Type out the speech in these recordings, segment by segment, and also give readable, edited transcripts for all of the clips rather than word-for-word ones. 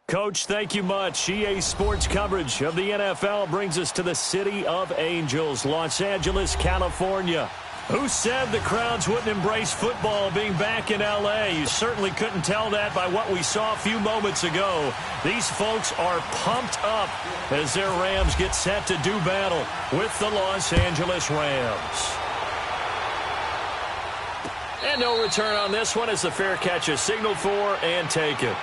Coach, thank you much. EA Sports coverage of the NFL brings us to the City of Angels, Los Angeles, California. Who said the crowds wouldn't embrace football being back in L.A.? You certainly couldn't tell that by what we saw a few moments ago. These folks are pumped up as their Rams get set to do battle with the Los Angeles Rams. And no return on this one as the fair catch is signaled for and taken.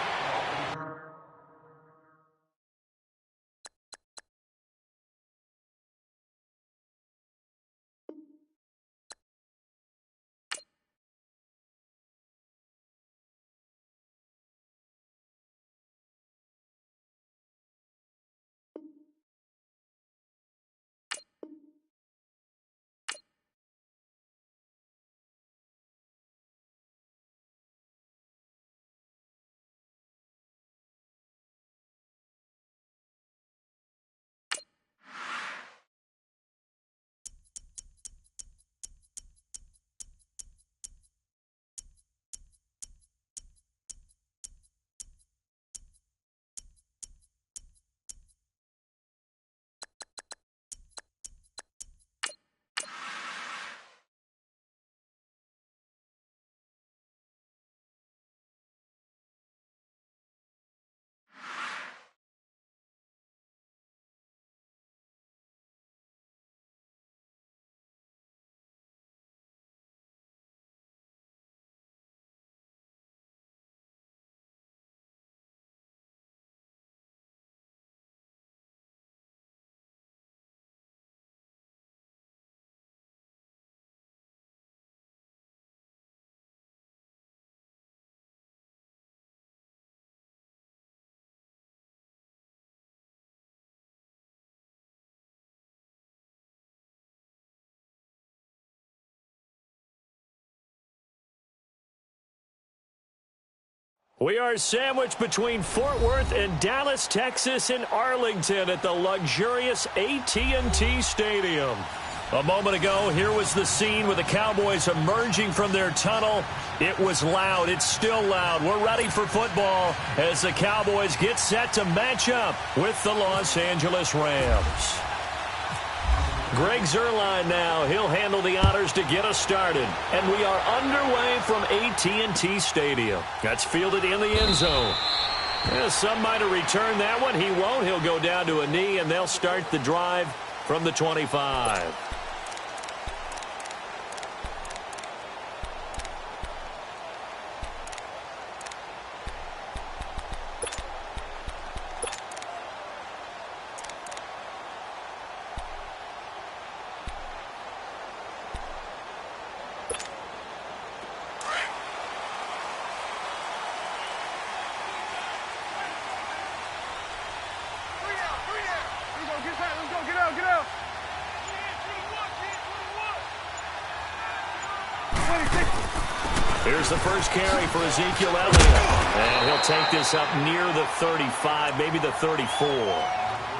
We are sandwiched between Fort Worth and Dallas, Texas, and Arlington at the luxurious AT&T Stadium. A moment ago, here was the scene with the Cowboys emerging from their tunnel. It was loud. It's still loud. We're ready for football as the Cowboys get set to match up with the Los Angeles Rams. Greg Zuerlein now. He'll handle the honors to get us started. And we are underway from AT&T Stadium. That's fielded in the end zone. Yeah, some might have returned that one. He won't. He'll go down to a knee, and they'll start the drive from the 25. Here's the first carry for Ezekiel Elliott. And he'll take this up near the 35, maybe the 34.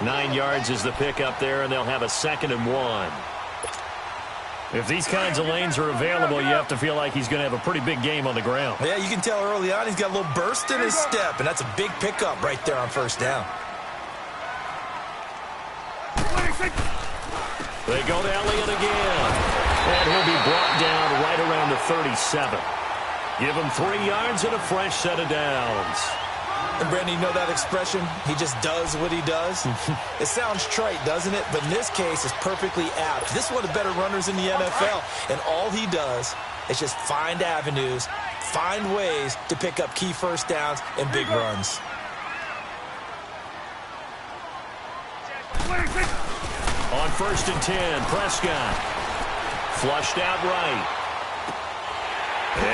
9 yards is the pickup there, and they'll have a 2nd and 1. If these kinds of lanes are available, you have to feel like he's going to have a pretty big game on the ground. Yeah, you can tell early on he's got a little burst in his step, and that's a big pickup right there on first down. They go to Elliott again. And he'll be brought down right around the 37. Give him 3 yards and a fresh set of downs. And, Brandon, you know that expression? He just does what he does? It sounds trite, doesn't it? But in this case, it's perfectly apt. This is one of the better runners in the NFL. And all he does is just find avenues, find ways to pick up key first downs and big runs. On 1st and 10, Prescott. Flushed out right.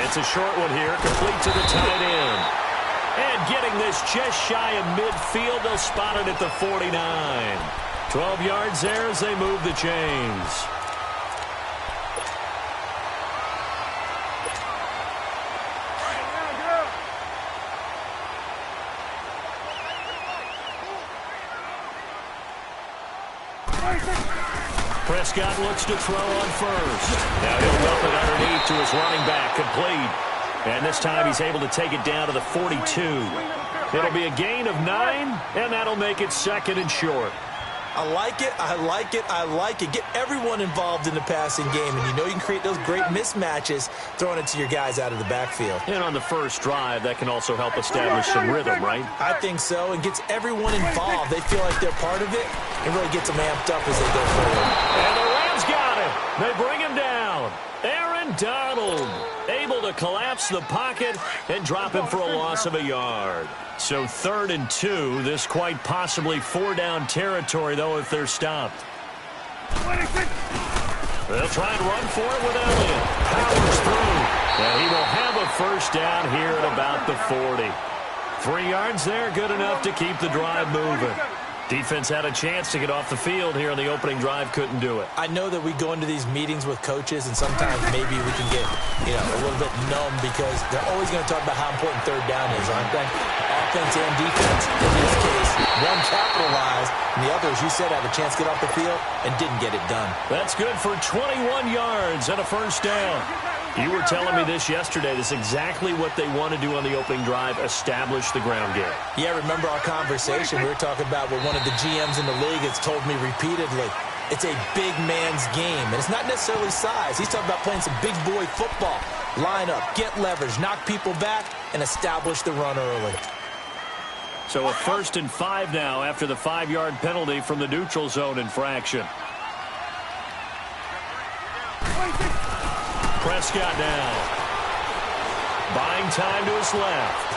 It's a short one here, complete to the tight end. And getting this just shy of midfield, they'll spot it at the 49. 12 yards there as they move the chains. Prescott looks to throw on first. Now he'll dump it underneath to his running back, complete. And this time he's able to take it down to the 42. It'll be a gain of 9, and that'll make it 2nd and short. I like it, I like it, I like it. Get everyone involved in the passing game, and you know you can create those great mismatches throwing it to your guys out of the backfield. And on the first drive, that can also help establish some rhythm, right? I think so, and gets everyone involved. They feel like they're part of it, and really gets them amped up as they go forward. And the Rams got him. They bring him down. Aaron Donald able to collapse the pocket and drop him for a loss of a yard. So 3rd and 2. This quite possibly 4-down territory, though, if they're stopped. They'll try and run for it with Elliott. Powers through. And he will have a first down here at about the 40. 3 yards there, good enough to keep the drive moving. Defense had a chance to get off the field here on the opening drive, couldn't do it. I know that we go into these meetings with coaches, and sometimes maybe we can get, a little bit numb because they're always going to talk about how important 3rd down is, aren't they? Offense and defense. In this case, one capitalized, and the other, as you said, had a chance to get off the field and didn't get it done. That's good for 21 yards and a first down. You were telling me this yesterday. This is exactly what they want to do on the opening drive, establish the ground game. Yeah, remember our conversation? We were talking about what one of the GMs in the league has told me repeatedly. It's a big man's game, and it's not necessarily size. He's talking about playing some big boy football. Line up, get leverage, knock people back, and establish the run early. So a 1st and 5 now after the 5-yard penalty from the neutral zone infraction. Prescott now. Buying time to his left.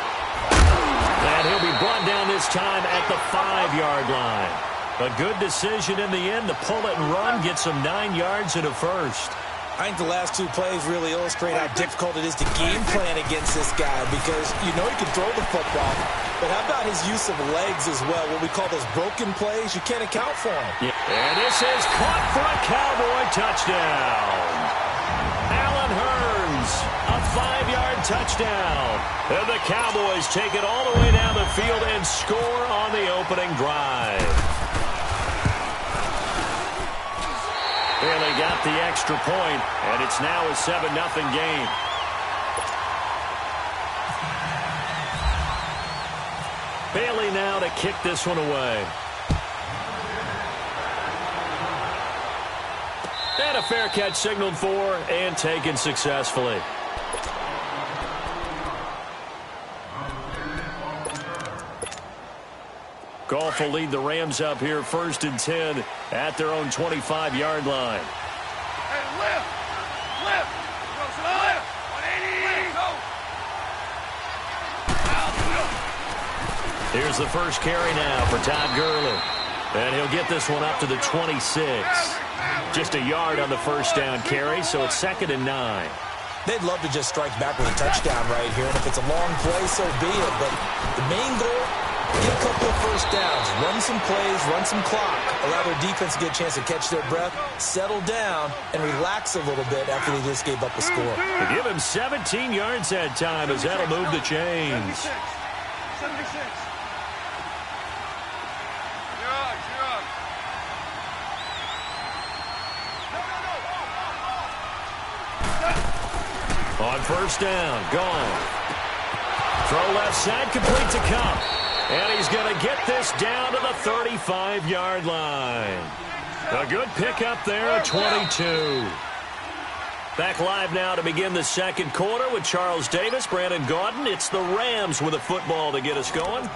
And he'll be brought down this time at the 5-yard line. A good decision in the end to pull it and run, get some 9 yards and a first. I think the last 2 plays really illustrate how difficult it is to game plan against this guy because you know he can throw the football, but how about his use of legs as well? What we call those broken plays, you can't account for them. Yeah. And this is caught for a Cowboy touchdown. Allen Hurns, a 5-yard touchdown. And the Cowboys take it all the way down the field and score on the opening drive. And they got the extra point, and it's now a 7-0 game. Bailey now to kick this one away. And a fair catch signaled for and taken successfully. Goff will lead the Rams up here 1st and 10 at their own 25-yard line. Hey, left. Left. Left. 180. Here's the first carry now for Todd Gurley. And he'll get this one up to the 26. Just a yard on the first down carry, so it's 2nd and 9. They'd love to just strike back with a touchdown right here, and if it's a long play, so be it. But the main goal, get a couple of first downs, run some plays, run some clock, allow their defense to get a chance to catch their breath, settle down, and relax a little bit after they just gave up a score. They give him 17 yards that time as that'll move the chains. 76. On first down, gone. Throw left side, complete to Kupp. And he's going to get this down to the 35-yard line. A good pickup there at 22. Back live now to begin the second quarter with Charles Davis, Brandon Gaudin. It's the Rams with a football to get us going.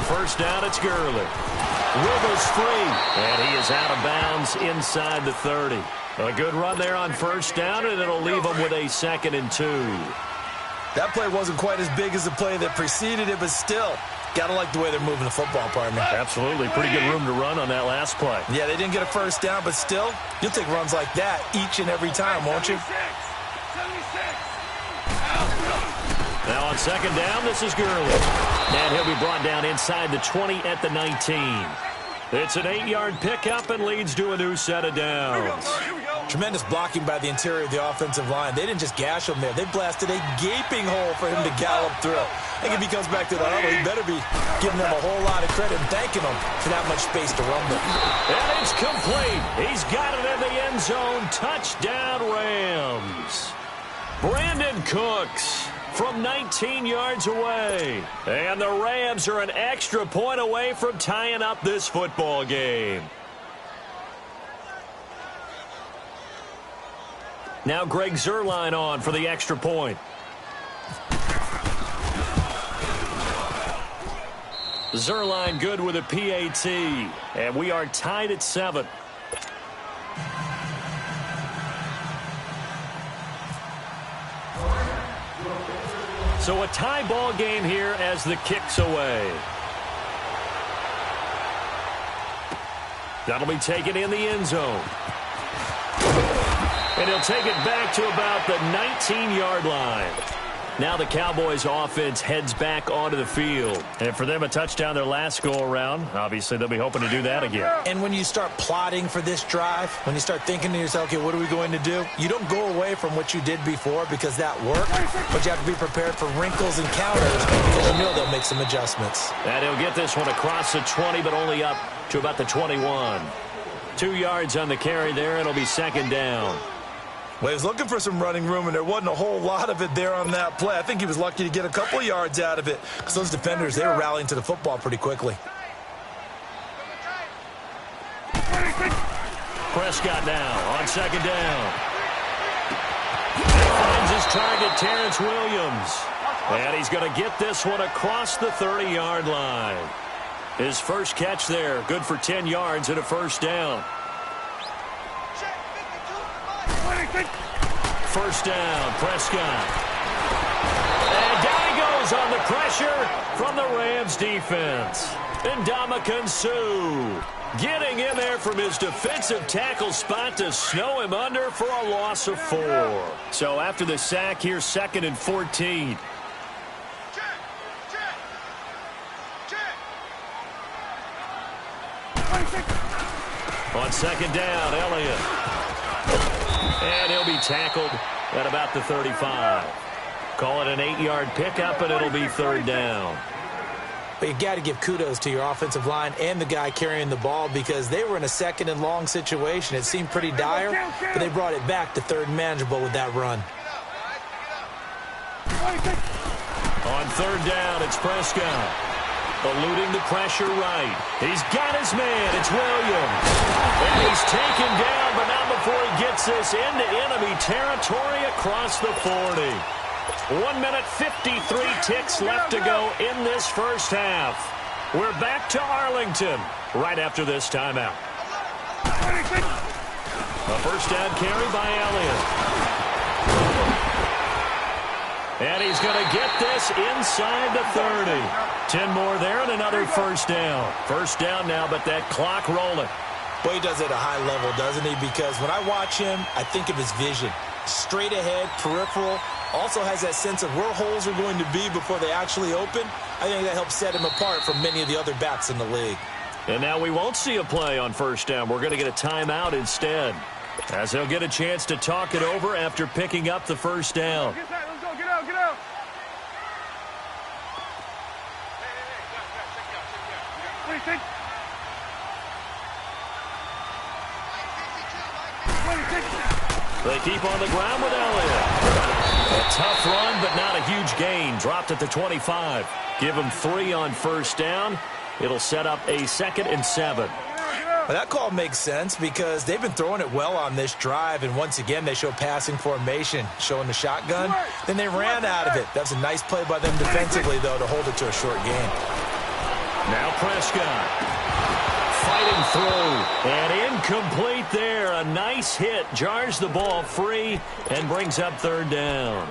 First down, it's Gurley. Wiggles free, and he is out of bounds inside the 30. A good run there on first down, and it'll leave him with a 2nd and 2. That play wasn't quite as big as the play that preceded it, but still, gotta like the way they're moving the football, partner. Absolutely. Pretty good room to run on that last play. Yeah, they didn't get a first down, but still, you'll take runs like that each and every time, won't you? 76. Now on second down, this is Gurley. And he'll be brought down inside the 20 at the 19. It's an 8-yard pickup and leads to a new set of downs. Tremendous blocking by the interior of the offensive line. They didn't just gash him there. They blasted a gaping hole for him to gallop through. I think if he comes back to the huddle, he better be giving them a whole lot of credit and thanking them for that much space to rumble. And it's complete. He's got it in the end zone. Touchdown, Rams. Brandon Cooks from 19 yards away. And the Rams are an extra point away from tying up this football game. Now Greg Zuerlein on for the extra point. Zuerlein good with a PAT. And we are tied at 7. So a tie ball game here as the kick's away. That'll be taken in the end zone. And he'll take it back to about the 19-yard line. Now the Cowboys offense heads back onto the field. And for them, a touchdown their last go-around. Obviously, they'll be hoping to do that again. And when you start plotting for this drive, when you start thinking to yourself, okay, what are we going to do? You don't go away from what you did before because that worked, but you have to be prepared for wrinkles and counters because you know they'll make some adjustments. And he'll get this one across the 20, but only up to about the 21. 2 yards on the carry there. It'll be second down. Well, he was looking for some running room, and there wasn't a whole lot of it there on that play. I think he was lucky to get a couple of yards out of it because those defenders, they were rallying to the football pretty quickly. Prescott now on second down. Finds his target, Terrence Williams. And he's going to get this one across the 30-yard line. His first catch there, good for 10 yards and a first down. First down, Prescott. And down he goes on the pressure from the Rams defense. And Ndamukong Suh getting in there from his defensive tackle spot to snow him under for a loss of 4. So after the sack, here's 2nd and 14. On second down, Elliott. And he'll be tackled at about the 35. Call it an 8-yard pickup, and it'll be third down. But you got to give kudos to your offensive line and the guy carrying the ball because they were in a second and long situation. It seemed pretty dire, but they brought it back to third and manageable with that run. On third down, it's Prescott. Eluding the pressure right. He's got his man. It's Williams. And he's taken down, but not before he gets this into enemy territory across the 40. 1 minute, 53 ticks left to go in this first half. We're back to Arlington right after this timeout. A first down carry by Elliott. And he's going to get this inside the 30. 10 more there and another first down. First down now, but that clock rolling. Boy, he does it at a high level, doesn't he? Because when I watch him, I think of his vision. Straight ahead, peripheral. Also has that sense of where holes are going to be before they actually open. I think that helps set him apart from many of the other backs in the league. And now we won't see a play on first down. We're going to get a timeout instead, as he'll get a chance to talk it over after picking up the first down. Let's go, get out, get out. What do you think? They keep on the ground with Elliott. A tough run, but not a huge gain. Dropped at the 25. Give him 3 on first down. It'll set up a 2nd and 7. Well, that call makes sense because they've been throwing it well on this drive, and once again they show passing formation, showing the shotgun. Then they ran out of it. That's a nice play by them defensively, though, to hold it to a short gain. Now Prescott. Fighting through, and incomplete there. A nice hit, jars the ball free, and brings up third down.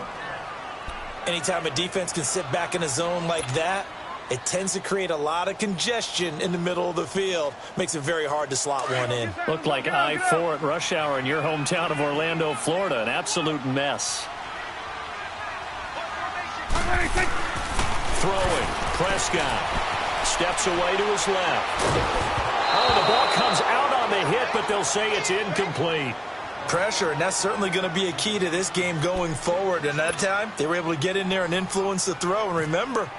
Anytime a defense can sit back in a zone like that, it tends to create a lot of congestion in the middle of the field. Makes it very hard to slot one in. Looked like I-4 at rush hour in your hometown of Orlando, Florida. An absolute mess. Throwing. Prescott steps away to his left. Oh, the ball comes out on the hit, but they'll say it's incomplete. Pressure, and that's certainly going to be a key to this game going forward. And that time, they were able to get in there and influence the throw. And remember,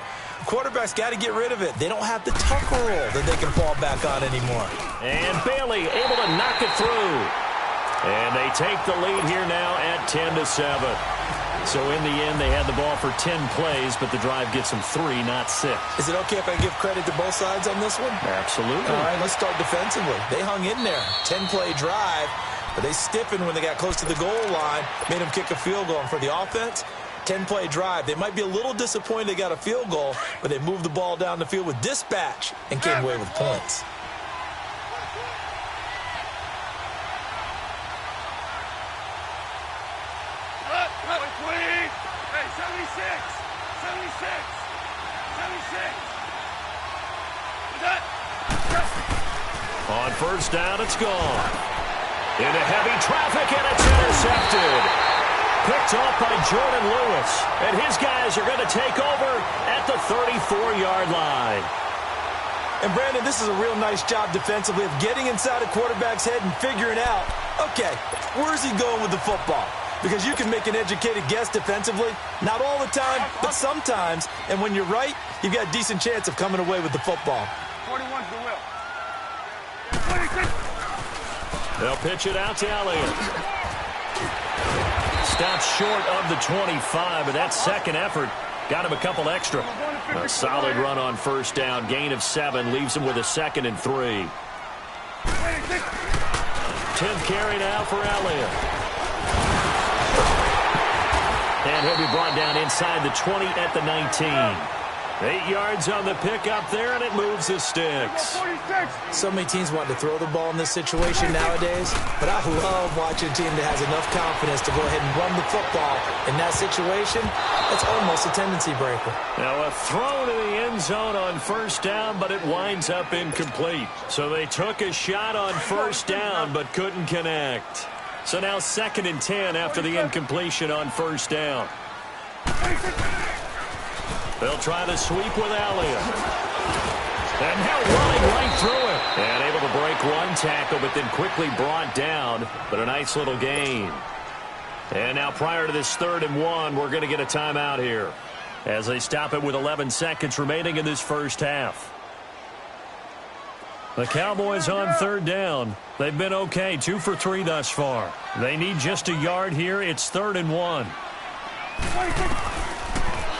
quarterbacks got to get rid of it. They don't have the tucker roll that they can fall back on anymore. And Bailey able to knock it through. And they take the lead here now at 10-7. So in the end, they had the ball for 10 plays, but the drive gets them 3, not 6. Is it okay if I give credit to both sides on this one? Absolutely. All right, let's start defensively. They hung in there. 10-play drive, but they stiffened when they got close to the goal line, made them kick a field goal. And for the offense, 10-play drive. They might be a little disappointed they got a field goal, but they moved the ball down the field with dispatch and came away with points. On first down, it's gone. Into heavy traffic, and it's intercepted. Picked off by Jordan Lewis. And his guys are going to take over at the 34-yard line. And, Brandon, this is a real nice job defensively of getting inside a quarterback's head and figuring out, okay, where's he going with the football? Because you can make an educated guess defensively. Not all the time, but sometimes. And when you're right, you've got a decent chance of coming away with the football. 41's the will. They'll pitch it out to Elliott. Stops short of the 25, but that second effort got him a couple extra. A solid run on first down. Gain of 7 leaves him with a 2nd and 3. 10th carry now for Elliott. And he'll be brought down inside the 20 at the 19. 8 yards on the pickup there, and it moves the sticks. So many teams want to throw the ball in this situation nowadays, but I love watching a team that has enough confidence to go ahead and run the football. In that situation, that's almost a tendency breaker. Now a throw to the end zone on first down, but it winds up incomplete. So they took a shot on first down, but couldn't connect. So now 2nd and 10 after the incompletion on first down. They'll try to sweep with Elliott. And now running right through it. And able to break one tackle, but then quickly brought down. But a nice little gain. And now prior to this 3rd and 1, we're going to get a timeout here, as they stop it with 11 seconds remaining in this first half. The Cowboys on 3rd down. They've been okay, 2 for 3 thus far. They need just a yard here. It's 3rd and 1.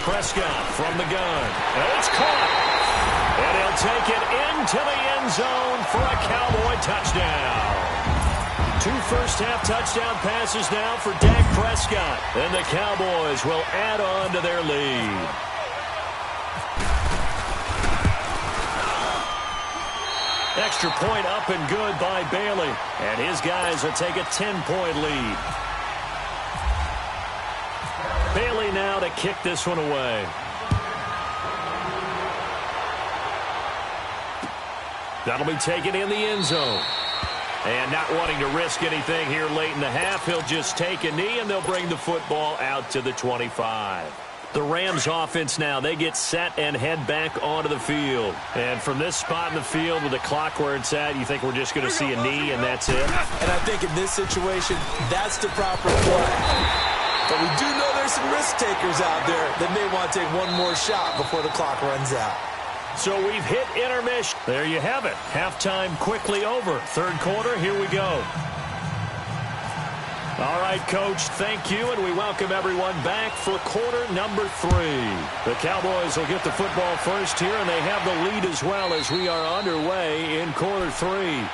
Prescott from the gun. And it's caught. And he'll take it into the end zone for a Cowboy touchdown. 2 first-half touchdown passes now for Dak Prescott. And the Cowboys will add on to their lead. Extra point up and good by Bailey. And his guys will take a 10-point lead. Bailey now to kick this one away. That'll be taken in the end zone. And not wanting to risk anything here late in the half, he'll just take a knee, and they'll bring the football out to the 25. The Rams offense now, they get set and head back onto the field. And from this spot in the field with the clock where it's at, you think we're just going to see a knee and that's it? And I think in this situation, that's the proper play. But we do know there's some risk takers out there that may want to take one more shot before the clock runs out. So we've hit intermission. There you have it. Halftime quickly over. 3rd quarter, here we go. All right, Coach, thank you, and we welcome everyone back for quarter number 3. The Cowboys will get the football first here, and they have the lead as well as we are underway in quarter 3.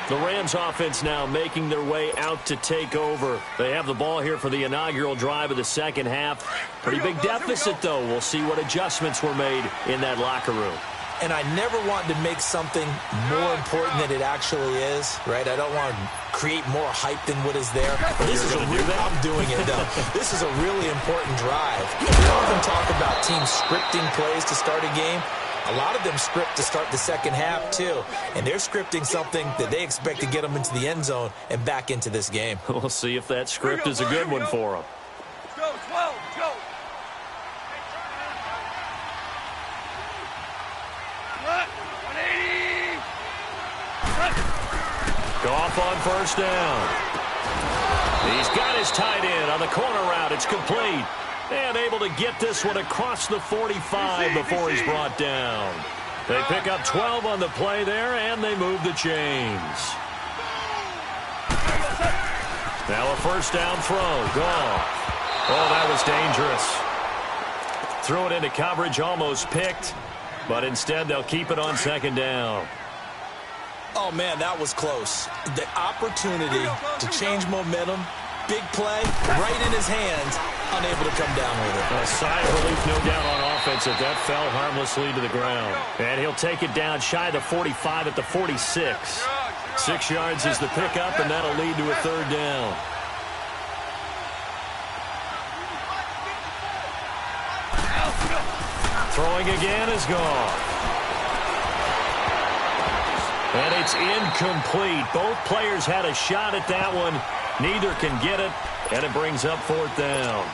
The Rams offense now making their way out to take over. They have the ball here for the inaugural drive of the second half. Pretty big deficit, though. We'll see what adjustments were made in that locker room. And I never want to make something more important than it actually is, right? I don't want to create more hype than what is there. But this is a real, I'm doing it, though. This is a really important drive. We often talk about teams scripting plays to start a game. A lot of them script to start the second half, too. And they're scripting something that they expect to get them into the end zone and back into this game. We'll see if that script is a good one for them. Let's go, 12, let's go. Goff on first down. He's got his tight end on the corner route. It's complete. And able to get this one across the 45 before he's brought down. They pick up 12 on the play there, and they move the chains. Now a first down throw. Goff. Oh, that was dangerous. Threw it into coverage, almost picked. But instead, they'll keep it on second down. Oh, man, that was close. The opportunity to change momentum, big play, right in his hands, unable to come down with it. A sigh of relief, no doubt, on offense that fell harmlessly to the ground. And he'll take it down shy of the 45 at the 46. 6 yards is the pickup, and that'll lead to a third down. Throwing again is Goff. And it's incomplete. Both players had a shot at that one. Neither can get it, and it brings up fourth down.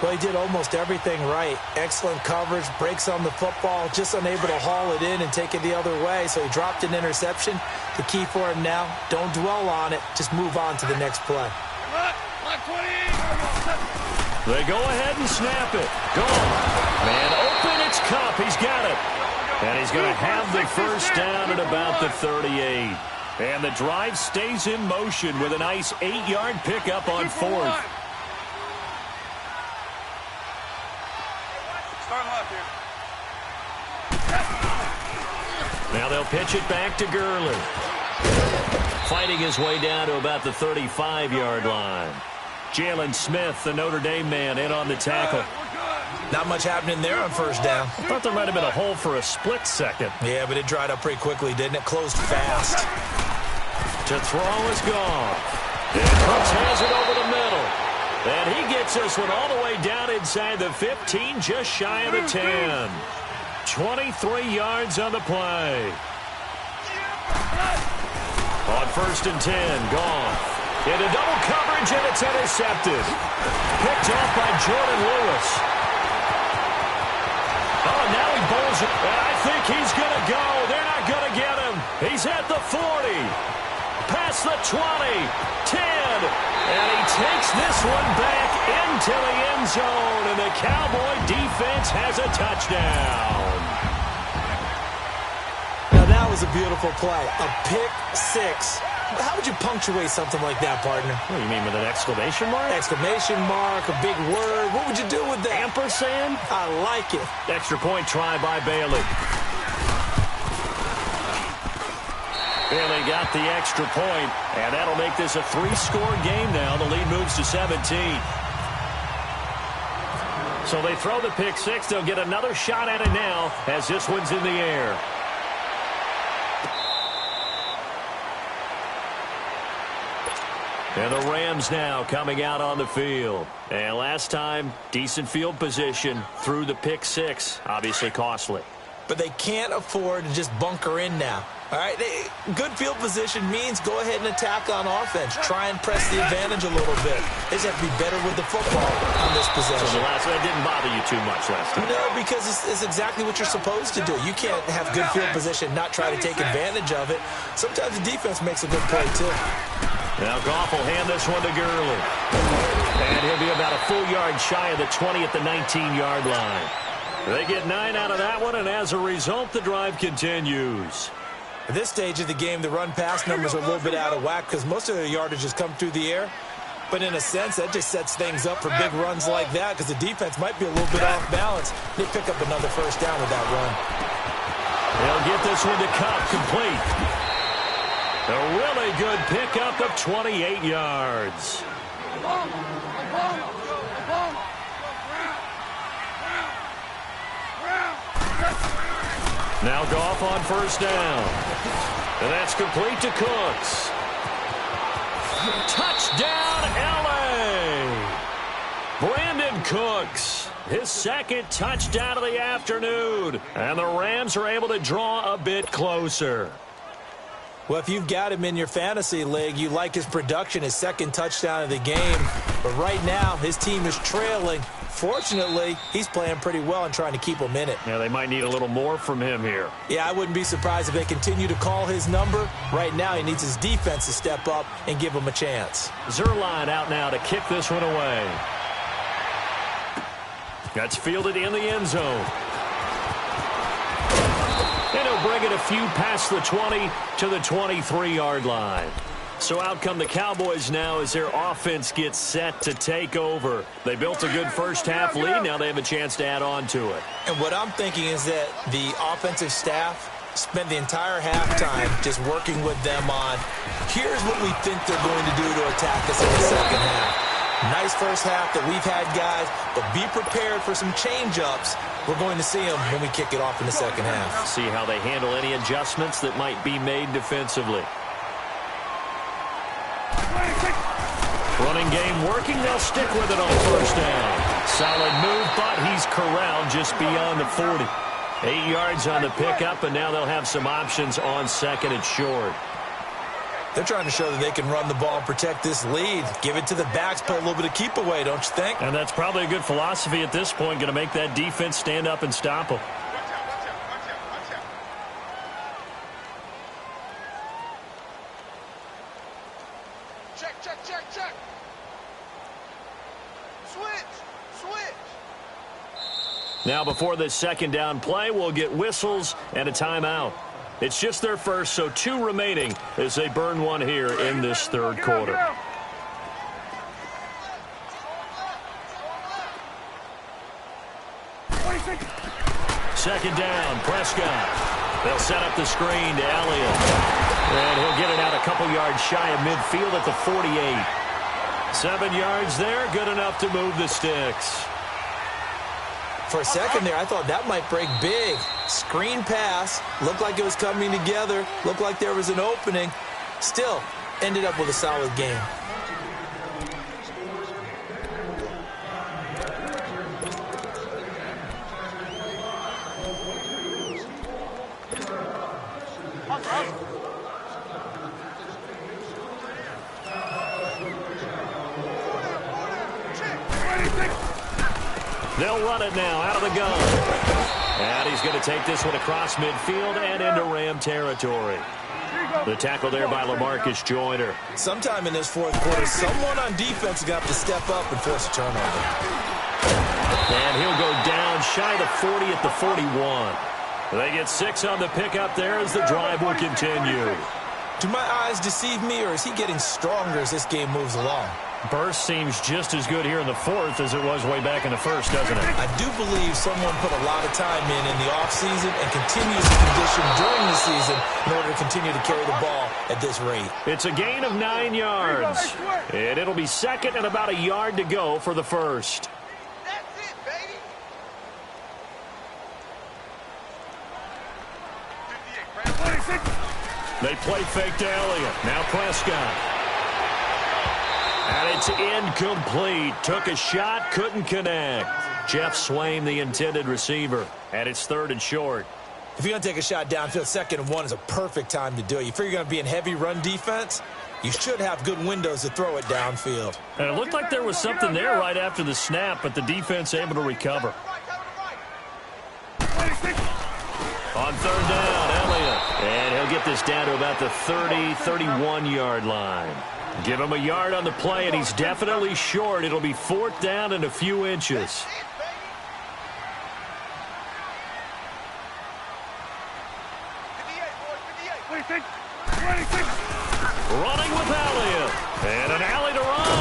Well, he did almost everything right. Excellent coverage, breaks on the football, just unable to haul it in and take it the other way, so he dropped an interception. The key for him now, don't dwell on it, just move on to the next play. They go ahead and snap it. Goff. Man open, it's Cup. He's got it. And he's going to have the first down at about the 38. And the drive stays in motion with a nice 8-yard pickup on fourth. Now they'll pitch it back to Gurley. Fighting his way down to about the 35-yard line. Jalen Smith, the Notre Dame man, in on the tackle. Not much happening there on first down. I thought there might have been a hole for a split second. Yeah, but it dried up pretty quickly, didn't it? Closed fast. To throw is Goff. And Cooks has it over the middle. And he gets this one all the way down inside the 15, just shy of the 10. 23 yards on the play. On first and 10, Goff. Into double coverage, and it's intercepted. Picked off by Jordan Lewis. Oh, now he bowls it. And I think he's going to go. They're not going to get him. He's at the 40. Past the 20. 10. And he takes this one back into the end zone. And the Cowboy defense has a touchdown. Now that was a beautiful play. A pick six. How would you punctuate something like that, partner? What do you mean, with an exclamation mark? Exclamation mark, a big word. What would you do with that? Ampersand? I like it. Extra point try by Bailey. Bailey got the extra point, and that'll make this a 3-score game now. The lead moves to 17. So they throw the pick six. They'll get another shot at it now as this one's in the air. And the Rams now coming out on the field. And last time, decent field position through the pick six. Obviously costly. But they can't afford to just bunker in now. All right, good field position means go ahead and attack on offense. Try and press the advantage a little bit. They just have to be better with the football on this possession. So that didn't bother you too much last time. No, because it's exactly what you're supposed to do. You can't have good field position, not try to take advantage of it. Sometimes the defense makes a good play, too. Now Goff will hand this one to Gurley. And he'll be about a full yard shy of the 20 at the 19-yard line. They get 9 out of that one, and as a result, the drive continues. At this stage of the game, the run-pass numbers are a little bit out of whack because most of their yardage has come through the air. But in a sense, that just sets things up for big runs like that because the defense might be a little bit off balance. They pick up another first down with that run. They'll get this one to Cup, complete. A really good pickup of 28 yards. Now Goff on first down. And that's complete to Cooks. Touchdown, L.A. Brandon Cooks, his second touchdown of the afternoon. And the Rams are able to draw a bit closer. Well, if you've got him in your fantasy league, you like his production, his second touchdown of the game. But right now, his team is trailing. Fortunately, he's playing pretty well and trying to keep them in it. Yeah, they might need a little more from him here. Yeah, I wouldn't be surprised if they continue to call his number. Right now, he needs his defense to step up and give him a chance. Zuerlein out now to kick this one away. That's fielded in the end zone. And he'll bring it a few past the 20 to the 23-yard line. So out come the Cowboys now as their offense gets set to take over. They built a good first-half lead. Now they have a chance to add on to it. And what I'm thinking is that the offensive staff spent the entire halftime just working with them on, here's what we think they're going to do to attack us in the second half. Nice first half that we've had, guys, but be prepared for some change-ups. We're going to see them when we kick it off in the second half. See how they handle any adjustments that might be made defensively. Running game working. They'll stick with it on first down. Solid move, but he's corralled just beyond the 40. 8 yards on the pickup, and now they'll have some options on second and short. They're trying to show that they can run the ball and protect this lead. Give it to the backs, play a little bit of keep away, don't you think? And that's probably a good philosophy at this point, going to make that defense stand up and stop them. Check. Switch. Now before this second down play, we'll get whistles and a timeout. It's just their first, so 2 remaining as they burn one here in this third quarter. Second down, Prescott. They'll set up the screen to Elliott. And he'll get it out a couple yards shy of midfield at the 48. 7 yards there, good enough to move the sticks. For a second there, I thought that might break big. Screen pass, looked like it was coming together, looked like there was an opening. Still, ended up with a solid game. They'll run it now out of the gun. And he's going to take this one across midfield and into Ram territory. The tackle there by LaMarcus Joyner. Sometime in this fourth quarter, someone on defense is going to have to step up and force a turnover. And he'll go down shy of the 40 at the 41. They get 6 on the pickup there as the drive will continue. Do my eyes deceive me, or is he getting stronger as this game moves along? Burst seems just as good here in the fourth as it was way back in the first, doesn't it? I do believe someone put a lot of time in the offseason and continues to condition during the season in order to continue to carry the ball at this rate. It's a gain of 9 yards. And it'll be second and about a yard to go for the first. That's it, baby. 56. They play fake to Elliott. Now Prescott. And it's incomplete. Took a shot, couldn't connect. Jeff Swain, the intended receiver. And it's third and short. If you're going to take a shot downfield, 2nd and 1 is a perfect time to do it. You figure you're going to be in heavy run defense, you should have good windows to throw it downfield. And it looked like there was something there right after the snap, but the defense able to recover. On third down, Elliott. And he'll get this down to about the 30, 31-yard line. Give him a yard on the play, and he's definitely short. It'll be 4th down and a few inches. Running with Elliott. And an alley to run.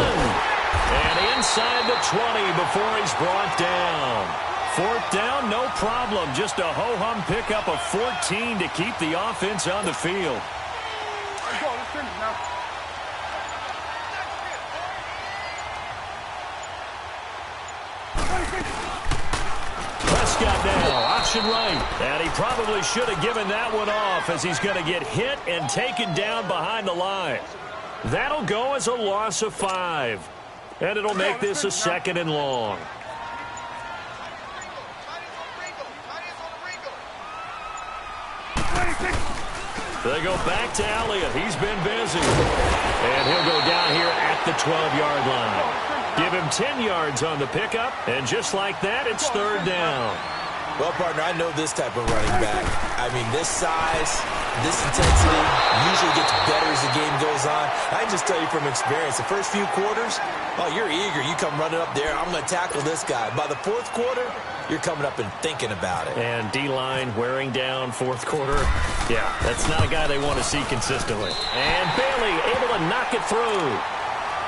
And inside the 20 before he's brought down. 4th down, no problem. Just a ho-hum pickup of 14 to keep the offense on the field. Prescott now, option right. And he probably should have given that one off as he's going to get hit and taken down behind the line. That'll go as a loss of 5. And it'll make this a 2nd and long. They go back to Elliott. He's been busy. And he'll go down here at the 12-yard line. Give him 10 yards on the pickup. And just like that, it's third down. Well, partner, I know this type of running back. I mean, this size, this intensity usually gets better as the game goes on. I can just tell you from experience, the first few quarters, oh, you're eager. You come running up there, I'm going to tackle this guy. By the fourth quarter, you're coming up and thinking about it. And D-line wearing down fourth quarter. Yeah, that's not a guy they want to see consistently. And Bailey able to knock it through.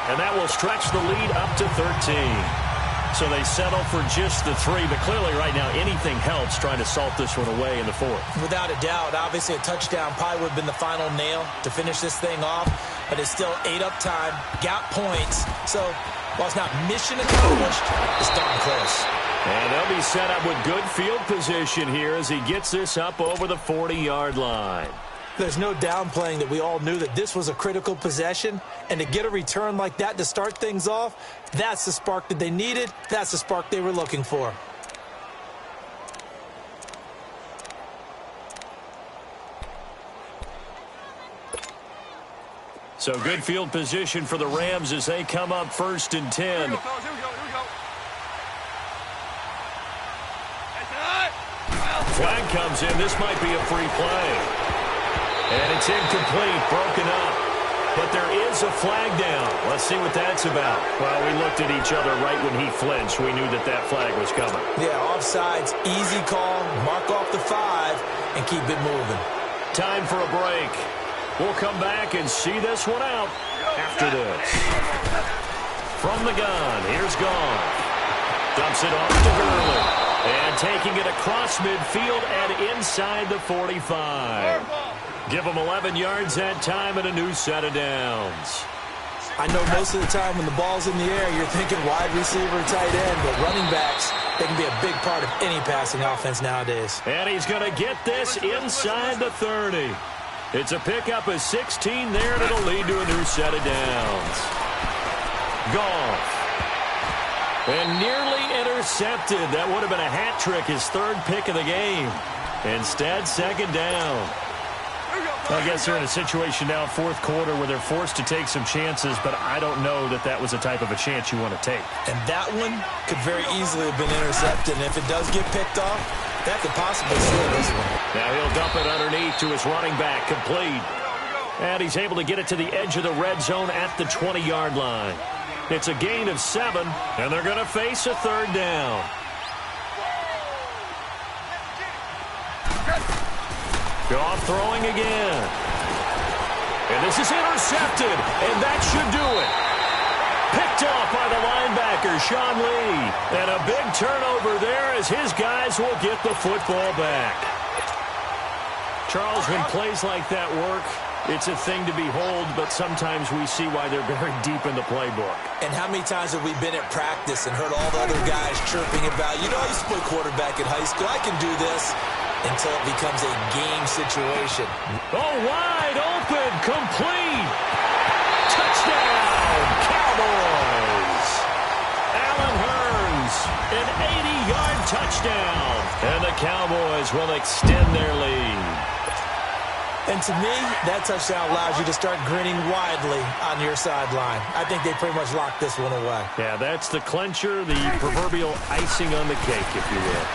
And that will stretch the lead up to 13. So they settle for just the 3, but clearly right now anything helps trying to salt this one away in the fourth. Without a doubt, obviously a touchdown probably would have been the final nail to finish this thing off, but it's still 8 up time, got points. So while it's not mission accomplished, it's darn close. And they'll be set up with good field position here as he gets this up over the 40-yard line. There's no downplaying that we all knew that this was a critical possession, and to get a return like that to start things off, that's the spark that they needed. That's the spark they were looking for. So good field position for the Rams as they come up 1st and 10. Here we go. Flag comes in. This might be a free play. And it's incomplete, broken up. But there is a flag down. Let's see what that's about. Well, we looked at each other right when he flinched. We knew that that flag was coming. Yeah, offsides, easy call, mark off the 5, and keep it moving. Time for a break. We'll come back and see this one out after this. From the gun, here's Goff. Dumps it off to Gurley. And taking it across midfield and inside the 45. Give them 11 yards that time and a new set of downs. I know most of the time when the ball's in the air, you're thinking wide receiver, tight end, but running backs, they can be a big part of any passing offense nowadays. And he's going to get this inside the 30. It's a pickup of 16 there, and it'll lead to a new set of downs. Goff. And nearly intercepted. That would have been a hat trick, his 3rd pick of the game. Instead, 2nd down. I guess they're in a situation now, 4th quarter, where they're forced to take some chances, but I don't know that that was a type of a chance you want to take. And that one could very easily have been intercepted, and if it does get picked off, that could possibly seal this one. Now he'll dump it underneath to his running back, complete. And he's able to get it to the edge of the red zone at the 20-yard line. It's a gain of 7, and they're going to face a 3rd down. Goff throwing again. And this is intercepted, and that should do it. Picked off by the linebacker, Sean Lee. And a big turnover there as his guys will get the football back. Charles, when plays like that work, it's a thing to behold, but sometimes we see why they're very deep in the playbook. And how many times have we been at practice and heard all the other guys chirping about, you know, I used to play quarterback in high school, I can do this. Until it becomes a game situation. Oh, wide open, complete. Touchdown, Cowboys. Allen Hurns, an 80-yard touchdown. And the Cowboys will extend their lead. And to me, that touchdown allows you to start grinning widely on your sideline. I think they pretty much locked this one away. Yeah, that's the clincher, the proverbial icing on the cake, if you will.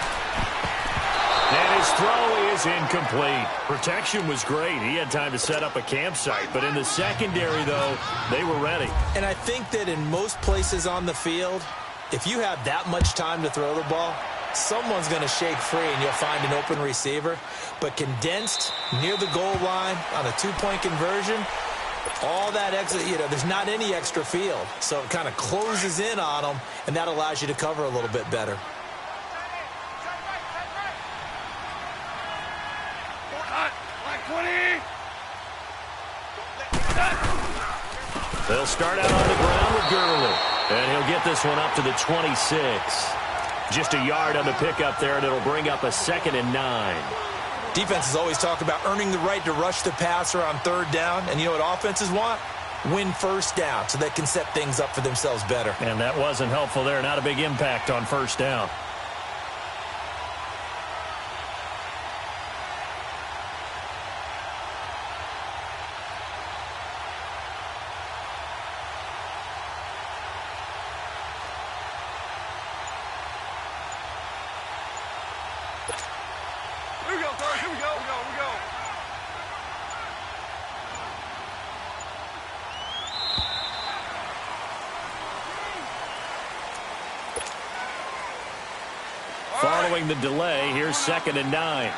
And his throw is incomplete. Protection was great. He had time to set up a campsite. But in the secondary, though, they were ready. And I think that in most places on the field, if you have that much time to throw the ball, someone's going to shake free and you'll find an open receiver. But condensed near the goal line on a 2-point conversion, all that extra, you know, there's not any extra field. So it kind of closes in on them, and that allows you to cover a little bit better. They'll start out on the ground with Gurley. And he'll get this one up to the 26. Just a yard on the pickup there, and it'll bring up a 2nd and 9. Defenses always talk about earning the right to rush the passer on 3rd down. And you know what offenses want? Win 1st down so they can set things up for themselves better. And that wasn't helpful there. Not a big impact on 1st down. Here we go, fellas. Here we go. Here we go. Following the delay, here's 2nd and 9.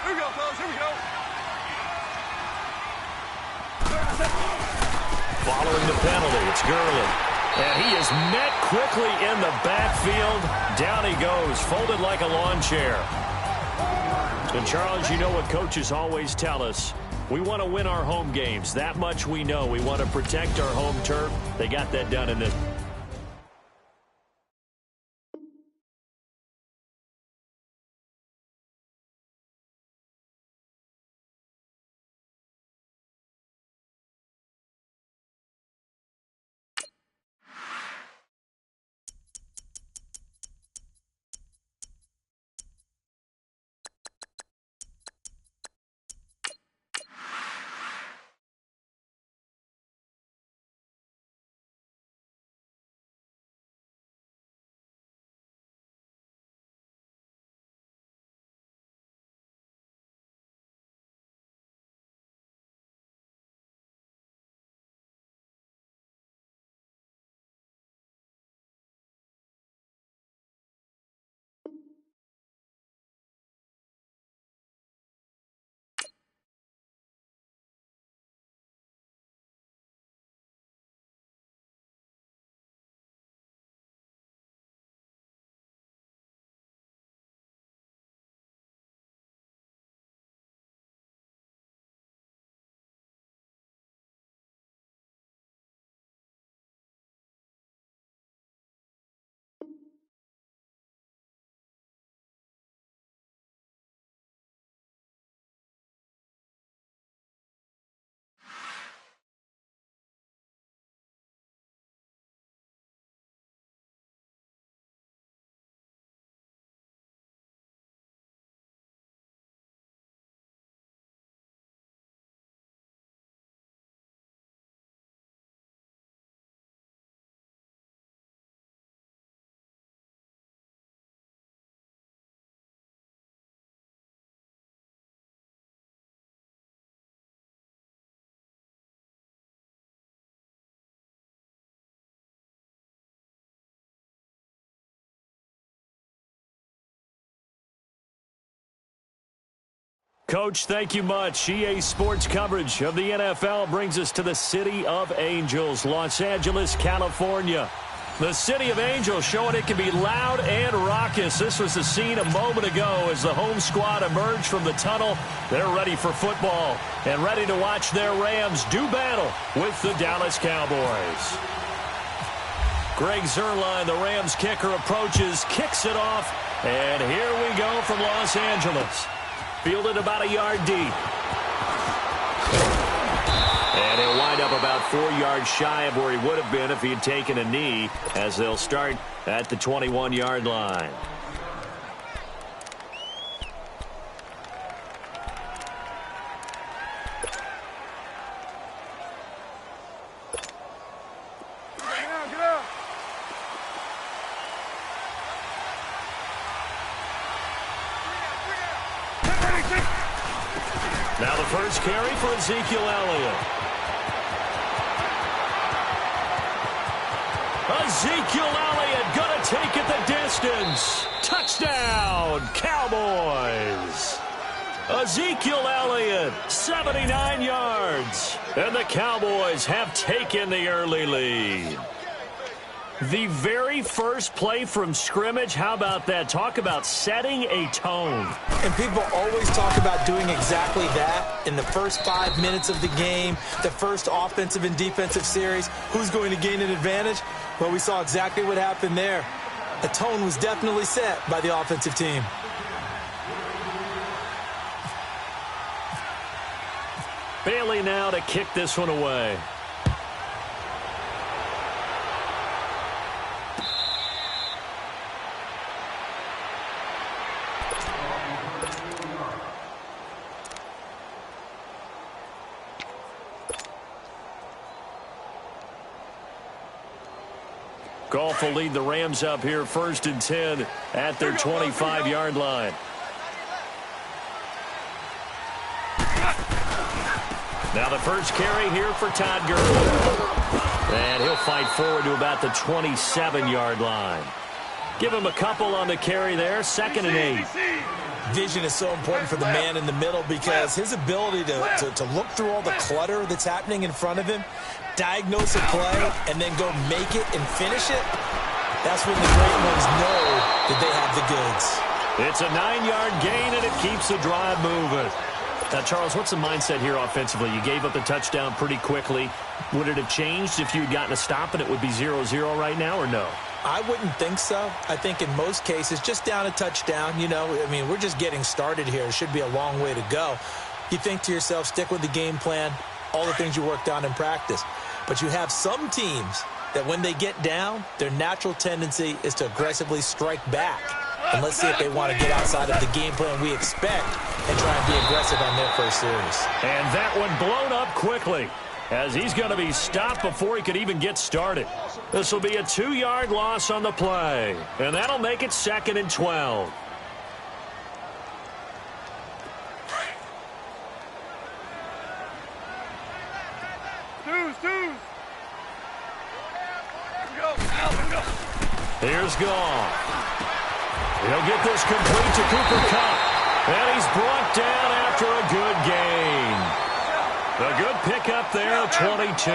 Here we go, fellas. Here we go. Following the penalty, it's Gurley. And he is met quickly in the backfield. Down he goes, folded like a lawn chair. And Charles, you know what coaches always tell us. We want to win our home games. That much we know. We want to protect our home turf. They got that done in this. Coach, thank you much. EA Sports coverage of the NFL brings us to the City of Angels, Los Angeles, California. The City of Angels showing it can be loud and raucous. This was the scene a moment ago as the home squad emerged from the tunnel. They're ready for football and ready to watch their Rams do battle with the Dallas Cowboys. Greg Zuerlein, the Rams kicker, approaches, kicks it off, and here we go from Los Angeles. Fielded about a yard deep. And he'll wind up about 4 yards shy of where he would have been if he had taken a knee, as they'll start at the 21-yard line. Now the first carry for Ezekiel Elliott. Ezekiel Elliott going to take it the distance. Touchdown, Cowboys. Ezekiel Elliott, 79 yards. And the Cowboys have taken the early lead. The very first play from scrimmage, how about that? Talk about setting a tone. And people always talk about doing exactly that in the first 5 minutes of the game, the first offensive and defensive series. Who's going to gain an advantage? Well, we saw exactly what happened there. A tone was definitely set by the offensive team. Bailey now to kick this one away. Goff will lead the Rams up here 1st and 10 at their 25-yard line. Now the first carry here for Todd Gurley. And he'll fight forward to about the 27-yard line. Give him a couple on the carry there, 2nd and 8. Vision is so important for the man in the middle because his ability to look through all the clutter that's happening in front of him, diagnose a play, and then go make it and finish it, that's when the great ones know that they have the goods. It's a 9-yard gain, and it keeps the drive moving. Now, Charles, what's the mindset here offensively? You gave up the touchdown pretty quickly. Would it have changed if you had gotten a stop and it would be 0-0 right now, or no? I wouldn't think so. I think in most cases, just down a touchdown, we're just getting started here. It should be a long way to go. You think to yourself, stick with the game plan, all the things you worked on in practice. But you have some teams that when they get down, their natural tendency is to aggressively strike back. And let's see if they want to get outside of the game plan we expect and try and be aggressive on their first series. And that one blown up quickly as he's going to be stopped before he could even get started. This will be a 2-yard loss on the play, and that'll make it 2nd and 12. Here's Goff. He'll get this complete to Cooper Kupp. And he's brought down after a good gain. A good pickup there, 22.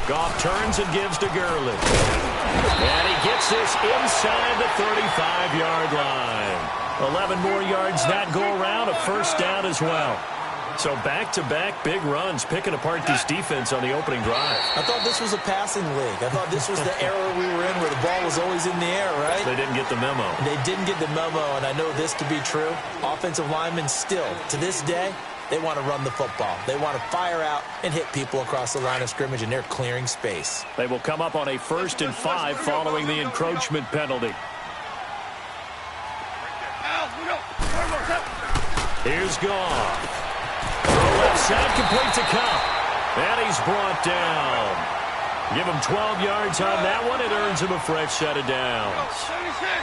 Goff turns and gives to Gurley. And he gets this inside the 35-yard line. 11 more yards that go around, a first down as well. So back-to-back big runs, picking apart this defense on the opening drive. I thought this was a passing league. I thought this was the era we were in where the ball was always in the air, right? They didn't get the memo. They didn't get the memo, and I know this to be true. Offensive linemen still, to this day, they want to run the football. They want to fire out and hit people across the line of scrimmage, and they're clearing space. They will come up on a 1st and 5 following the encroachment penalty. Here's Goff. Left side complete to Kupp. And he's brought down. Give him 12 yards on that one. It earns him a fresh set of downs.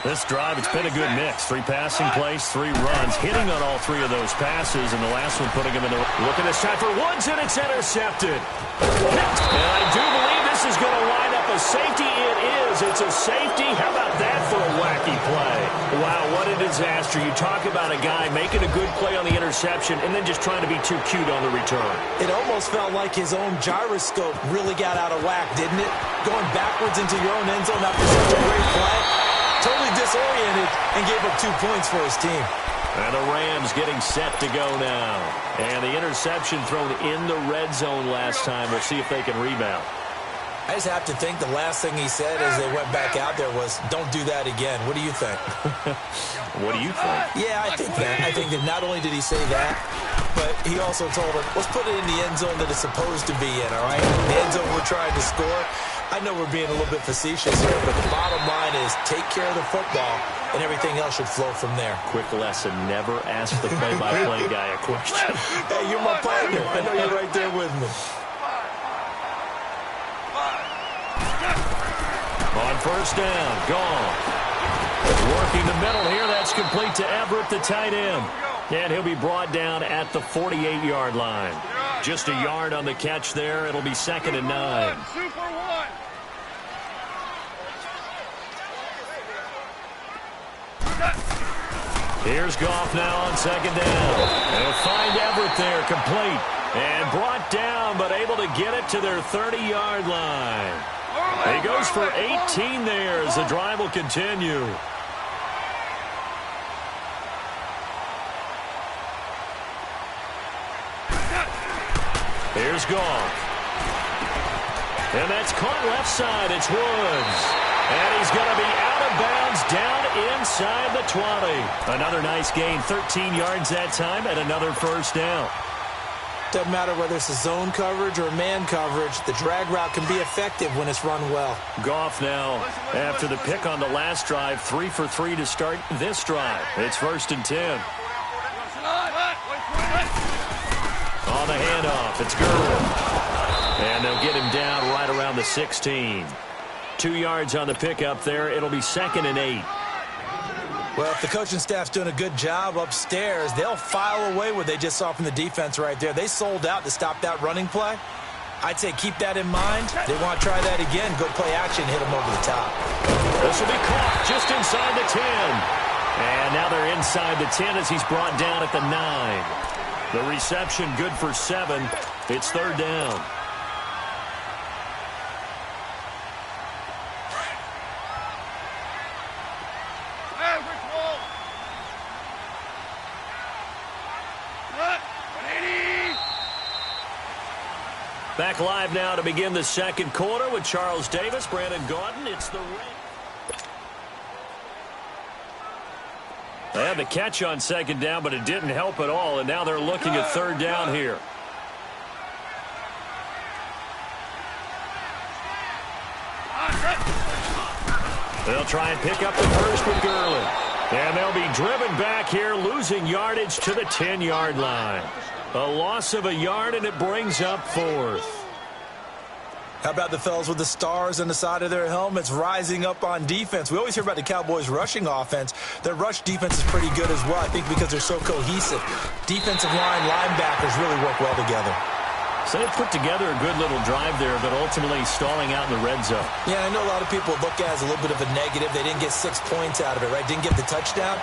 This drive, it's been a good mix. 3 passing plays, 3 runs. Hitting on all 3 of those passes. And the last one putting him in the... Looking this time for Woods, and it's intercepted. And I do believe this is going to line up a safety. It is. It's a safety. How about that for a wacky play? Wow, what a disaster. You talk about a guy making a good play on the interception and then just trying to be too cute on the return. It almost felt like his own gyroscope really got out of whack, didn't it? Going backwards into your own end zone after such a great play. Totally disoriented and gave up 2 points for his team. And the Rams getting set to go now. And the interception thrown in the red zone last time. We'll see if they can rebound. I just have to think the last thing he said as they went back out there was, don't do that again. What do you think? What do you think? Yeah, I think that. I think that not only did he say that, but he also told him, let's put it in the end zone that it's supposed to be in, all right? The end zone we're trying to score. I know we're being a little bit facetious here, but the bottom line is take care of the football, and everything else should flow from there. Quick lesson, never ask the play-by-play guy a question. Hey, you're my partner. I know you're right there with me. On first down, Goff. Working the middle here, that's complete to Everett, the tight end. And he'll be brought down at the 48-yard line. Just a yard on the catch there. It'll be 2nd and 9. Here's Goff now on 2nd down. They'll find Everett there, complete. And brought down, but able to get it to their 30-yard line. He goes for 18 there as the drive will continue. Here's Goff. And that's caught left side. It's Woods. And he's going to be out of bounds down inside the 20. Another nice gain, 13 yards that time, and another first down. Doesn't matter whether it's a zone coverage or man coverage, the drag route can be effective when it's run well. Goff now, after the pick on the last drive, 3 for 3 to start this drive. It's 1st and 10. On the handoff, it's Gurley. And they'll get him down right around the 16. 2 yards on the pickup there. It'll be 2nd and 8. Well, if the coaching staff's doing a good job upstairs, they'll file away what they just saw from the defense right there. They sold out to stop that running play. I'd say keep that in mind. They want to try that again. Go play action, hit them over the top. This will be caught just inside the 10. And now they're inside the 10 as he's brought down at the 9. The reception good for 7. It's 3rd down. Back live now to begin the 2nd quarter with Charles Davis, Brandon Gaudin. It's the They had the catch on 2nd down, but it didn't help at all, and now they're looking at 3rd down here. They'll try and pick up the first with Gurley. And they'll be driven back here, losing yardage to the 10-yard line. A loss of a yard, and it brings up 4th. How about the fellas with the stars on the side of their helmets rising up on defense? We always hear about the Cowboys' rushing offense. Their rush defense is pretty good as well, I think, because they're so cohesive. Defensive line, linebackers really work well together. So they put together a good little drive there, but ultimately stalling out in the red zone. Yeah, I know a lot of people look at it as a little bit of a negative. They didn't get 6 points out of it, right? Didn't get the touchdown.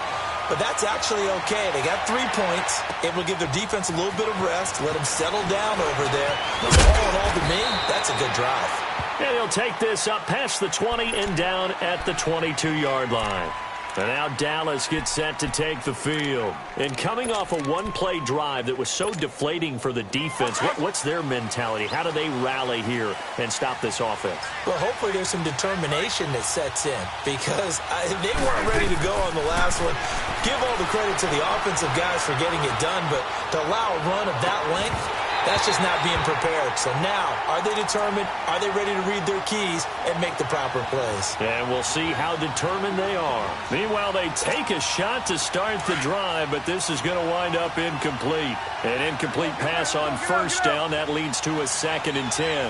But that's actually okay. They got 3 points. It will give their defense a little bit of rest, let them settle down over there. All in all, to me, that's a good drive. And he'll take this up past the 20 and down at the 22-yard line. And now Dallas gets set to take the field. And coming off a one-play drive that was so deflating for the defense, what's their mentality? How do they rally here and stop this offense? Well, hopefully there's some determination that sets in, because they weren't ready to go on the last one. Give all the credit to the offensive guys for getting it done, but to allow a run of that length, that's just not being prepared. So now, are they determined? Are they ready to read their keys and make the proper plays? And we'll see how determined they are. Meanwhile, they take a shot to start the drive, but this is going to wind up incomplete. An incomplete pass on 1st down. That leads to a 2nd and 10.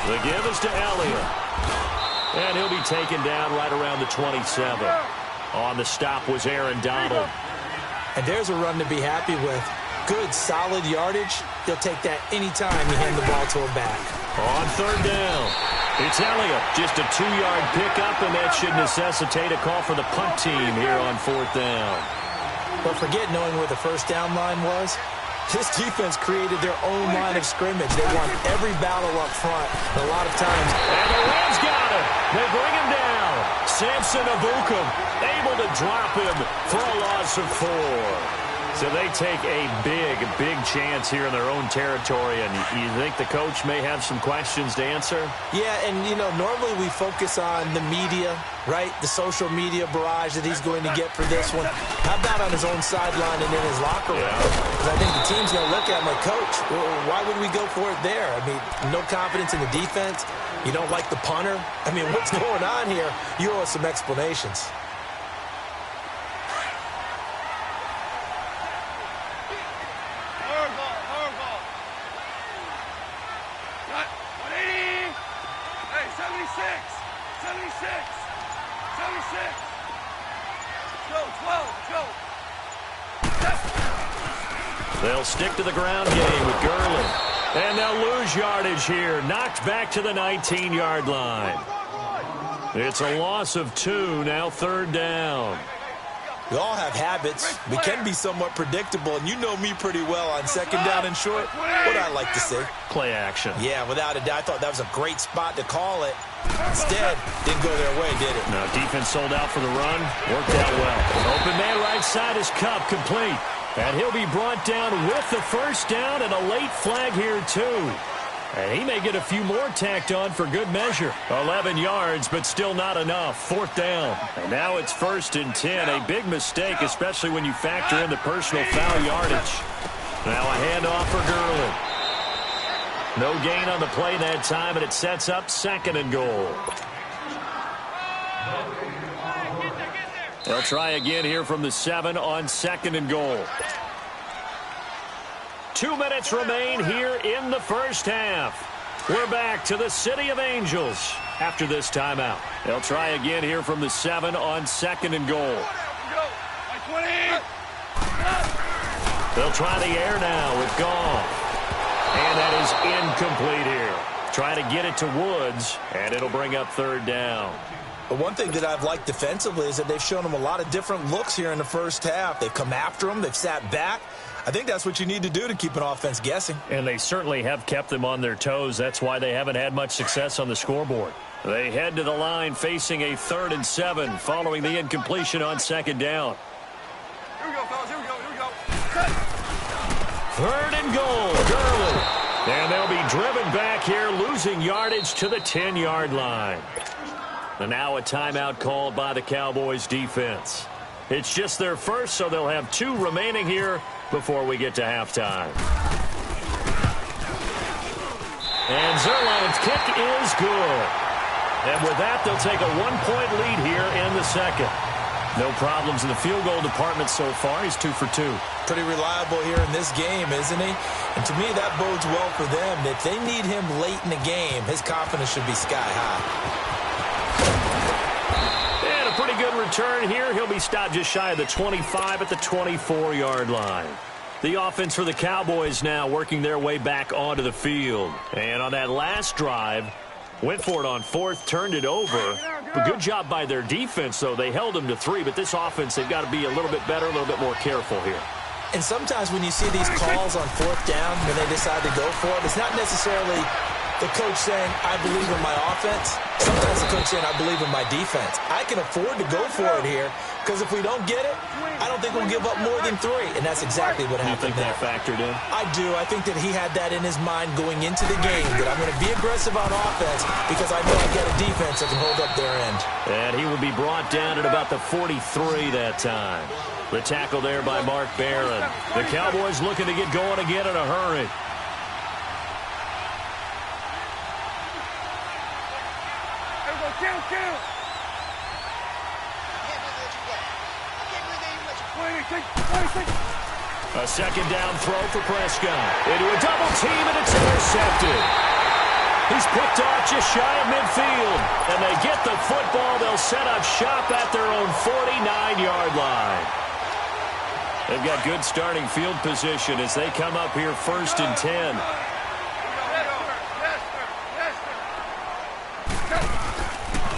The give is to Elliott. And he'll be taken down right around the 27. On the stop was Aaron Donald. And there's a run to be happy with. Good, solid yardage. He'll take that anytime you hand the ball to him back. On 3rd down, it's Elliott. Just a 2-yard pickup, and that should necessitate a call for the punt team here on 4th down. But forget knowing where the 1st down line was. This defense created their own line of scrimmage. They won every battle up front. A lot of times. And the Rams got him. They bring him down. Samson Abukum able to drop him for a loss of 4. So they take a big chance here in their own territory. And you think the coach may have some questions to answer? Yeah, and, you know, normally we focus on the media, right? The social media barrage that he's going to get for this one. How about on his own sideline and in his locker room? Because I think the team's going to look at him like, Coach, why would we go for it there? I mean, no confidence in the defense. You don't like the punter? I mean, what's going on here? You owe us some explanations. They'll stick to the ground game with Gurley. And they'll lose yardage here. Knocked back to the 19-yard line. It's a loss of 2, now 3rd down. We all have habits. We can be somewhat predictable, and you know me pretty well on 2nd down and short. What I like to see. Play action. Yeah, without a doubt. I thought that was a great spot to call it. Instead, didn't go their way, did it? No, defense sold out for the run. Worked out well. Open man right side is Cup, complete. And he'll be brought down with the 1st down and a late flag here, too. And he may get a few more tacked on for good measure. 11 yards, but still not enough. 4th down. And now it's 1st and 10. A big mistake, especially when you factor in the personal foul yardage. Now a handoff for Gurley. No gain on the play that time, and it sets up 2nd and goal. They'll try again here from the 7 on 2nd and goal. 2 minutes remain here in the first half. We're back to the City of Angels after this timeout. They'll try again here from the 7 on 2nd and goal. They'll try the air now with Goff. And that is incomplete here. Trying to get it to Woods, and it'll bring up 3rd down. But one thing that I've liked defensively is that they've shown them a lot of different looks here in the first half. They've come after them. They've sat back. I think that's what you need to do to keep an offense guessing. And they certainly have kept them on their toes. That's why they haven't had much success on the scoreboard. They head to the line facing a 3rd and 7 following the incompletion on 2nd down. Here we go, fellas. Here we go. Here we go. 3rd and goal. Gurley. And they'll be driven back here, losing yardage to the 10-yard line. And now a timeout called by the Cowboys defense. It's just their first, so they'll have 2 remaining here before we get to halftime. And Zerline's kick is good. And with that, they'll take a 1-point lead here in the second. No problems in the field goal department so far. He's 2 for 2. Pretty reliable here in this game, isn't he? And to me, that bodes well for them. If they need him late in the game, his confidence should be sky high. And a pretty good return here. He'll be stopped just shy of the 25 at the 24-yard line. The offense for the Cowboys now working their way back onto the field. And on that last drive, went for it on 4th, turned it over. A good job by their defense, though. They held them to 3, but this offense, they've got to be a little bit better, a little bit more careful here. And sometimes when you see these calls on 4th down, when they decide to go for it, it's not necessarily the coach saying, I believe in my offense. Sometimes the coach saying, I believe in my defense. I can afford to go for it here, because if we don't get it, I don't think we'll give up more than 3. And that's exactly what happened there. You think that factored in? I do. I think that he had that in his mind going into the game, that I'm going to be aggressive on offense because I know I've got a defense that can hold up their end. And he will be brought down at about the 43 that time. The tackle there by Mark Barron. The Cowboys looking to get going again in a hurry. Count. A 2nd down throw for Prescott. Into a double team, and it's intercepted. He's picked off just shy of midfield. And they get the football. They'll set up shop at their own 49-yard line. They've got good starting field position as they come up here 1st and 10.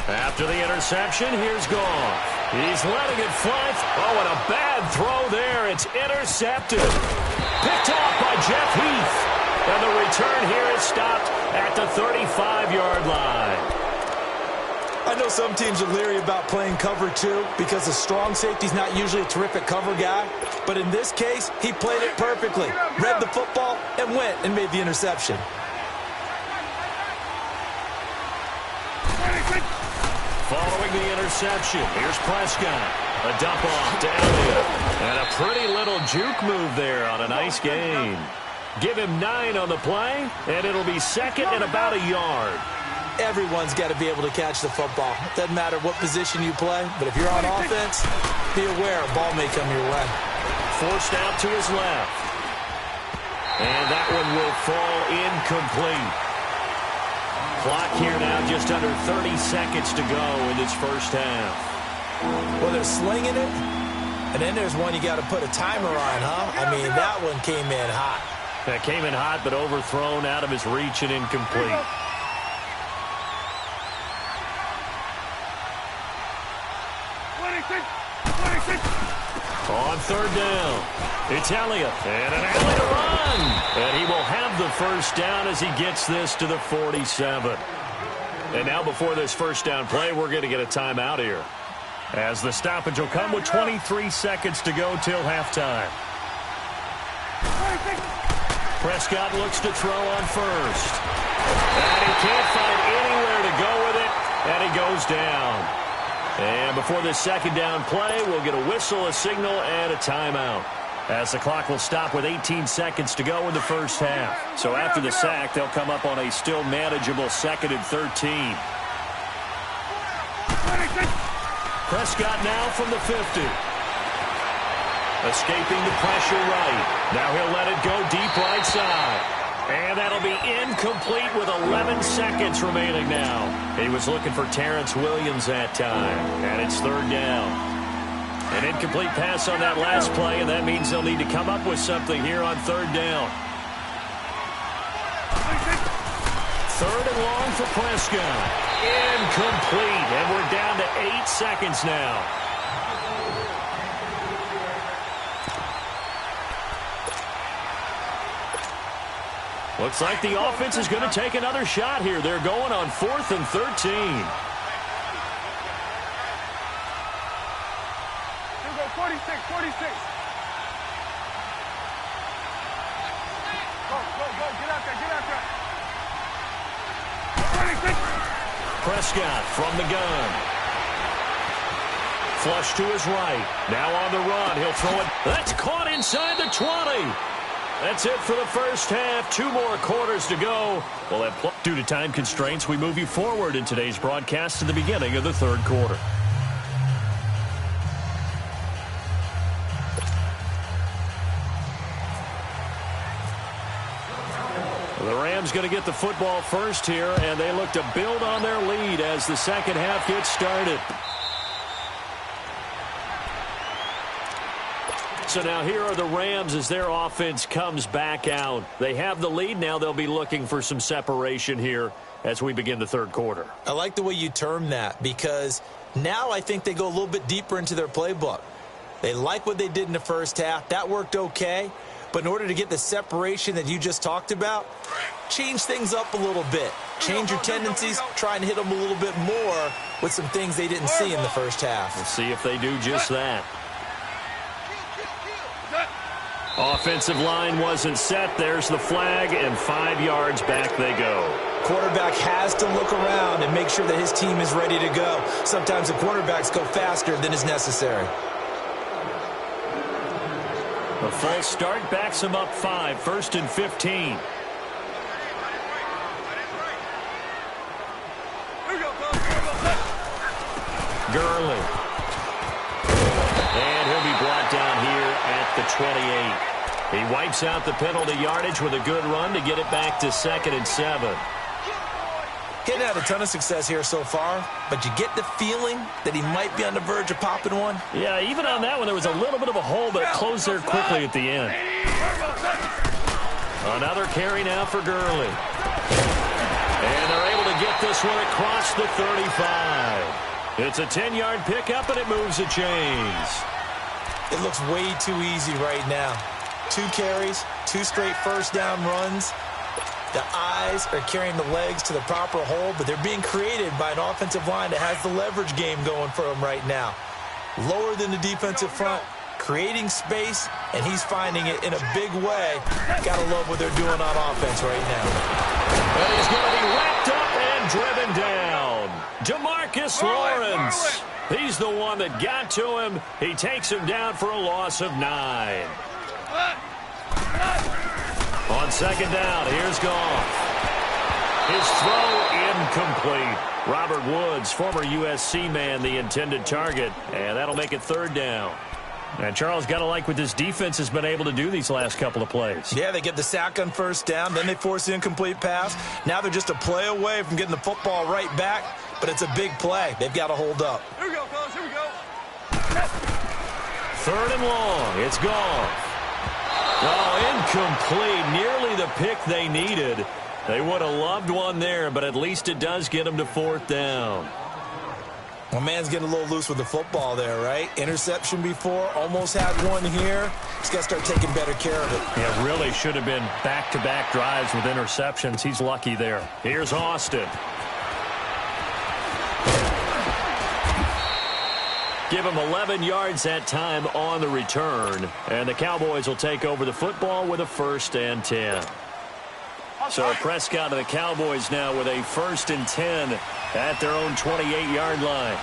After the interception, here's Goff. He's letting it fly. Oh, and a bad throw there. It's intercepted. Picked off by Jeff Heath. And the return here is stopped at the 35-yard line. I know some teams are leery about playing cover 2 because the strong safety's not usually a terrific cover guy. But in this case, he played it perfectly. Read the football and went and made the interception. Following the interception, here's Prescott. A dump off to Elliott. And a pretty little juke move there on a nice gain. Give him 9 on the play, and it'll be 2nd and about a yard. Everyone's got to be able to catch the football. Doesn't matter what position you play, but if you're on offense, be aware a ball may come your way. Forced out to his left. And that one will fall incomplete. Clock here now just under 30 seconds to go in this first half. Well, they're slinging it, and then there's one you got to put a timer on, huh? I mean, that one came in hot. That came in hot, but overthrown out of his reach and incomplete. On 3rd down, it's Elliott, and an alley to run. And he will have the first down as he gets this to the 47. And now before this first down play, we're going to get a timeout here, as the stoppage will come with 23 seconds to go till halftime. Prescott looks to throw on 1st. And he can't find anywhere to go with it, and he goes down. And before this 2nd down play, we'll get a whistle, a signal, and a timeout, as the clock will stop with 18 seconds to go in the first half. So after the sack, they'll come up on a still manageable 2nd and 13. Prescott now from the 50. Escaping the pressure right. Now he'll let it go deep right side. And that'll be incomplete with 11 seconds remaining now. He was looking for Terrence Williams that time. And it's third down. An incomplete pass on that last play, and that means they'll need to come up with something here on third down. Third and long for Prescott. Incomplete, and we're down to 8 seconds now. Looks like the offense is going to take another shot here. They're going on 4th and 13. Here we go, 46, 46. Go, get out there. 46. Prescott from the gun. Flush to his right. Now on the run. He'll throw it. That's caught inside the 20. That's it for the first half. 2 more quarters to go. Due to time constraints, we move you forward in today's broadcast to the beginning of the third quarter. The Rams going to get the football first here, and they look to build on their lead as the second half gets started. So now here are the Rams as their offense comes back out. They have the lead. Now they'll be looking for some separation here as we begin the third quarter. I like the way you term that, because now I think they go a little bit deeper into their playbook. They like what they did in the first half. That worked okay. But in order to get the separation that you just talked about, change things up a little bit. Change your tendencies. Try and hit them a little bit more with some things they didn't see in the first half. We'll see if they do just that. Offensive line wasn't set. There's the flag, and 5 yards back they go. Quarterback has to look around and make sure that his team is ready to go. Sometimes the quarterbacks go faster than is necessary. A false start backs him up 5. 1st and 15. Gurley. And he'll be brought down here at the 28. He wipes out the penalty yardage with a good run to get it back to 2nd and 7. He's had a ton of success here so far, but you get the feeling that he might be on the verge of popping one. Yeah, even on that one, there was a little bit of a hole, but it closed there quickly at the end. Another carry now for Gurley. And they're able to get this one across the 35. It's a 10-yard pickup, and it moves the chains. It looks way too easy right now. 2 carries, 2 straight first down runs. The eyes are carrying the legs to the proper hole, but they're being created by an offensive line that has the leverage game going for them right now. Lower than the defensive front, creating space, and he's finding it in a big way. Gotta love what they're doing on offense right now. And he's going to be wrapped up and driven down. DeMarcus Lawrence. He's the one that got to him. He takes him down for a loss of 9. On 2nd down, here's Goff. His throw incomplete. Robert Woods, former USC man, the intended target. And that'll make it 3rd down. And Charles, got to like what this defense has been able to do these last couple of plays. Yeah, they get the sack on 1st down, then they force the incomplete pass. Now they're just a play away from getting the football right back, but it's a big play. They've got to hold up. Here we go, fellas, here we go. 3rd and long, it's Goff. Oh, incomplete. Nearly the pick they needed. They would have loved one there, but at least it does get them to 4th down. Well, man's getting a little loose with the football there, right? Interception before, almost had one here. He's got to start taking better care of it. Yeah, really should have been back-to-back drives with interceptions. He's lucky there. Here's Austin. Give him 11 yards that time on the return. And the Cowboys will take over the football with a 1st and 10. So Prescott and the Cowboys now with a 1st and 10 at their own 28-yard line.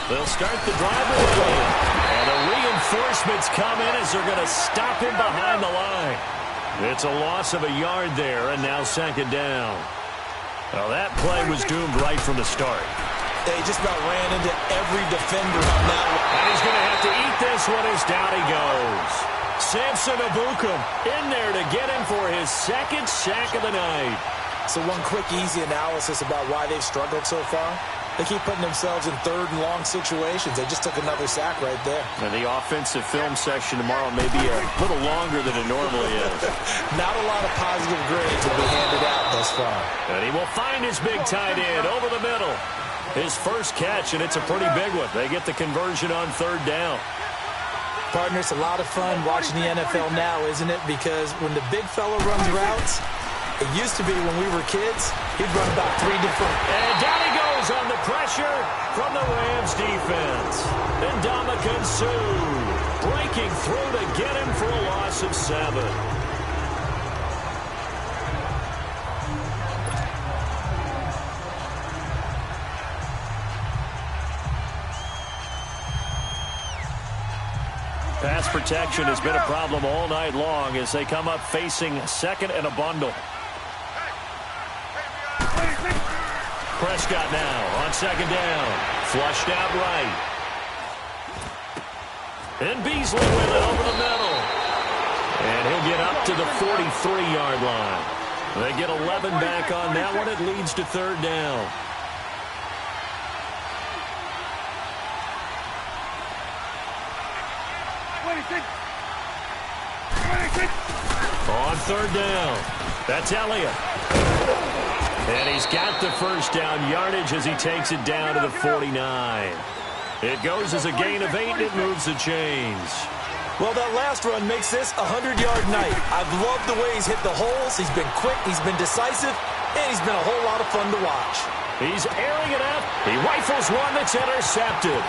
They'll start the drive away. And the reinforcements come in as they're going to stop him behind the line. It's a loss of a yard there, and now second down. Well, that play was doomed right from the start. They just about ran into every defender on that one. And he's going to have to eat this one as down he goes. Samson Abukum in there to get him for his second sack of the night. So one quick, easy analysis about why they've struggled so far. They keep putting themselves in third and long situations. They just took another sack right there. And the offensive film session tomorrow may be a little longer than it normally is. Not a lot of positive grades will be handed out thus far. And he will find his big tight end over the middle. His first catch, and it's a pretty big one. They get the conversion on third down. Partner, it's a lot of fun watching the NFL now, isn't it? Because when the big fella runs routes, it used to be when we were kids, he'd run about 3 different. And down he goes on the pressure from the Rams defense. And Ndamukong Suh breaking through to get him for a loss of 7. Pass protection has been a problem all night long as they come up facing second and a bundle. Prescott now on second down. Flushed out right. And Beasley with it over the middle. And he'll get up to the 43-yard line. They get 11 back on that one. It leads to third down. On third down, that's Elliott. And he's got the first down yardage as he takes it down to the 49. It goes as a gain of 8, and it moves the chains. Well, that last run makes this a 100-yard night. I've loved the way he's hit the holes. He's been quick, he's been decisive, and he's been a whole lot of fun to watch. He's airing it up. He rifles one that's intercepted.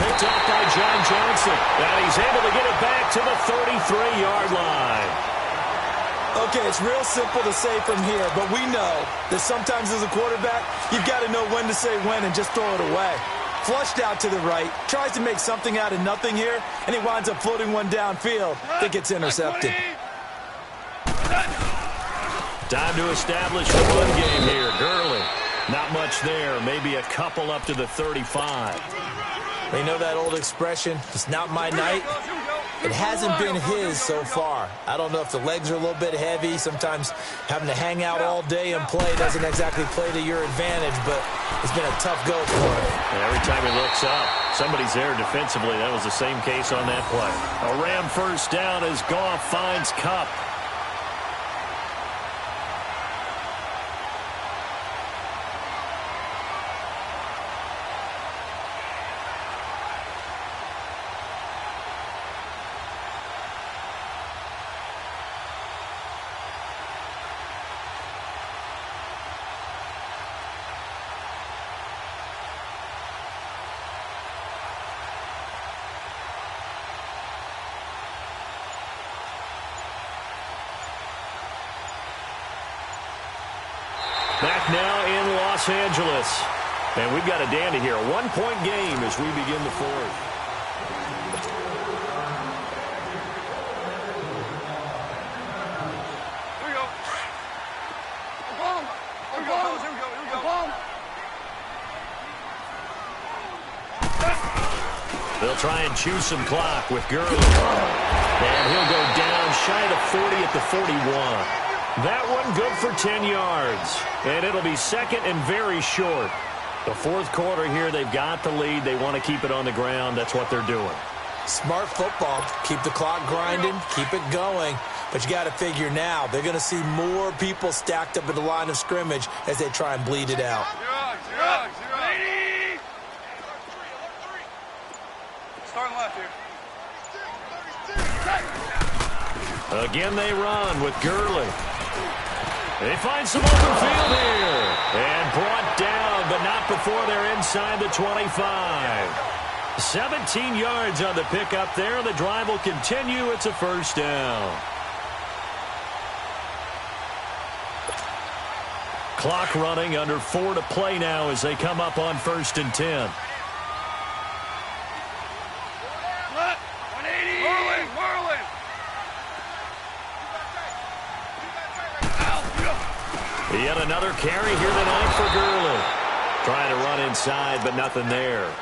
Picked off by John Johnson. And he's able to get it back to the 33-yard line. Okay, it's real simple to say from here, but we know that sometimes as a quarterback, you've got to know when to say when and just throw it away. Flushed out to the right, tries to make something out of nothing here, and he winds up floating one downfield that gets intercepted. Time to establish the run game here. Gurley, not much there, maybe a couple up to the 35. They know that old expression, it's not my night. It hasn't been his so far. I don't know if the legs are a little bit heavy. Sometimes having to hang out all day and play doesn't exactly play to your advantage, but it's been a tough go for him. Every time he looks up, somebody's there defensively. That was the same case on that play. A Ram first down as Goff finds Kupp. Back now in Los Angeles. And we've got a dandy here. A 1-point game as we begin the fourth. Here we go. Here we go. Here we go. Here we go. They'll try and chew some clock with Gurley. And he'll go down shy of 40 at the 41. That one good for 10 yards. And it'll be second and very short. The fourth quarter here, they've got the lead. They want to keep it on the ground. That's what they're doing. Smart football. Keep the clock grinding. Keep it going. But you got to figure now, they're going to see more people stacked up at the line of scrimmage as they try and bleed it out. Zero. Starting left here. Again, they run with Gurley. They find some open field here. And brought down, but not before they're inside the 25. 17 yards on the pickup there. The drive will continue. It's a first down. Clock running, under 4 to play now as they come up on 1st and 10. Yet another carry here tonight for Gurley. Trying to run inside, but nothing there.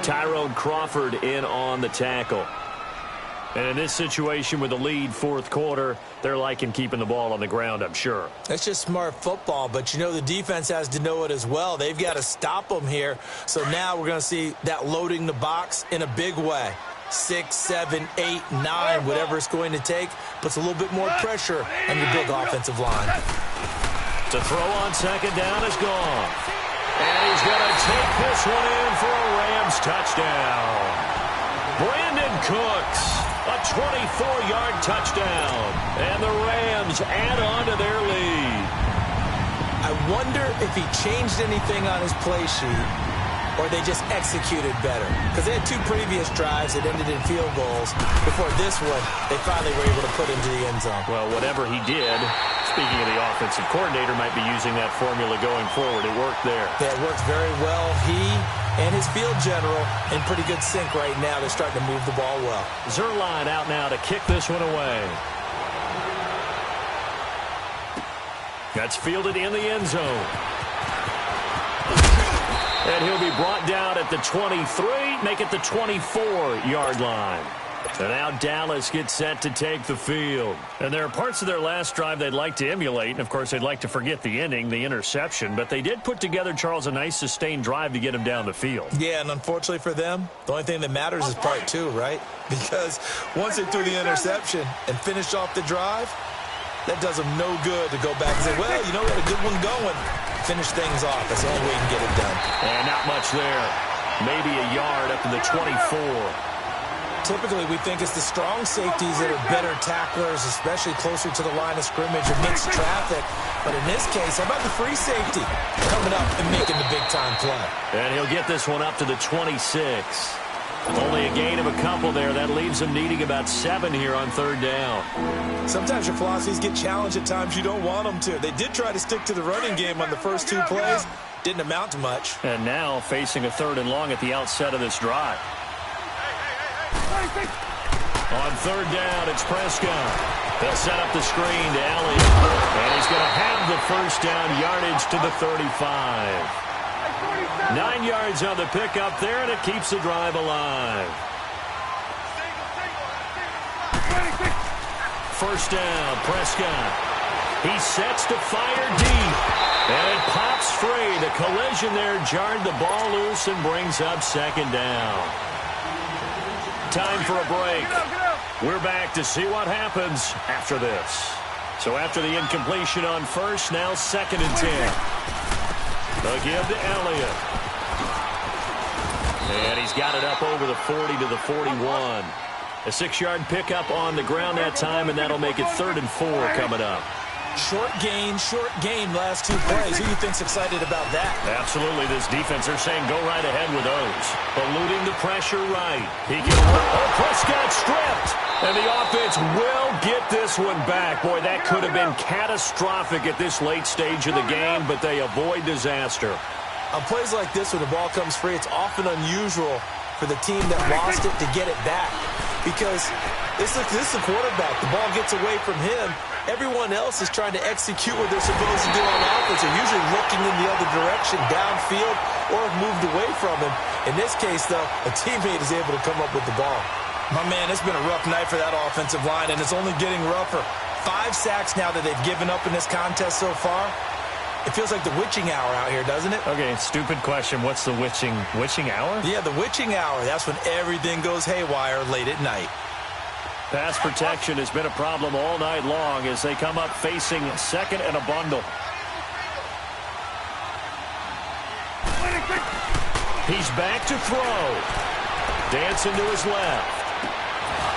Tyrone Crawford in on the tackle. And in this situation with the lead fourth quarter, they're liking keeping the ball on the ground, I'm sure. It's just smart football, but you know the defense has to know it as well. They've got to stop them here. So now we're going to see that loading the box in a big way. 6, 7, 8, 9, whatever it's going to take, puts a little bit more pressure on your big offensive line. To throw on second down is gone. And he's going to take this one in for a Rams touchdown. Brandon Cooks, a 24-yard touchdown. And the Rams add on to their lead. I wonder if he changed anything on his play sheet or they just executed better. Because they had 2 previous drives that ended in field goals. Before this one, they finally were able to put into the end zone. Well, whatever he did, speaking of the offensive coordinator, might be using that formula going forward. It worked there. Yeah, it works very well. He and his field general in pretty good sync right now. They're starting to move the ball well. Zerline out now to kick this one away. That's fielded in the end zone. And he'll be brought down at the 23, make it the 24-yard line. And now Dallas gets set to take the field. And there are parts of their last drive they'd like to emulate. And, of course, they'd like to forget the ending, the interception. But they did put together, Charles, a nice sustained drive to get him down the field. Yeah, and unfortunately for them, the only thing that matters is part 2, right? Because once they threw the interception and finished off the drive, that does them no good to go back and say, well, you know, we had a good one going. Finish things off. That's the only way you can get it done. And not much there. Maybe a yard up to the 24. Typically, we think it's the strong safeties that are better tacklers, especially closer to the line of scrimmage amidst traffic. But in this case, how about the free safety coming up and making the big-time play? And he'll get this one up to the 26. Only a gain of a couple there. That leaves him needing about 7 here on third down. Sometimes your philosophies get challenged at times you don't want them to. They did try to stick to the running game on the first 2 plays. Didn't amount to much. And now facing a 3rd and long at the outset of this drive. On third down, it's Prescott. They'll set up the screen to Elliott. And he's going to have the first down yardage to the 35. 9 yards on the pickup there, and it keeps the drive alive. First down, Prescott. He sets to fire deep. And it pops free. The collision there jarred the ball loose and brings up second down. Time for a break. We're back to see what happens after this. So after the incompletion on first, now 2nd and 10. They'll give to Elliott. And he's got it up over the 40 to the 41. A 6-yard pickup on the ground that time, and that'll make it 3rd and 4 coming up. Short gain, last 2 plays. Who do you think's excited about that? Absolutely. This defense, they're saying go right ahead with those. Eluding the pressure right. He can Prescott stripped. And the offense will get this one back. Boy, that could have been catastrophic at this late stage of the game, but they avoid disaster. On plays like this, when the ball comes free, it's often unusual for the team that lost it to get it back. Because this is the quarterback. The ball gets away from him. Everyone else is trying to execute what they're supposed to do on offense. They're usually looking in the other direction, downfield, or have moved away from him. In this case, though, a teammate is able to come up with the ball. My man, it's been a rough night for that offensive line, and it's only getting rougher. 5 sacks now that they've given up in this contest so far. It feels like the witching hour out here, doesn't it? Okay, stupid question. What's the witching hour? Yeah, the witching hour. That's when everything goes haywire late at night. Pass protection has been a problem all night long as they come up facing 2nd and a bundle. He's back to throw. Dancing to his left.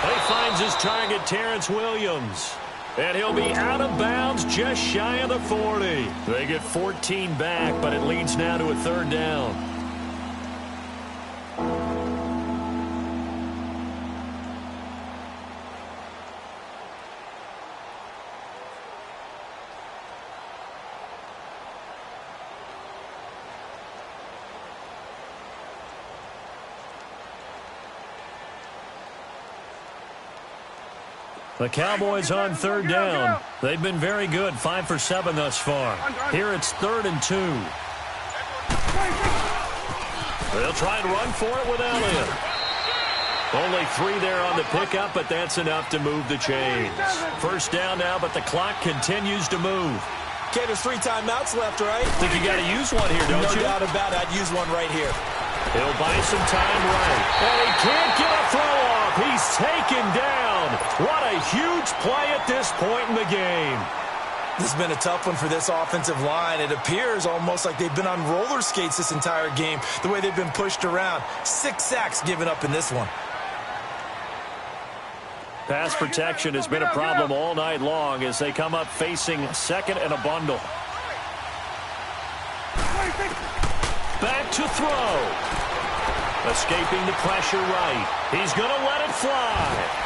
He finds his target, Terrence Williams. And he'll be out of bounds just shy of the 40. They get 14 back, but it leads now to a 3rd down. The Cowboys on third down. They've been very good, 5 for 7 thus far. Here it's 3rd and 2. They'll try and run for it with Elliott. Only 3 there on the pickup, but that's enough to move the chains. First down now, but the clock continues to move. Okay, there's 3 timeouts left, right? Think you got to use one here, don't you? No doubt about it. I'd use one right here. He'll buy some time right. And he can't get a throw off. He's taken down. What a huge play at this point in the game. This has been a tough one for this offensive line. It appears almost like they've been on roller skates this entire game, the way they've been pushed around. 6 sacks given up in this one. Pass protection has been a problem all night long as they come up facing 2nd and a bundle. Back to throw. Escaping the pressure right. He's going to let it fly.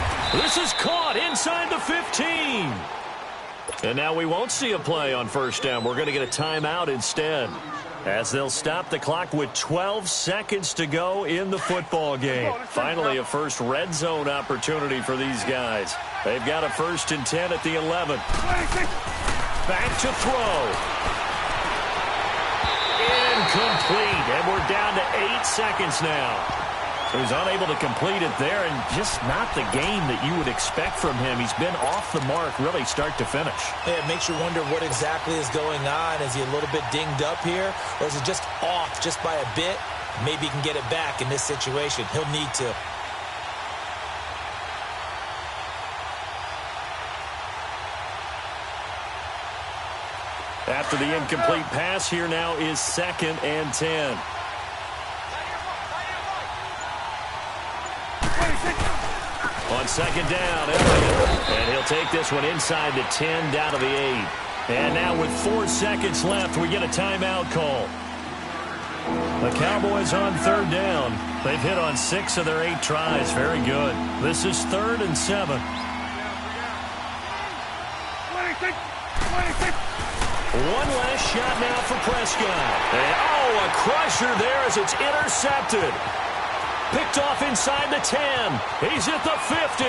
This is caught inside the 15. And now we won't see a play on first down. We're going to get a timeout instead, as they'll stop the clock with 12 seconds to go in the football game. Finally, a first red zone opportunity for these guys. They've got a 1st and 10 at the 11. Back to throw. Incomplete, and we're down to 8 seconds now. So he's unable to complete it there, and just not the game that you would expect from him. He's been off the mark, really, start to finish. Yeah, it makes you wonder what exactly is going on. Is he a little bit dinged up here, or is it just off just by a bit? Maybe he can get it back in this situation. He'll need to. After the incomplete pass, here now is 2nd and 10. On 2nd down, and he'll take this one inside the 10, down to the 8. And now with 4 seconds left, we get a timeout call. The Cowboys on 3rd down. They've hit on 6 of their 8 tries. Very good. This is 3rd and 7. One last shot now for Prescott. And, a crusher there as it's intercepted. Picked off inside the 10. He's at the 50.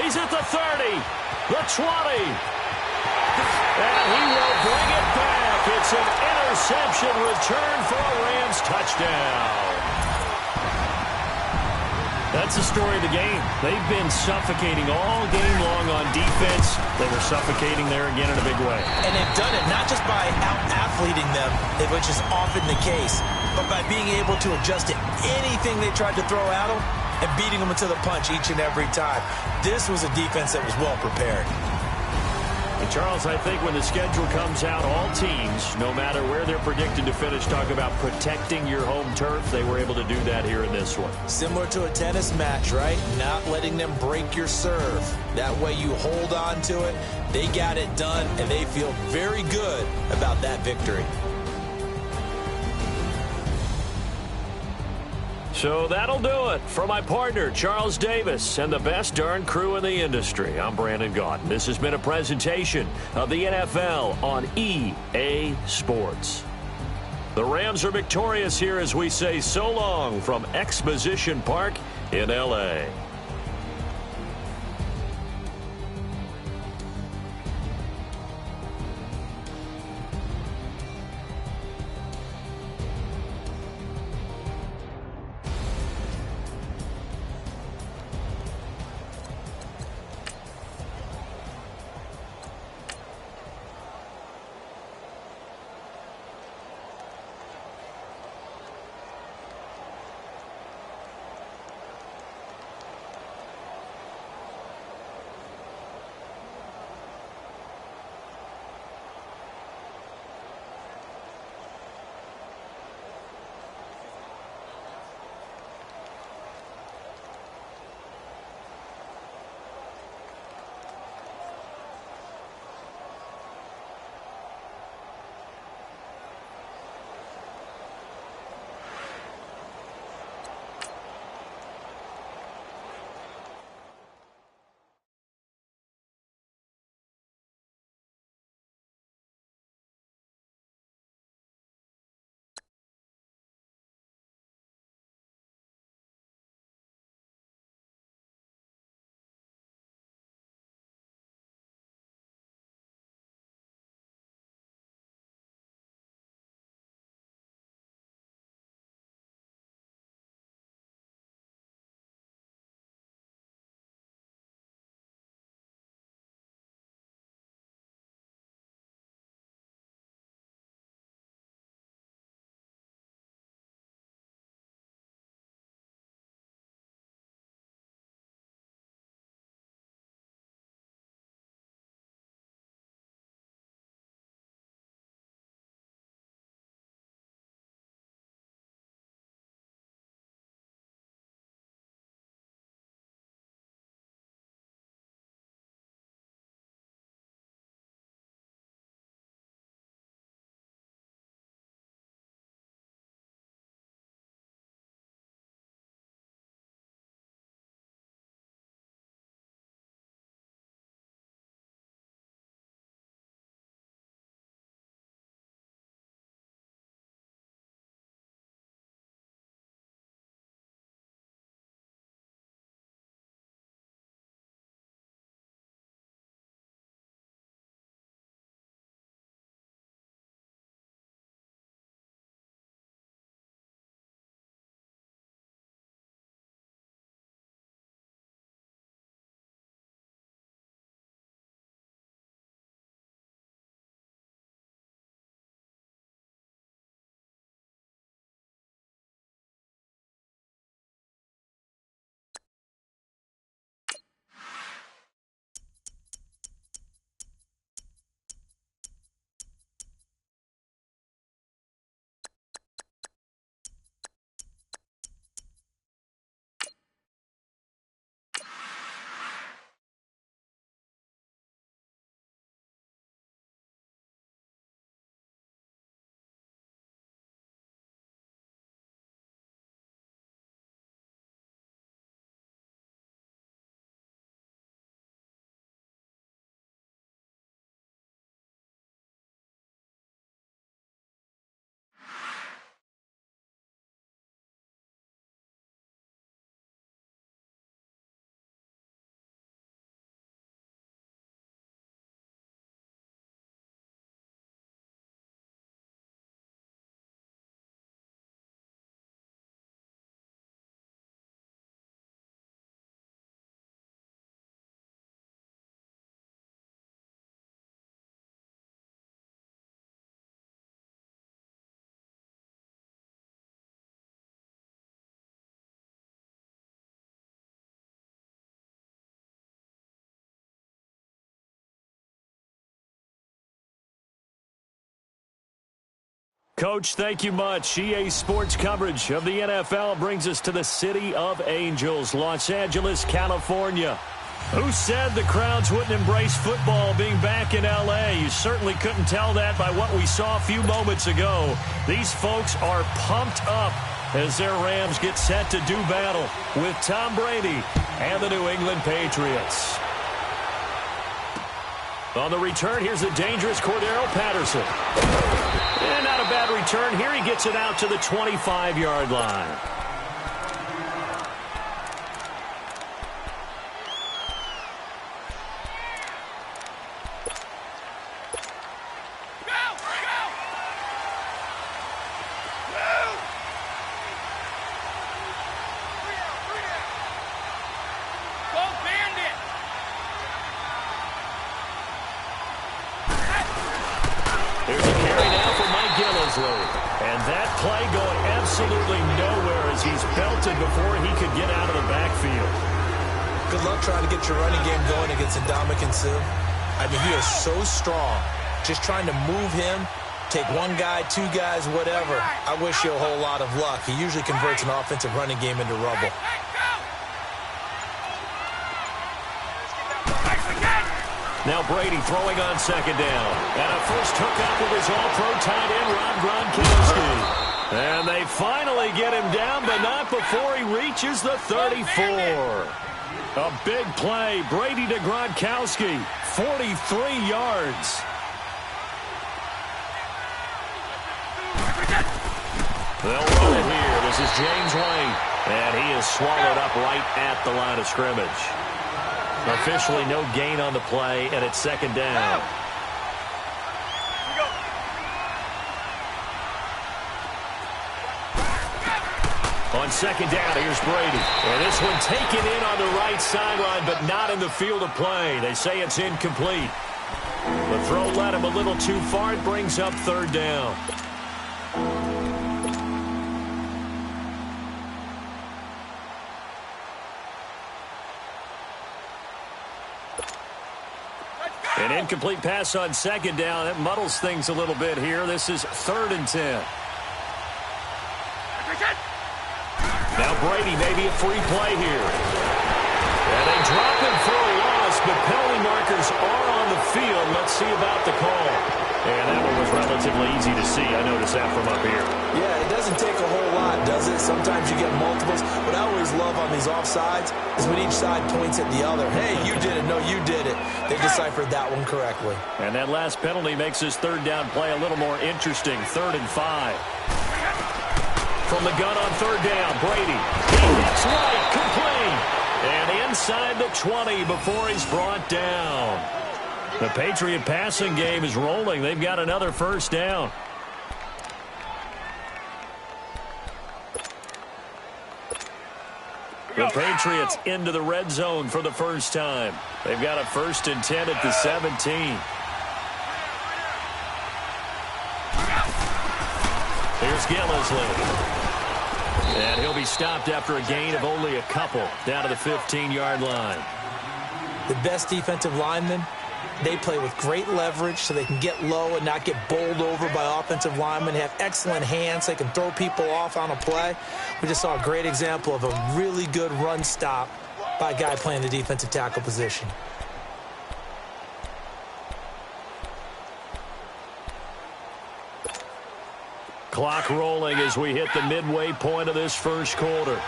He's at the 30. The 20. And he will bring it back. It's an interception return for a Rams touchdown. That's the story of the game. They've been suffocating all game long on defense. They were suffocating there again in a big way. And they've done it not just by out-athleting them, which is often the case, but by being able to adjust to anything they tried to throw at them and beating them to the punch each and every time. This was a defense that was well prepared. And Charles, I think when the schedule comes out, all teams, no matter where they're predicted to finish, talk about protecting your home turf. They were able to do that here in this one. Similar to a tennis match, right? Not letting them break your serve. That way you hold on to it. They got it done, and they feel very good about that victory. So that'll do it for my partner, Charles Davis, and the best darn crew in the industry. I'm Brandon Gaudin. This has been a presentation of the NFL on EA Sports. The Rams are victorious here as we say so long from Exposition Park in L.A. Coach, thank you much. EA Sports coverage of the NFL brings us to the City of Angels, Los Angeles, California. Who said the crowds wouldn't embrace football being back in L.A.? You certainly couldn't tell that by what we saw a few moments ago. These folks are pumped up as their Rams get set to do battle with Tom Brady and the New England Patriots. On the return, here's the dangerous Cordero Patterson. And not a bad return here. He gets it out to the 25-yard line. And that play going absolutely nowhere as he's belted before he could get out of the backfield. Good luck trying to get your running game going against Ndamukong Suh. I mean, he is so strong. Just trying to move him, take one guy, two guys, whatever. I wish you a whole lot of luck. He usually converts an offensive running game into rubble. Now Brady throwing on second down. And a first hookup with his all-pro tight end, Rob Gronkowski. And they finally get him down, but not before he reaches the 34. A big play. Brady to Gronkowski. 43 yards. They'll run it here. This is James White. And he is swallowed up right at the line of scrimmage. Officially no gain on the play, and it's second down. On second down, here's Brady. And this one taken in on the right sideline, but not in the field of play. They say it's incomplete. The throw led him a little too far. It brings up third down. An incomplete pass on second down. That muddles things a little bit here. This is 3rd and 10. Now Brady, maybe a free play here. And they drop him for a loss, but penalty markers are on the field. Let's see about the call. And that one was relatively easy to see. I noticed that from up here. Yeah, it doesn't take a whole lot, does it? Sometimes you get multiples. What I always love on these offsides is when each side points at the other. Hey, you did it. No, you did it. They deciphered that one correctly. And that last penalty makes his third down play a little more interesting. 3rd and 5. From the gun on third down, Brady. He hits right, complete. And inside the 20 before he's brought down. The Patriot passing game is rolling. They've got another first down. The Patriots into the red zone for the first time. They've got a 1st and 10 at the 17. Here's Gillisley. And he'll be stopped after a gain of only a couple down to the 15-yard line. The best defensive linemen, they play with great leverage so they can get low and not get bowled over by offensive linemen. They have excellent hands. They can throw people off on a play. We just saw a great example of a really good run stop by a guy playing the defensive tackle position. Clock rolling as we hit the midway point of this first quarter.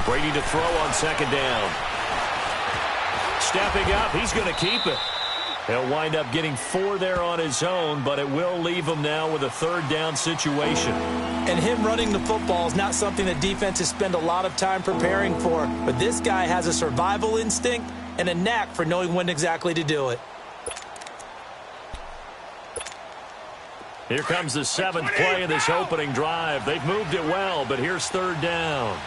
Brady to throw on second down. Stepping up, he's going to keep it. He'll wind up getting 4 there on his own, but it will leave him now with a 3rd down situation. And him running the football is not something that defenses spend a lot of time preparing for. But this guy has a survival instinct and a knack for knowing when exactly to do it. Here comes the 7th play of this opening drive. They've moved it well, but here's 3rd down.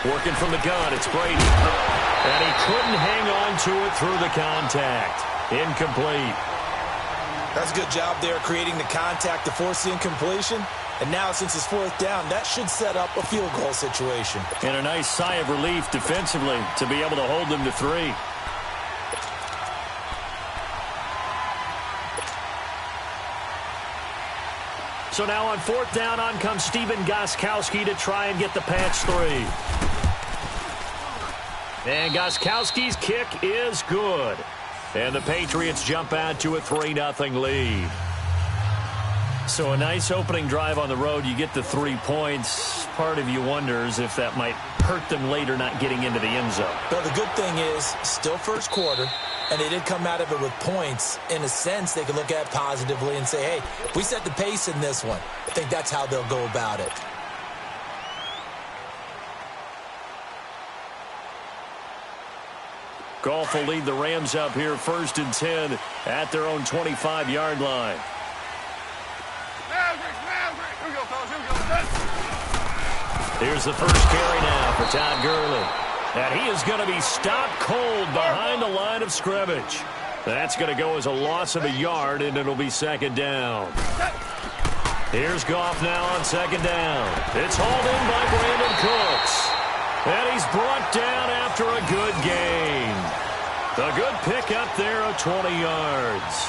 Working from the gun, it's Brady. And he couldn't hang on to it through the contact. Incomplete. That's a good job there creating the contact to force the incompletion. And now since it's fourth down, that should set up a field goal situation. And a nice sigh of relief defensively to be able to hold them to 3. So now on fourth down, on comes Steven Gostkowski to try and get the patch 3. And Gostkowski's kick is good. And the Patriots jump out to a 3-0 lead. So a nice opening drive on the road. You get the 3 points. Part of you wonders if that might hurt them later not getting into the end zone. But the good thing is, still first quarter, and they did come out of it with points. In a sense, they could look at it positively and say, hey, we set the pace in this one. I think that's how they'll go about it. Goff will lead the Rams up here 1st and 10 at their own 25-yard line. Here we go, fellas. Here we go. Here's the first carry now for Todd Gurley. And he is going to be stopped cold behind the line of scrimmage. That's going to go as a loss of a yard, and it'll be 2nd down. Here's Goff now on 2nd down. It's hauled in by Brandon Cooks. And he's brought down after a good gain. A good pickup there of 20 yards.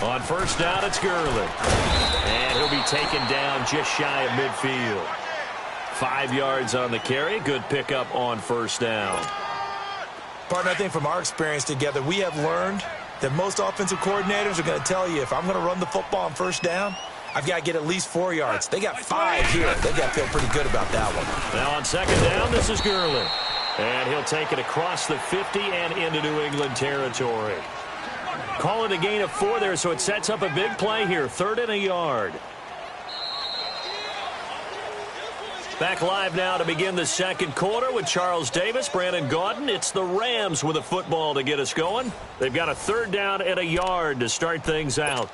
On first down, it's Gurley. And he'll be taken down just shy of midfield. 5 yards on the carry. Good pickup on first down. Partner, I think from our experience together, we have learned that most offensive coordinators are going to tell you, if I'm going to run the football on first down, I've got to get at least 4 yards. They got 5 here. They've got to feel pretty good about that one. Now on 2nd down, this is Gurley. And he'll take it across the 50 and into New England territory. Call it a gain of 4 there, so it sets up a big play here. 3rd and a yard. Back live now to begin the second quarter with Charles Davis, Brandon Gaudin. It's the Rams with a football to get us going. They've got a 3rd down and a yard to start things out.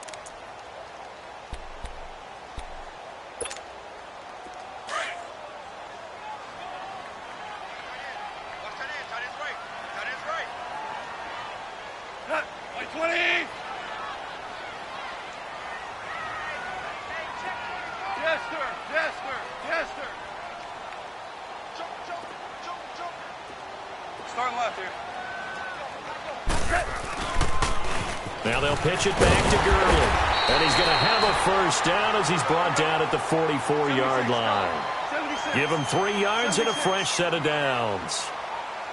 Now they'll pitch it back to Gurley. And he's going to have a first down as he's brought down at the 44-yard line. Give him 3 yards and a fresh set of downs.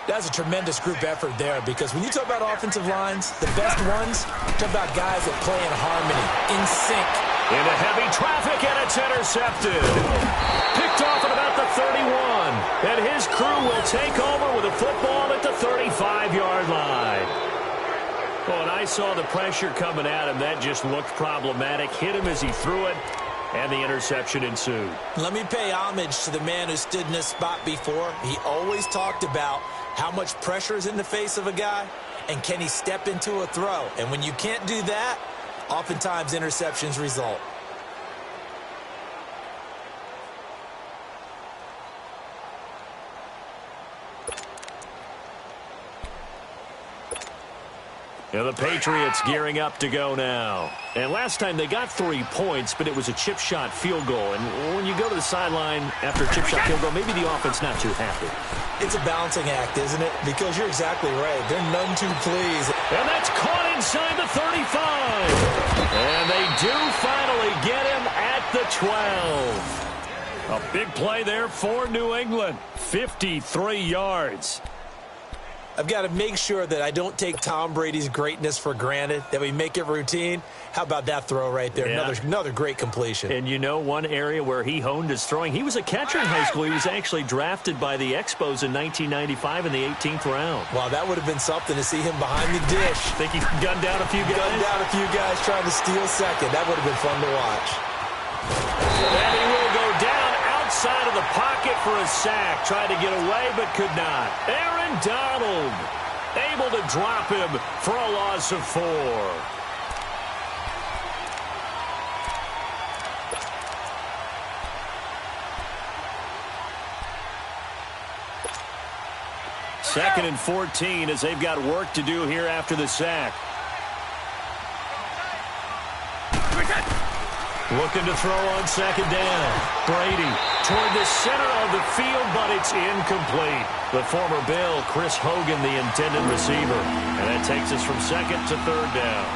That's a tremendous group effort there, because when you talk about offensive lines, the best ones, talk about guys that play in harmony, in sync. Into heavy traffic, and it's intercepted. Picked off at about the 31. And his crew will take over with a football at the 35-yard line. Well, and I saw the pressure coming at him. That just looked problematic. Hit him as he threw it, and the interception ensued. Let me pay homage to the man who stood in this spot before. He always talked about how much pressure is in the face of a guy, and can he step into a throw. And when you can't do that, oftentimes interceptions result. Now the Patriots gearing up to go now. And last time they got 3 points, but it was a chip shot field goal. And when you go to the sideline after a chip shot field goal, maybe the offense not too happy. It's a balancing act, isn't it? Because you're exactly right. They're none too pleased. And that's caught inside the 35. And they do finally get him at the 12. A big play there for New England. 53 yards. I've got to make sure that I don't take Tom Brady's greatness for granted, that we make it routine. How about that throw right there? Yeah. Another great completion. And you know one area where he honed his throwing, he was a catcher in high school. He was actually drafted by the Expos in 1995 in the 18th round. Wow, that would have been something to see him behind the dish. Think he gunned down a few guys? Gunned down a few guys trying to steal second. That would have been fun to watch. And he will go down outside of the pocket for a sack. Tried to get away, but could not. Aaron Donald able to drop him for a loss of 4. Second and 14 as they've got work to do here after the sack. Looking to throw on second down. Brady toward the center of the field, but it's incomplete. The former Bill, Chris Hogan, the intended receiver. And that takes us from second to third down.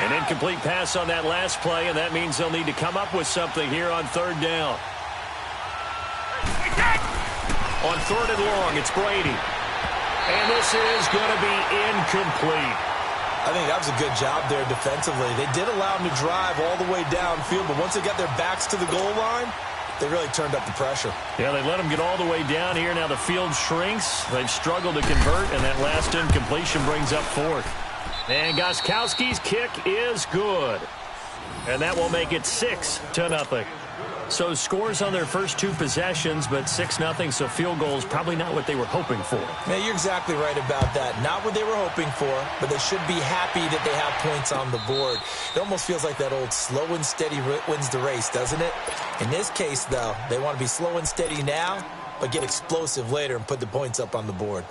An incomplete pass on that last play, and that means they'll need to come up with something here on third down. On third and long, it's Brady. And this is going to be incomplete. I think that was a good job there defensively. They did allow them to drive all the way downfield, but once they got their backs to the goal line, they really turned up the pressure. Yeah, they let them get all the way down here. Now the field shrinks. They've struggled to convert, and that last incompletion brings up fourth. And Gostkowski's kick is good. And that will make it 6-0. So scores on their first 2 possessions, but 6-0, so field goals probably not what they were hoping for. Yeah, you're exactly right about that. Not what they were hoping for, but they should be happy that they have points on the board. It almost feels like that old slow and steady wins the race, doesn't it? In this case, though, they want to be slow and steady now, but get explosive later and put the points up on the board.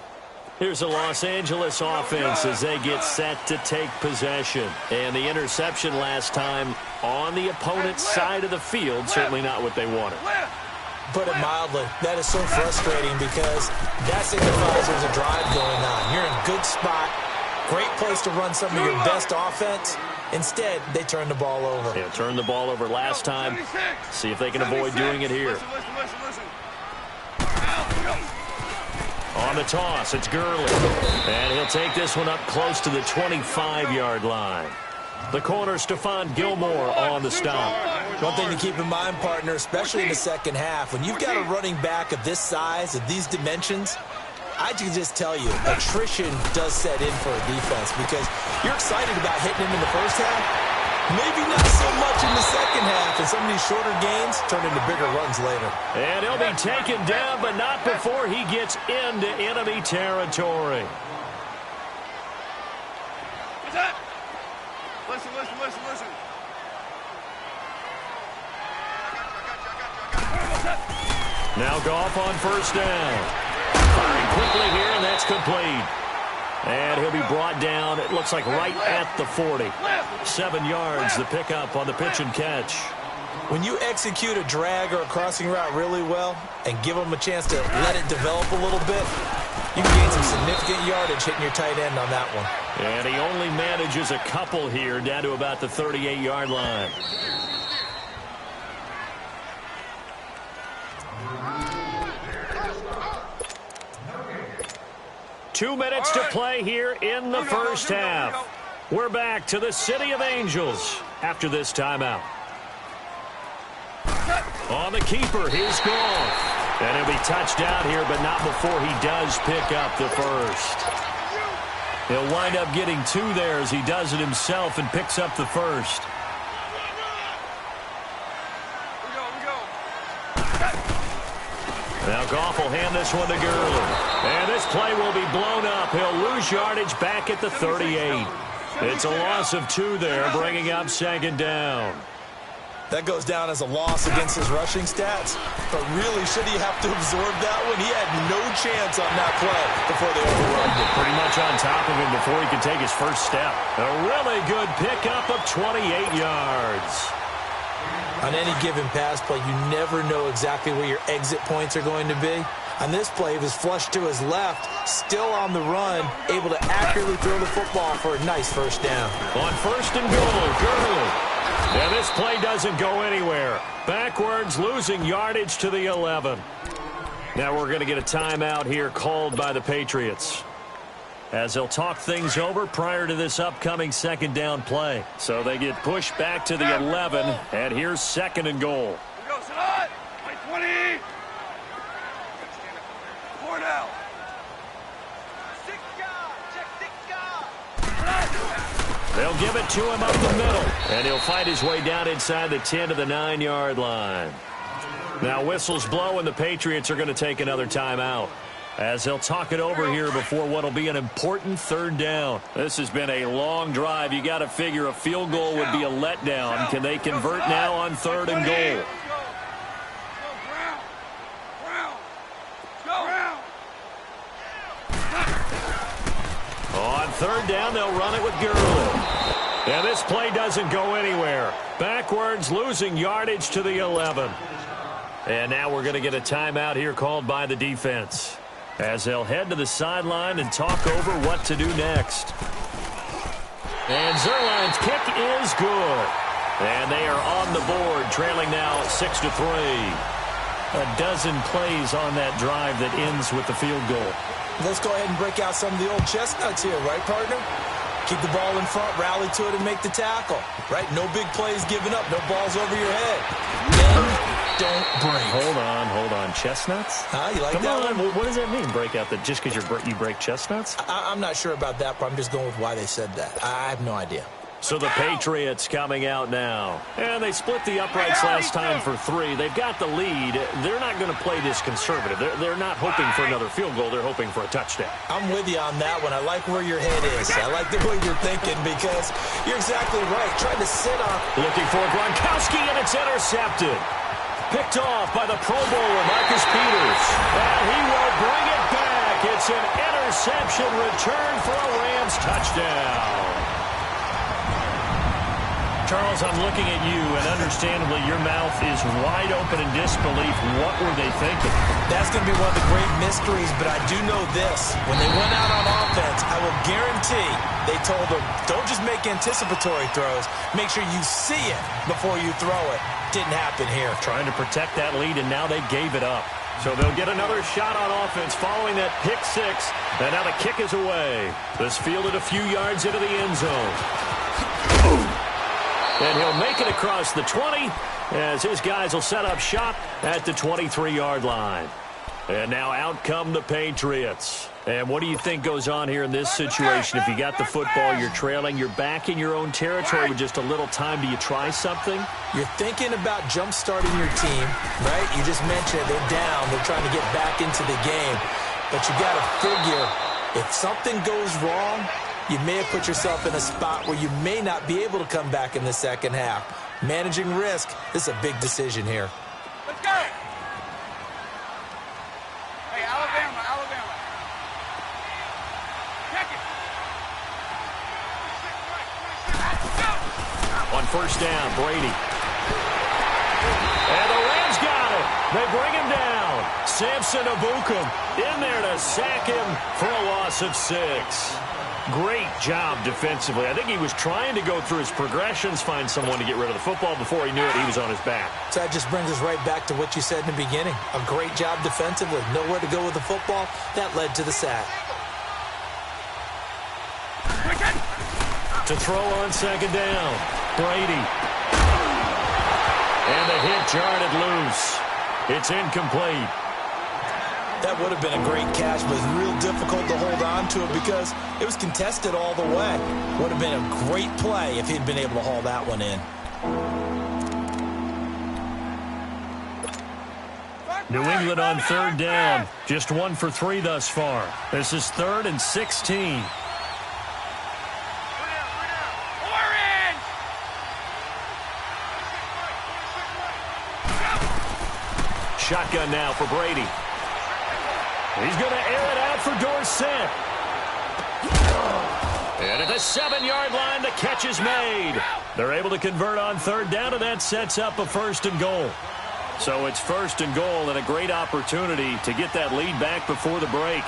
Here's a Los Angeles offense as they get set to take possession. And the interception last time on the opponent's side of the field, certainly not what they wanted. Put it mildly, that is so frustrating because that signifies there's a drive going on. You're in a good spot, great place to run some of your best offense. Instead, they turn the ball over. Yeah, turned the ball over last time. See if they can avoid doing it here. Listen. On the toss, it's Gurley. And he'll take this one up close to the 25-yard line. The corner, Stephon Gilmore, on the stop. One thing to keep in mind, partner, especially in the second half, when you've got a running back of this size, of these dimensions, I can just tell you, attrition does set in for a defense because you're excited about hitting him in the first half. Maybe not so much in the second half, and some of these shorter gains turn into bigger runs later. And he'll be taken down, but not before he gets into enemy territory. What's that? Listen. Now Goff on first down. Firing quickly here, and that's complete. And he'll be brought down, it looks like right at the 40. 7 yards, the pickup on the pitch and catch. When you execute a drag or a crossing route really well and give them a chance to let it develop a little bit, you can gain some significant yardage hitting your tight end on that one. And he only manages a couple here down to about the 38-yard line. Two minutes to play here in the first half. We're back to the City of Angels after this timeout. On the keeper, here's Goff. And he'll be touched down here, but not before he does pick up the first. He'll wind up getting 2 there as he does it himself and picks up the first. Now Goff will hand this one to Gurley. And this play will be blown up. He'll lose yardage back at the 38. It's a loss of 2 there, bringing up second down. That goes down as a loss against his rushing stats. But really, should he have to absorb that one? He had no chance on that play before they overrun him. Pretty much on top of him before he could take his first step. A really good pickup of 28 yards. On any given pass play, you never know exactly where your exit points are going to be. On this play, he was flushed to his left, still on the run, able to accurately throw the football for a nice first down. On first and goal, Gurley. And this play doesn't go anywhere. Backwards, losing yardage to the 11. Now we're going to get a timeout here called by the Patriots, as they'll talk things over prior to this upcoming second down play. So they get pushed back to the 11, and here's second and goal. give it to him up the middle. And he'll fight his way down inside the 10 to the 9-yard line. Now whistles blow, and the Patriots are going to take another timeout, as they'll talk it over here before what will be an important third down. This has been a long drive. You got to figure a field goal would be a letdown. Can they convert now on 3rd and goal? On 3rd down, they'll run it with Gurley. And this play doesn't go anywhere. Backwards, losing yardage to the 11. And now we're going to get a timeout here called by the defense, as they'll head to the sideline and talk over what to do next. And Zerline's kick is good. And they are on the board, trailing now 6-3. A dozen plays on that drive that ends with the field goal. Let's go ahead and break out some of the old chestnuts here, right, partner? Keep the ball in front, rally to it, and make the tackle, right? No big plays given up, no balls over your head. Then don't break. Hold on. Chestnuts? You like Come that on. one? What does that mean, break out that just because you break chestnuts? I'm not sure about that, but I'm just going with why they said that. I have no idea. So the Patriots coming out now. And they split the uprights last time for 3. They've got the lead. They're not going to play this conservative. They're not hoping for another field goal. They're hoping for a touchdown. I'm with you on that one. I like where your head is. I like the way you're thinking, because you're exactly right. Trying to sit on. Looking for Gronkowski, and it's intercepted. Picked off by the Pro Bowler, Marcus Peters. And he will bring it back. It's an interception return for a Rams touchdown. Charles, I'm looking at you, and understandably, your mouth is wide open in disbelief. What were they thinking? That's going to be one of the great mysteries, but I do know this. When they went out on offense, I will guarantee they told them, don't just make anticipatory throws. Make sure you see it before you throw it. Didn't happen here. Trying to protect that lead, and now they gave it up. So they'll get another shot on offense following that pick 6. And now the kick is away. This fielded a few yards into the end zone. And he'll make it across the 20, as his guys will set up shop at the 23-yard line. And now out come the Patriots. And what do you think goes on here in this situation? If you got the football, you're trailing, you're back in your own territory with just a little time. Do you try something? You're thinking about jump-starting your team, right? You just mentioned it. They're down. They're trying to get back into the game. But you got to figure, if something goes wrong, you may have put yourself in a spot where you may not be able to come back in the second half. Managing risk, this is a big decision here. Let's go! Hey, Alabama. Check it. On 1st down, Brady. And the Rams got it. They bring him down. Samson Ebukam in there to sack him for a loss of 6. Great job defensively. I think he was trying to go through his progressions, find someone to get rid of the football. Before he knew it, he was on his back. So that just brings us right back to what you said in the beginning. A great job defensively. Nowhere to go with the football. That led to the sack. To throw on 2nd down, Brady. And the hit jarred it loose. It's incomplete. That would have been a great catch, but it's real difficult to hold on to it because it was contested all the way. Would have been a great play if he'd been able to haul that one in. New England on 3rd down. Just 1 for 3 thus far. This is 3rd and 16. Shotgun now for Brady. He's going to air it out for Dorsett. And at the 7-yard line, the catch is made. They're able to convert on 3rd down, and that sets up a 1st and goal. So it's 1st and goal, and a great opportunity to get that lead back before the break.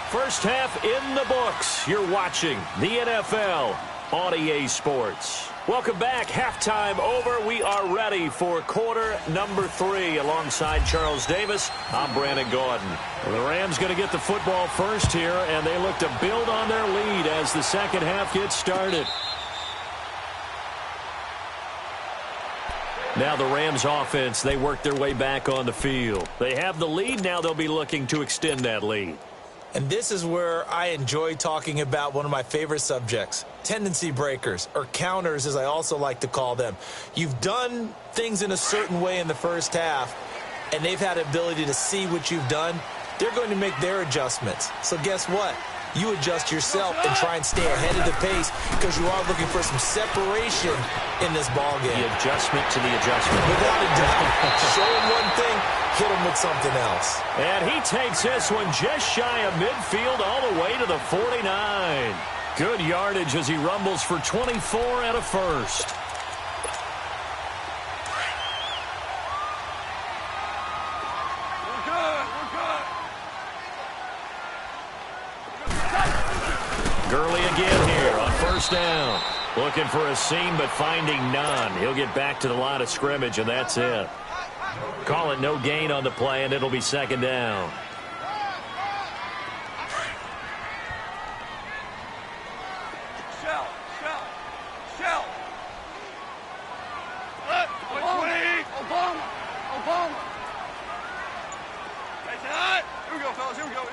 First half in the books. You're watching the NFL on EA Sports. Welcome back. Halftime over. We are ready for quarter number 3. Alongside Charles Davis, I'm Brandon Gordon. Well, the Rams going to get the football first here, and they look to build on their lead as the second half gets started. Now the Rams offense, they work their way back on the field. They have the lead. Now they'll be looking to extend that lead. And this is where I enjoy talking about one of my favorite subjects, tendency breakers, or counters as I also like to call them. You've done things in a certain way in the first half, and they've had the ability to see what you've done. They're going to make their adjustments. So guess what? You adjust yourself and try and stay ahead of the pace because you are looking for some separation in this ball game. The adjustment to the adjustment. Without a doubt. Show him one thing, hit him with something else. And he takes this one just shy of midfield all the way to the 49. Good yardage as he rumbles for 24 and a first. Gurley again here on first down. Looking for a seam, but finding none. He'll get back to the line of scrimmage, and that's it. Call it no gain on the play, and it'll be second down. Shell. Obama. Here we go, fellas. Here we go.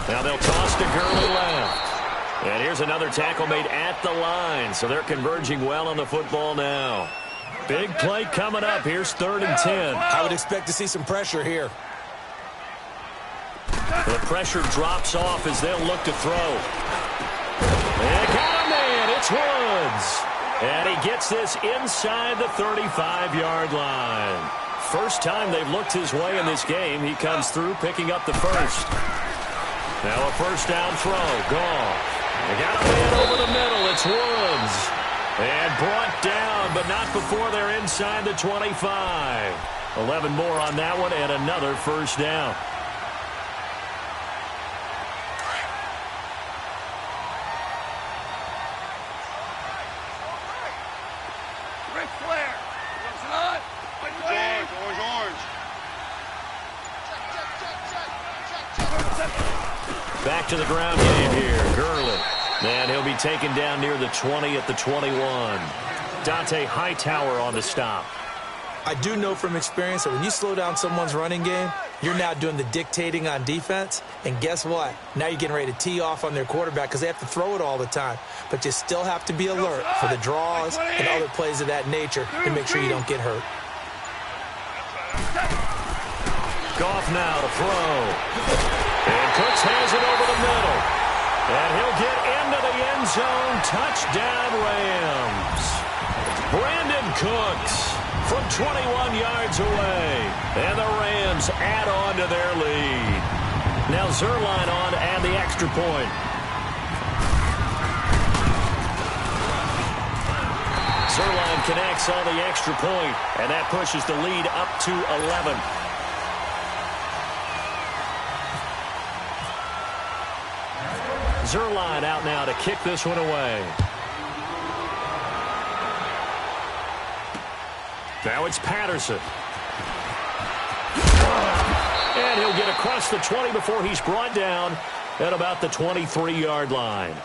Now they'll toss to Gurley left. And here's another tackle made at the line. So they're converging well on the football now. Big play coming up. Here's 3rd and 10. I would expect to see some pressure here. The pressure drops off as they'll look to throw. And got a man. It's Woods. And he gets this inside the 35-yard line. First time they've looked his way in this game. He comes through picking up the first. Now a first down throw. Goff. They got a man over the middle. It's Woods. And brought down, but not before they're inside the 25. 11 more on that one and another first down. Ric Flair. What's it on? Orange. Back to the ground game here. Gurley. And he'll be taken down near the 20 at the 21. Dante Hightower on the stop. I do know from experience that when you slow down someone's running game, you're now doing the dictating on defense. And guess what? Now you're getting ready to tee off on their quarterback because they have to throw it all the time. But you still have to be alert for the draws and other plays of that nature to make sure you don't get hurt. Goff now to throw. And Cooks has it over the middle. And he'll get into the end zone. Touchdown, Rams. Brandon Cooks from 21 yards away. And the Rams add on to their lead. Now Zerline on to add the extra point. Zerline connects on the extra point, and that pushes the lead up to 11. Zerline out now to kick this one away. Now it's Patterson. And he'll get across the 20 before he's brought down at about the 23-yard line.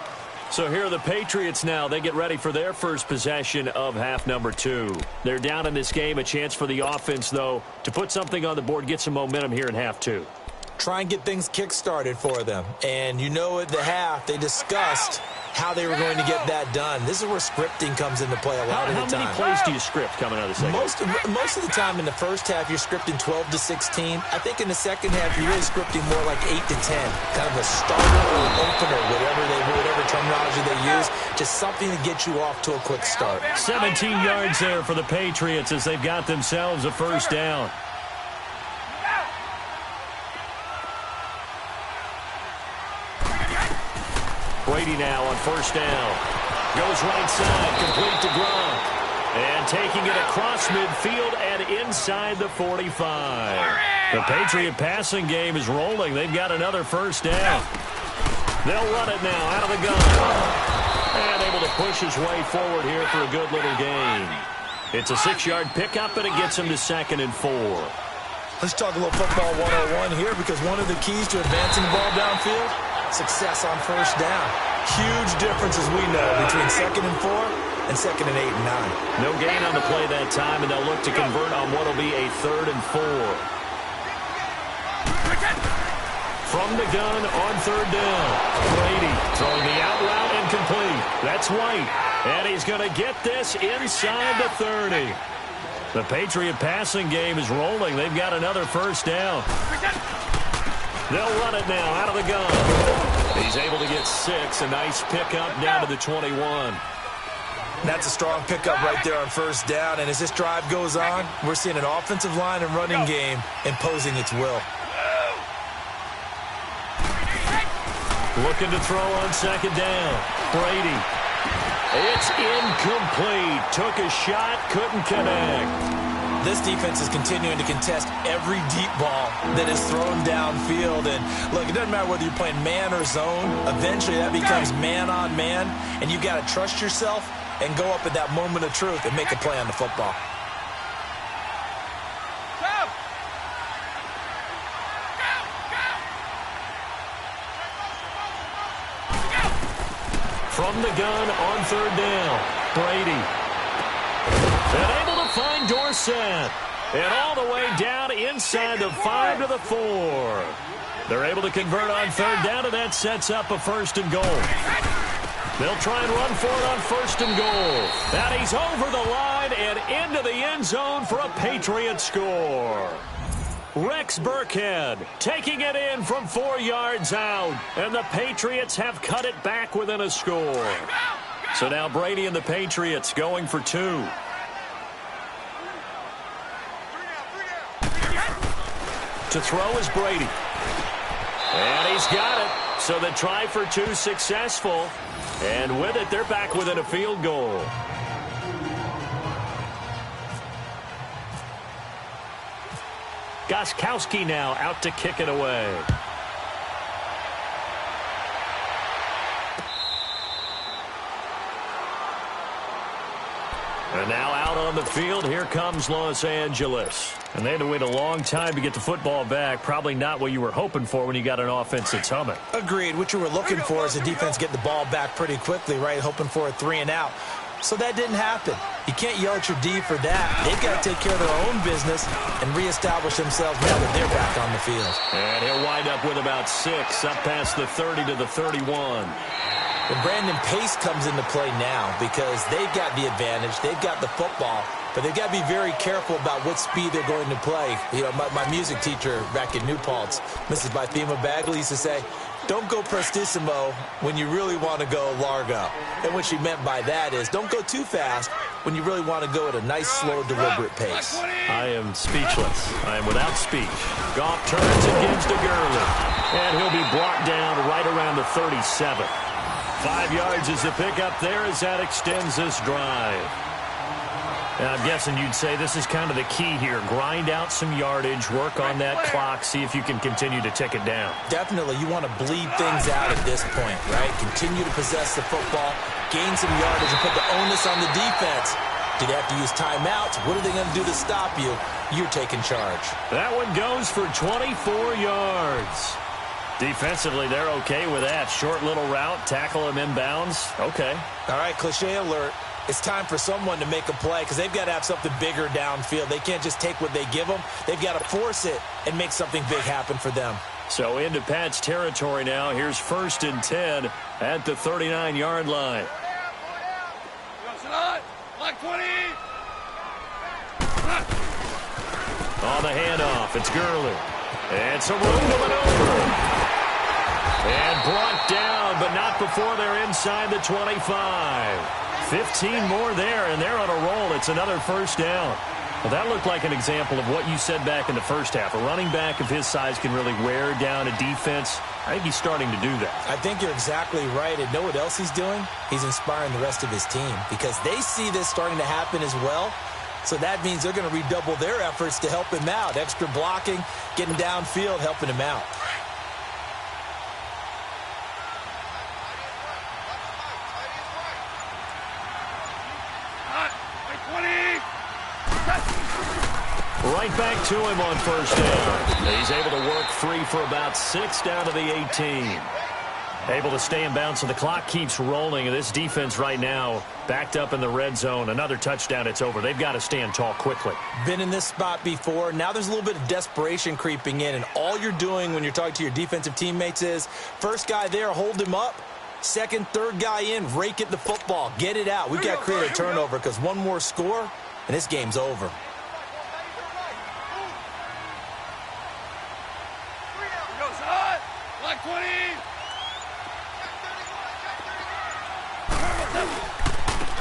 So here are the Patriots now. They get ready for their first possession of half number 2. They're down in this game. A chance for the offense, though, to put something on the board, get some momentum here in half 2. Try and get things kick-started for them. And you know at the half, they discussed how they were going to get that done. This is where scripting comes into play a lot of the time. How many plays do you script coming out of the second? Most of the time in the first half, you're scripting 12 to 16. I think in the second half, you're really scripting more like 8 to 10. Kind of a starter or an opener, whatever terminology they use. Just something to get you off to a quick start. 17 yards there for the Patriots as they've got themselves a first down. Brady now on first down. Goes right side, complete to Gronk. And taking it across midfield and inside the 45. The Patriot passing game is rolling. They've got another first down. They'll run it now out of the gun. And able to push his way forward here for a good little gain. It's a 6-yard pickup, and it gets him to 2nd and 4. Let's talk a little football 101 here, because one of the keys to advancing the ball downfield, success on first down. Huge difference, as we know, between 2nd and 4 and 2nd and 8 and 9. No gain on the play that time, and they'll look to convert on what will be a 3rd and 4. From the gun on third down. Brady throwing the out route incomplete. That's White. And he's going to get this inside the 30. The Patriot passing game is rolling. They've got another first down. They'll run it now out of the gun. He's able to get 6. A nice pickup down to the 21. That's a strong pickup right there on first down. And as this drive goes on, we're seeing an offensive line and running game imposing its will. Looking to throw on second down. Brady. It's incomplete. Took a shot, couldn't connect. This defense is continuing to contest every deep ball that is thrown downfield. And, look, it doesn't matter whether you're playing man or zone. Eventually, that becomes man on man. And you've got to trust yourself and go up at that moment of truth and make a play on the football. From the gun on third down, Brady. And able to find Dorsett. And all the way down inside the 5 to the 4. They're able to convert on third down, and that sets up a first and goal. They'll try and run for it on first and goal. And he's over the line and into the end zone for a Patriot score. Rex Burkhead taking it in from 4 yards out. And the Patriots have cut it back within a score. So now Brady and the Patriots going for 2. To throw is Brady. And he's got it. So the try for 2 successful. And with it, they're back within a field goal. Gostkowski now out to kick it away. And now out on the field, here comes Los Angeles. And they had to wait a long time to get the football back. Probably not what you were hoping for when you got an offense that's humming. Agreed. What you were looking for is the defense get the ball back pretty quickly, right? Hoping for a 3 and out. So that didn't happen. You can't yell at your D for that. They've got to take care of their own business and reestablish themselves now that they're back on the field. And he'll wind up with about 6, up past the 30 to the 31. And Brandon, pace comes into play now because they've got the advantage. They've got the football, but they've got to be very careful about what speed they're going to play. You know, my music teacher back in New Paltz, Mrs. Bythema Bagley, used to say, don't go prestissimo when you really want to go largo. And what she meant by that is don't go too fast when you really want to go at a nice, slow, deliberate pace. I am speechless. I am without speech. Goff turns and gives to Gurley. And he'll be brought down right around the 37. 5 yards is the pickup there as that extends this drive. And I'm guessing you'd say this is kind of the key here. Grind out some yardage, work on that clock, see if you can continue to tick it down. Definitely. You want to bleed things out at this point, right? Continue to possess the football, gain some yardage, and put the onus on the defense. Do they have to use timeouts? What are they going to do to stop you? You're taking charge. That one goes for 24 yards. Defensively, they're okay with that. Short little route, tackle him inbounds. Okay. All right, cliche alert. It's time for someone to make a play because they've got to have something bigger downfield. They can't just take what they give them. They've got to force it and make something big happen for them. So into Pat's territory now. Here's 1st and 10 at the 39-yard line. Like 20. On the handoff, it's Gurley. And some room to maneuver. And brought down, but not before they're inside the 25. 15 more there, and they're on a roll. It's another first down. Well, that looked like an example of what you said back in the first half. A running back of his size can really wear down a defense. I think he's starting to do that. I think you're exactly right. And know what else he's doing? He's inspiring the rest of his team because they see this starting to happen as well. So that means they're going to redouble their efforts to help him out. Extra blocking, getting downfield, helping him out. Right back to him on first down. He's able to work free for about 6 down to the 18. Able to stay in bounds, so the clock keeps rolling. And this defense right now backed up in the red zone. Another touchdown, it's over. They've got to stand tall quickly. Been in this spot before. Now there's a little bit of desperation creeping in. And all you're doing when you're talking to your defensive teammates is, first guy there, hold him up. Second, third guy in, rake at the football. Get it out. We've got to create a turnover because one more score, and this game's over.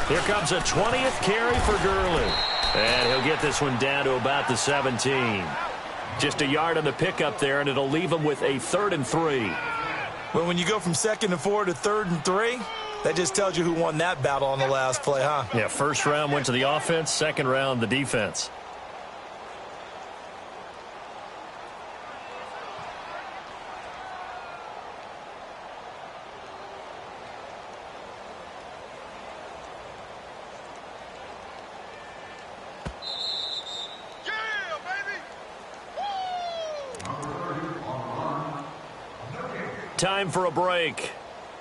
Here comes a 20th carry for Gurley. And he'll get this one down to about the 17. Just a yard on the pickup there, and it'll leave him with a 3rd and 3. Well, when you go from 2nd and 4 to 3rd and 3, that just tells you who won that battle on the last play, huh? Yeah, first round went to the offense, second round the defense. Time for a break.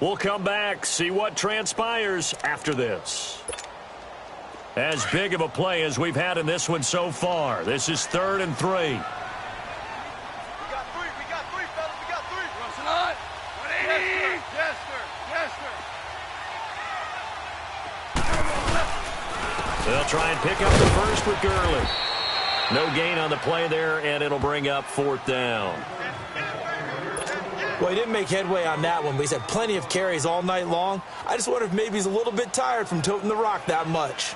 We'll come back, see what transpires after this. As big of a play as we've had in this one so far. This is 3rd and 3. We got three, fellas. We got three. Rushing on. 180. Yes, sir. They'll try and pick up the first with Gurley. No gain on the play there, and it'll bring up 4th down. Well, he didn't make headway on that one, but he's had plenty of carries all night long. I just wonder if maybe he's a little bit tired from toting the rock that much.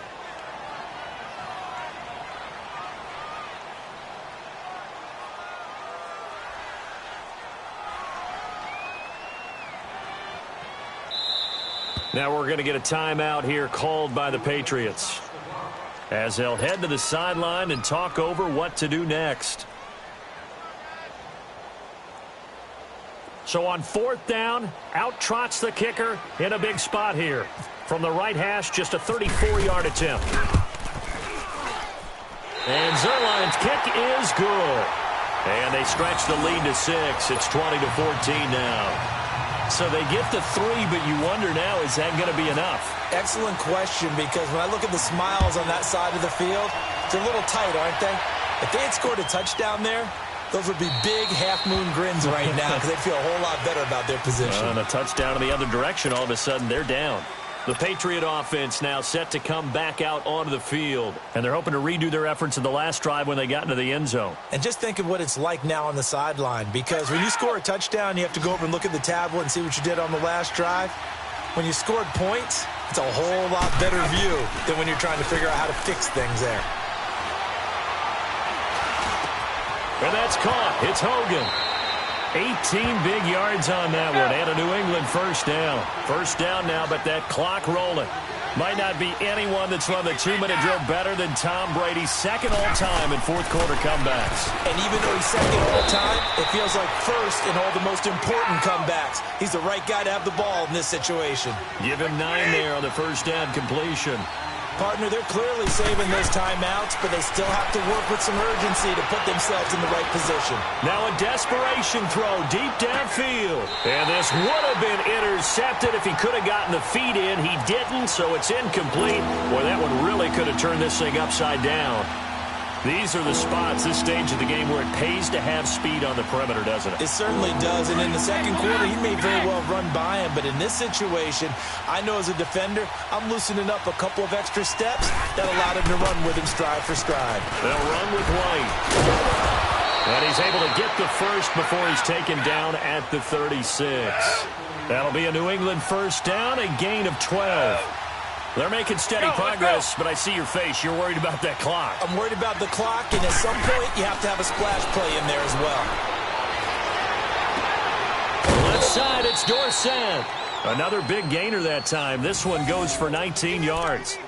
Now we're going to get a timeout here called by the Patriots, as they'll head to the sideline and talk over what to do next. So on 4th down, out trots the kicker in a big spot here. From the right hash, just a 34-yard attempt. And Zerline's kick is good. And they stretch the lead to 6. It's 20-14 now. So they get the 3, but you wonder now, is that going to be enough? Excellent question, because when I look at the smiles on that side of the field, they're a little tight, aren't they? If they had scored a touchdown there, those would be big half-moon grins right now because they'd feel a whole lot better about their position. And a touchdown in the other direction, all of a sudden they're down. The Patriot offense now set to come back out onto the field. And they're hoping to redo their efforts in the last drive when they got into the end zone. And just think of what it's like now on the sideline, because when you score a touchdown, you have to go over and look at the tablet and see what you did on the last drive. When you scored points, it's a whole lot better view than when you're trying to figure out how to fix things there. And that's caught. It's Hogan. 18 big yards on that one, and a New England first down. First down now, but that clock rolling. Might not be anyone that's run the 2-minute drill better than Tom Brady, second all-time in fourth-quarter comebacks. And even though he's second all-time, it feels like first in all the most important comebacks. He's the right guy to have the ball in this situation. Give him 9 there on the first down completion. Partner, they're clearly saving those timeouts, but they still have to work with some urgency to put themselves in the right position. Now a desperation throw deep downfield. And this would have been intercepted if he could have gotten the feet in. He didn't, so it's incomplete. Boy, that one really could have turned this thing upside down. These are the spots, this stage of the game, where it pays to have speed on the perimeter, doesn't it? It certainly does, and in the second quarter, he may very well run by him, but in this situation, I know as a defender, I'm loosening up a couple of extra steps that allowed him to run with him stride for stride. They'll run with White. And he's able to get the first before he's taken down at the 36. That'll be a New England first down, a gain of 12. They're making steady progress, but I see your face. You're worried about that clock. I'm worried about the clock, and at some point, you have to have a splash play in there as well. Left side, it's Dorsett. Another big gainer that time. This one goes for 19 yards.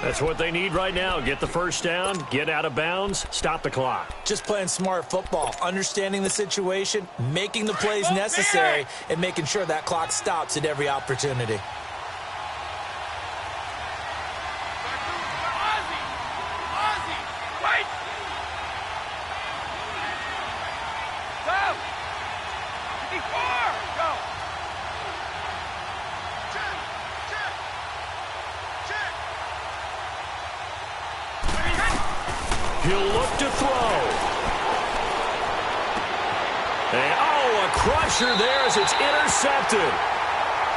That's what they need right now. Get the first down, get out of bounds, stop the clock. Just playing smart football, understanding the situation, making the plays necessary, and making sure that clock stops at every opportunity. He'll look to throw. And, a crusher there as it's intercepted.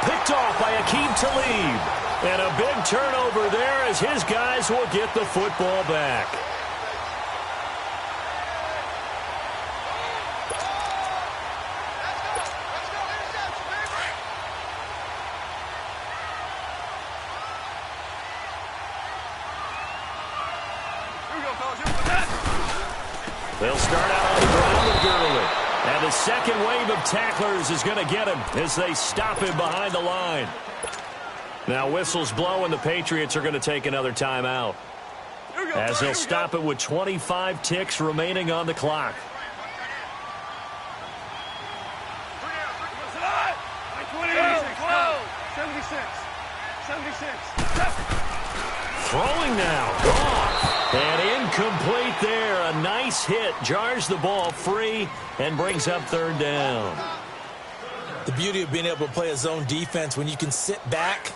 Picked off by Aqib Talib. And a big turnover there as his guys will get the football back. They'll start out on the ground with Gurley. And the second wave of tacklers is going to get him as they stop him behind the line. Now whistles blow and the Patriots are going to take another timeout. As they'll stop it with 25 ticks remaining on the clock. Throwing now. Gone. And incomplete there. A nice hit. Jars the ball free and brings up third down. The beauty of being able to play a zone defense when you can sit back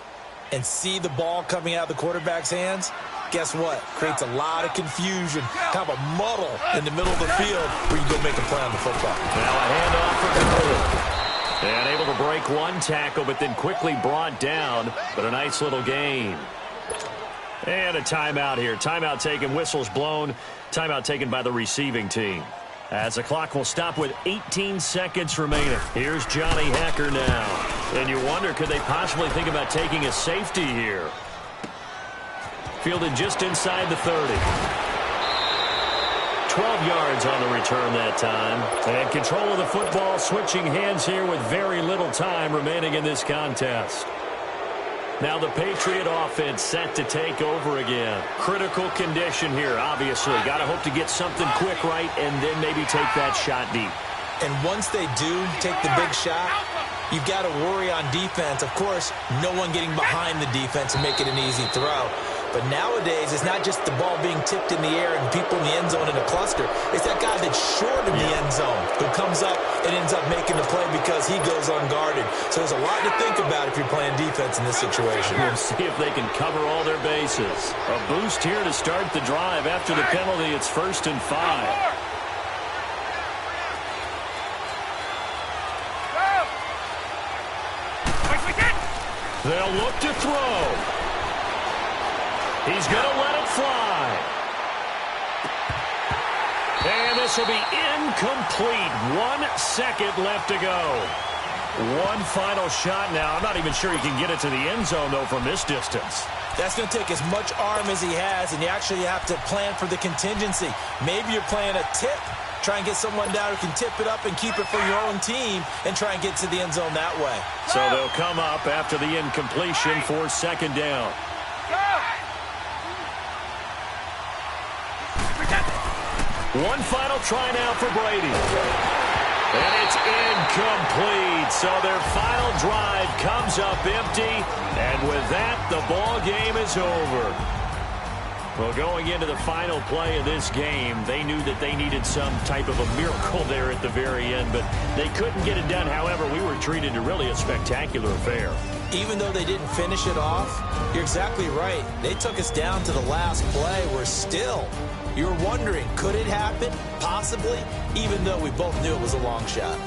and see the ball coming out of the quarterback's hands, guess what? Creates a lot of confusion, kind of a muddle in the middle of the field where you go make a play on the football. Now a handoff for Gurley. And able to break one tackle, but then quickly brought down. But a nice little gain. And a timeout here. Timeout taken, whistles blown. Timeout taken by the receiving team. As the clock will stop with 18 seconds remaining. Here's Johnny Hacker now. And you wonder, could they possibly think about taking a safety here? Fielded just inside the 30. 12 yards on the return that time. And control of the football, switching hands here with very little time remaining in this contest. Now the Patriot offense set to take over again. Critical condition here, obviously. Got to hope to get something quick right and then maybe take that shot deep. And once they do take the big shot, you've got to worry on defense. Of course, no one getting behind the defense and make it an easy throw. But nowadays, it's not just the ball being tipped in the air and people in the end zone in a cluster. It's that guy that's short of the end zone who comes up and ends up making the play because he goes unguarded. So there's a lot to think about if you're playing defense in this situation. We'll see if they can cover all their bases. A boost here to start the drive. After the penalty, it's 1st and 5. They'll look to throw. He's going to let it fly. And this will be incomplete. 1 second left to go. One final shot now. I'm not even sure he can get it to the end zone, though, from this distance. That's going to take as much arm as he has, and you actually have to plan for the contingency. Maybe you're playing a tip. Try and get someone down who can tip it up and keep it for your own team and try and get to the end zone that way. So they'll come up after the incompletion for 2nd down. One final try now for Brady. And it's incomplete. So their final drive comes up empty. And with that, the ball game is over. Well, going into the final play of this game, they knew that they needed some type of a miracle there at the very end, but they couldn't get it done. However, we were treated to really a spectacular affair. Even though they didn't finish it off, you're exactly right. They took us down to the last play. We're still, you were wondering, could it happen? Possibly, even though we both knew it was a long shot.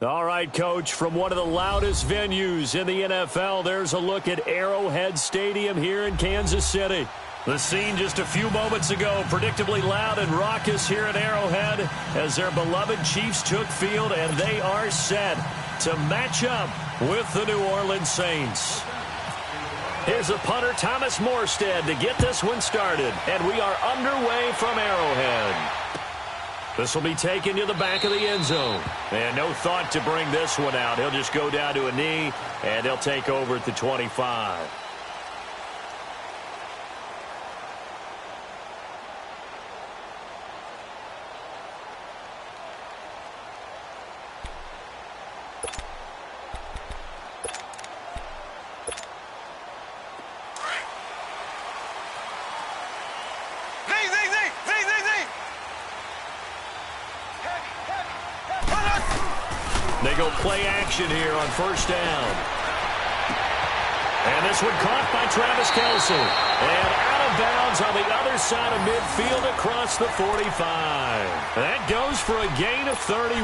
All right, Coach, from one of the loudest venues in the NFL, there's a look at Arrowhead Stadium here in Kansas City. The scene just a few moments ago, predictably loud and raucous here at Arrowhead as their beloved Chiefs took field, and they are set to match up with the New Orleans Saints. Here's the punter, Thomas Morstead, to get this one started, and we are underway from Arrowhead. This will be taken to the back of the end zone. And no thought to bring this one out. He'll just go down to a knee, and he'll take over at the 25. They go play action here on first down. And this one caught by Travis Kelce. And out of bounds on the other side of midfield across the 45. That goes for a gain of 31.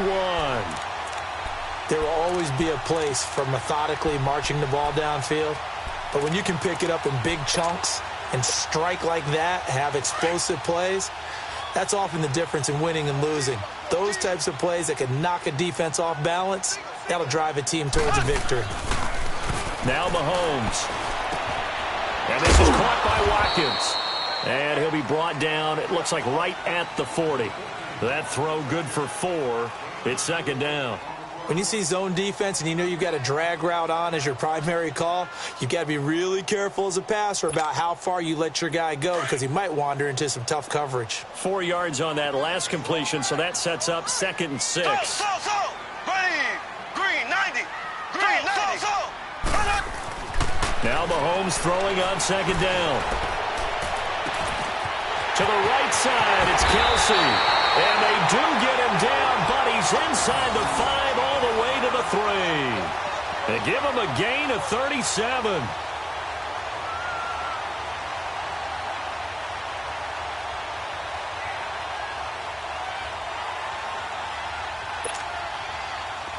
There will always be a place for methodically marching the ball downfield. But when you can pick it up in big chunks and strike like that, have explosive plays, that's often the difference in winning and losing. Those types of plays that can knock a defense off balance, that'll drive a team towards a victory. Now Mahomes. And this is caught by Watkins. And he'll be brought down, it looks like right at the 40. That throw good for 4. It's second down. When you see zone defense and you know you've got a drag route on as your primary call, you've got to be really careful as a passer about how far you let your guy go because he might wander into some tough coverage. 4 yards on that last completion, so that sets up 2nd and 6. Green, 90. Green, 90. Now Mahomes throwing on second down. To the right side, it's Kelce. And they do get him down, but he's inside the 5 all the way to the 3. They give him a gain of 37.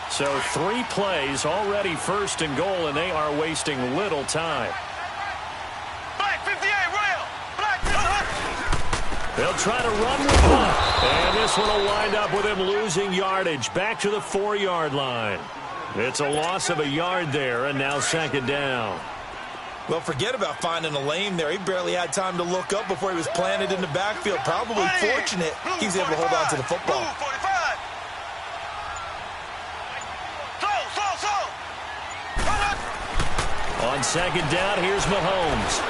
So 3 plays, already 1st and goal, and they are wasting little time. Black 58, rail. Black 58. They'll try to run with it. And this one will wind up with him losing yardage back to the 4-yard line. It's a loss of a yard there, and now second down. Well, forget about finding a lane there. He barely had time to look up before he was planted in the backfield. Probably fortunate he was able to hold on to the football. On second down, here's Mahomes.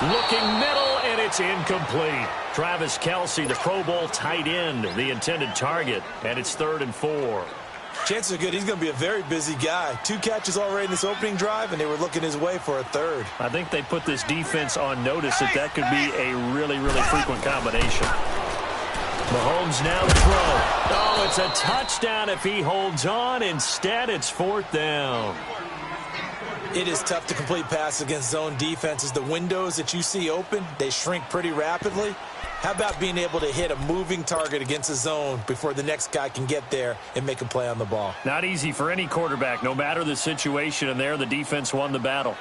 Looking middle, and it's incomplete. Travis Kelce, the Pro Bowl tight end, the intended target, and it's 3rd and 4. Chances are good he's going to be a very busy guy. 2 catches already in this opening drive, and they were looking his way for a 3rd. I think they put this defense on notice that could be a really, really frequent combination. Mahomes now to throw. Oh, it's a touchdown if he holds on. Instead, it's 4th down. It is tough to complete passes against zone defenses. The windows that you see open, they shrink pretty rapidly. How about being able to hit a moving target against a zone before the next guy can get there and make a play on the ball? Not easy for any quarterback, no matter the situation, and there the defense won the battle.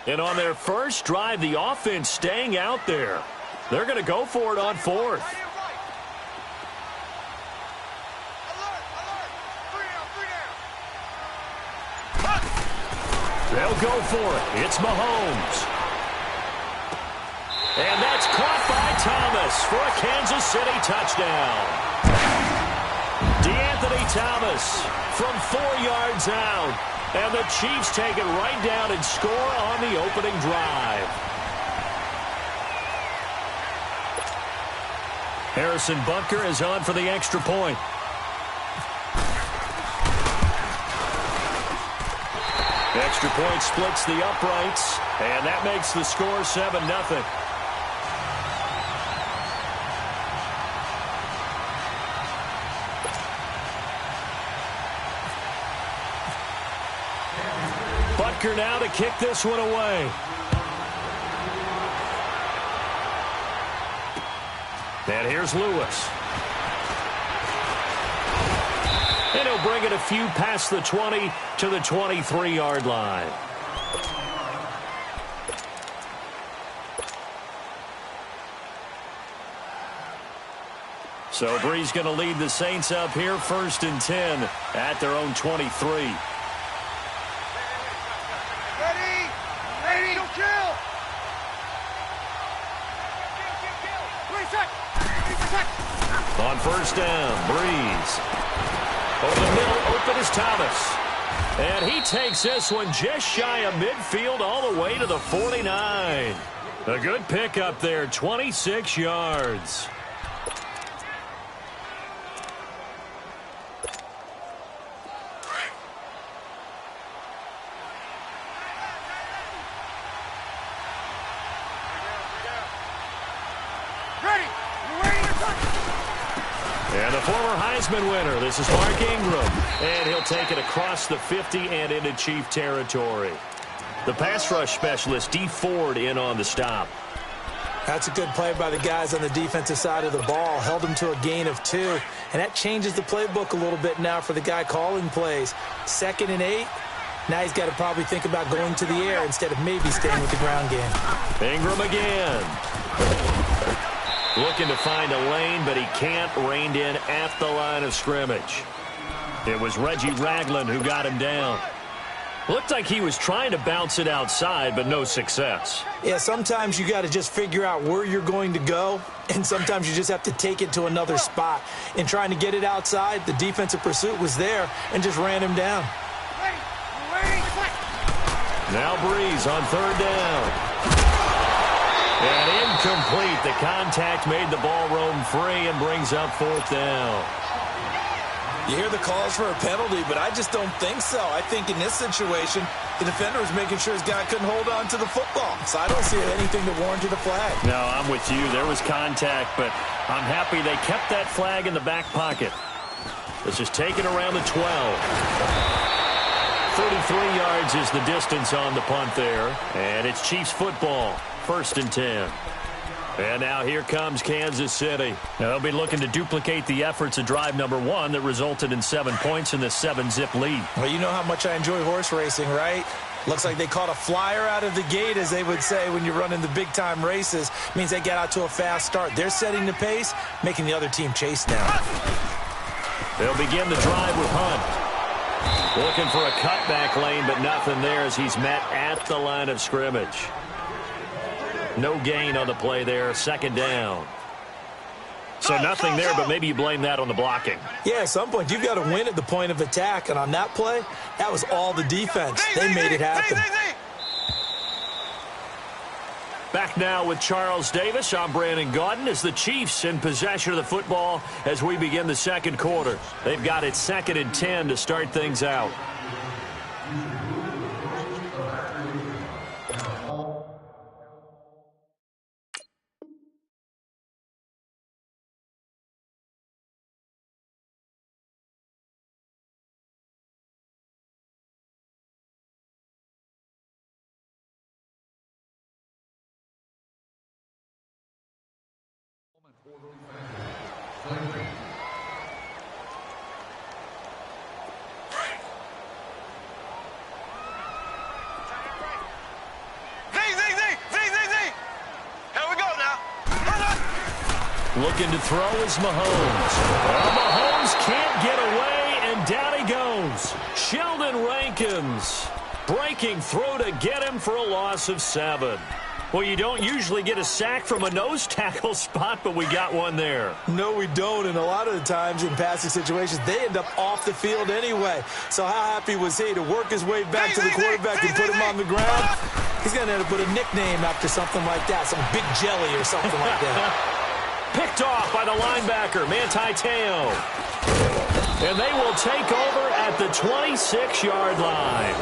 And on their first drive, the offense staying out there. They're going to go for it on 4th. They'll go for it. It's Mahomes. And that's caught by Thomas for a Kansas City touchdown. DeAnthony Thomas from 4 yards out. And the Chiefs take it right down and score on the opening drive. Harrison Butker is on for the extra point. Extra point splits the uprights, and that makes the score 7-0. Butker now to kick this one away. And here's Lewis. And he'll bring it a few past the 20 to the 23-yard line. So Bree's going to lead the Saints up here 1st and 10 at their own 23. Ready, don't kill. On 1st down, Breeze. Over the middle, open is Thomas. And he takes this one just shy of midfield all the way to the 49. A good pickup there, 26 yards. And the former Heisman winner, this is Mark Ingram. And he'll take it across the 50 and into Chief territory. The pass rush specialist, D. Ford, in on the stop. That's a good play by the guys on the defensive side of the ball. Held them to a gain of 2. And that changes the playbook a little bit now for the guy calling plays. 2nd and 8. Now he's got to probably think about going to the air instead of maybe staying with the ground game. Ingram again. Looking to find a lane, but he can't. Reined in at the line of scrimmage. It was Reggie Ragland who got him down. Looked like he was trying to bounce it outside, but no success. Yeah, sometimes you got to just figure out where you're going to go, and sometimes you just have to take it to another spot. In trying to get it outside, the defensive pursuit was there and just ran him down. Now Breeze on 3rd down. And incomplete. The contact made the ball roam free and brings up 4th down. You hear the calls for a penalty, but I just don't think so. I think in this situation, the defender was making sure his guy couldn't hold on to the football. So I don't see anything that warranted a flag. No, I'm with you. There was contact, but I'm happy they kept that flag in the back pocket. This is taken around the 12. 33 yards is the distance on the punt there. And it's Chiefs football, 1st and 10. And now here comes Kansas City. Now they'll be looking to duplicate the efforts of drive number 1 that resulted in 7 points in this 7-zip lead. Well, you know how much I enjoy horse racing, right? Looks like they caught a flyer out of the gate, as they would say when you're running the big-time races. Means they get out to a fast start. They're setting the pace, making the other team chase now. They'll begin the drive with Hunt. Looking for a cutback lane, but nothing there as he's met at the line of scrimmage. No gain on the play there. 2nd down. So nothing there, but maybe you blame that on the blocking. Yeah, at some point, you've got to win at the point of attack. And on that play, that was all the defense. They made it happen. Back now with Charles Davis. I'm Brandon Gaudin as the Chiefs in possession of the football as we begin the 2nd quarter. They've got it 2nd and 10 to start things out. Looking to throw is Mahomes. Well, Mahomes can't get away, and down he goes. Sheldon Rankins breaking through to get him for a loss of 7. Well, you don't usually get a sack from a nose tackle spot, but we got one there. No, we don't, and a lot of the times in passing situations, they end up off the field anyway. So how happy was he to work his way back to the quarterback and put him on the ground? He's going to end up with a nickname after something like that, some Big Jelly or something like that. Picked off by the linebacker, Manti Te'o. And they will take over at the 26-yard line.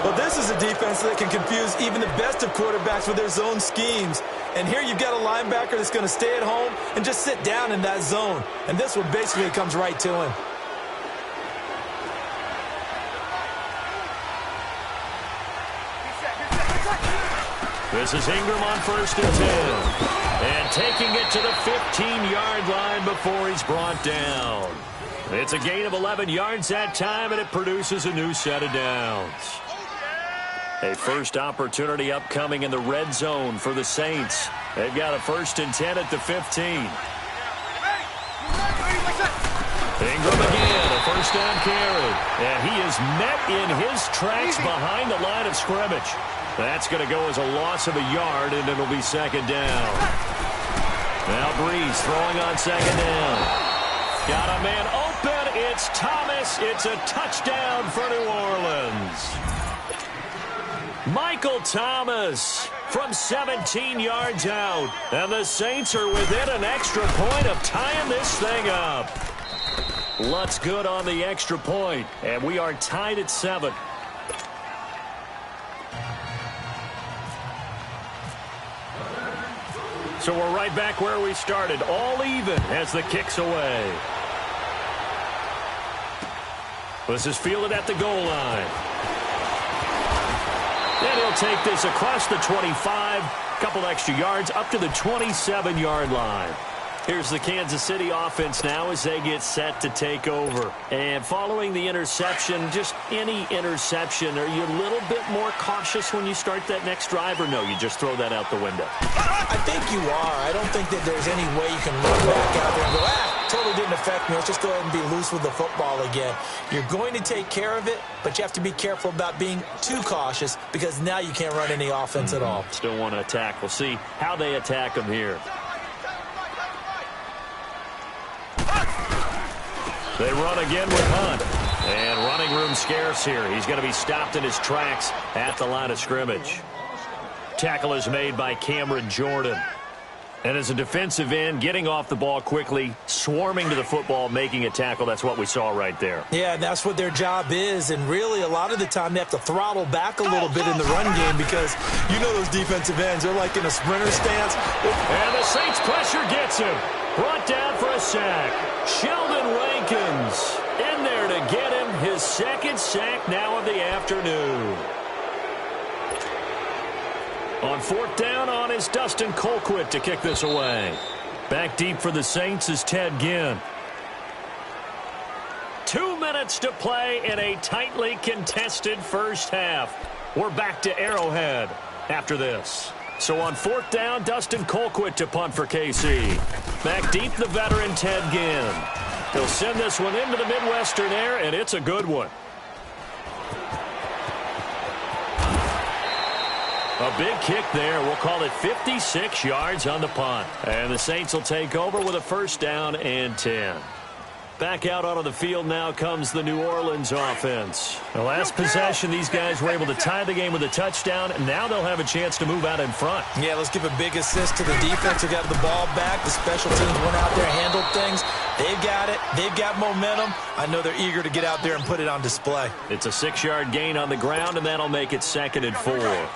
Well, this is a defense that can confuse even the best of quarterbacks with their zone schemes. And here you've got a linebacker that's going to stay at home and just sit down in that zone. And this one basically comes right to him. This is Ingram on 1st and 10. And taking it to the 15-yard line before he's brought down. It's a gain of 11 yards that time, and it produces a new set of downs. A first opportunity upcoming in the red zone for the Saints. They've got a 1st and 10 at the 15. Ingram again, a 1st down carry. And he is met in his tracks behind the line of scrimmage. That's going to go as a loss of a yard, and it'll be 2nd down. Now Breeze throwing on 2nd down. Got a man open. It's Thomas. It's a touchdown for New Orleans. Michael Thomas from 17 yards out. And the Saints are within an extra point of tying this thing up. Lutz good on the extra point. And we are tied at 7. So we're right back where we started. All even as the kick's away. This is fielded at the goal line. And he'll take this across the 25. Couple extra yards up to the 27-yard line. Here's the Kansas City offense now as they get set to take over. And following the interception, just any interception, are you a little bit more cautious when you start that next drive, or no, you just throw that out the window? I think you are. I don't think that there's any way you can run back out there and go, totally didn't affect me. Let's just go ahead and be loose with the football again. You're going to take care of it, but you have to be careful about being too cautious because now you can't run any offense at all. Still want to attack. We'll see how they attack them here. They run again with Hunt. And running room scarce here. He's going to be stopped in his tracks at the line of scrimmage. Tackle is made by Cameron Jordan. And as a defensive end, getting off the ball quickly, swarming to the football, making a tackle, that's what we saw right there. Yeah, and that's what their job is. And really, a lot of the time, they have to throttle back a little bit in the run game because you know those defensive ends, they're like in a sprinter stance. And the Saints pressure gets him. Brought down for a sack. Sheldon Rankins in there to get him his 2nd sack now of the afternoon. On 4th down on is Dustin Colquitt to kick this away. Back deep for the Saints is Ted Ginn. 2 minutes to play in a tightly contested first half. We're back to Arrowhead after this. So on 4th down, Dustin Colquitt to punt for KC. Back deep, the veteran Ted Ginn. He'll send this one into the Midwestern air, and it's a good one. A big kick there. We'll call it 56 yards on the punt. And the Saints will take over with a 1st down and 10. Back out onto the field now comes the New Orleans offense. The last possession, these guys were able to tie the game with a touchdown, and now they'll have a chance to move out in front. Yeah, let's give a big assist to the defense who got the ball back. The special teams went out there, handled things. They've got it. They've got momentum. I know they're eager to get out there and put it on display. It's a 6-yard gain on the ground, and that'll make it 2nd and 4.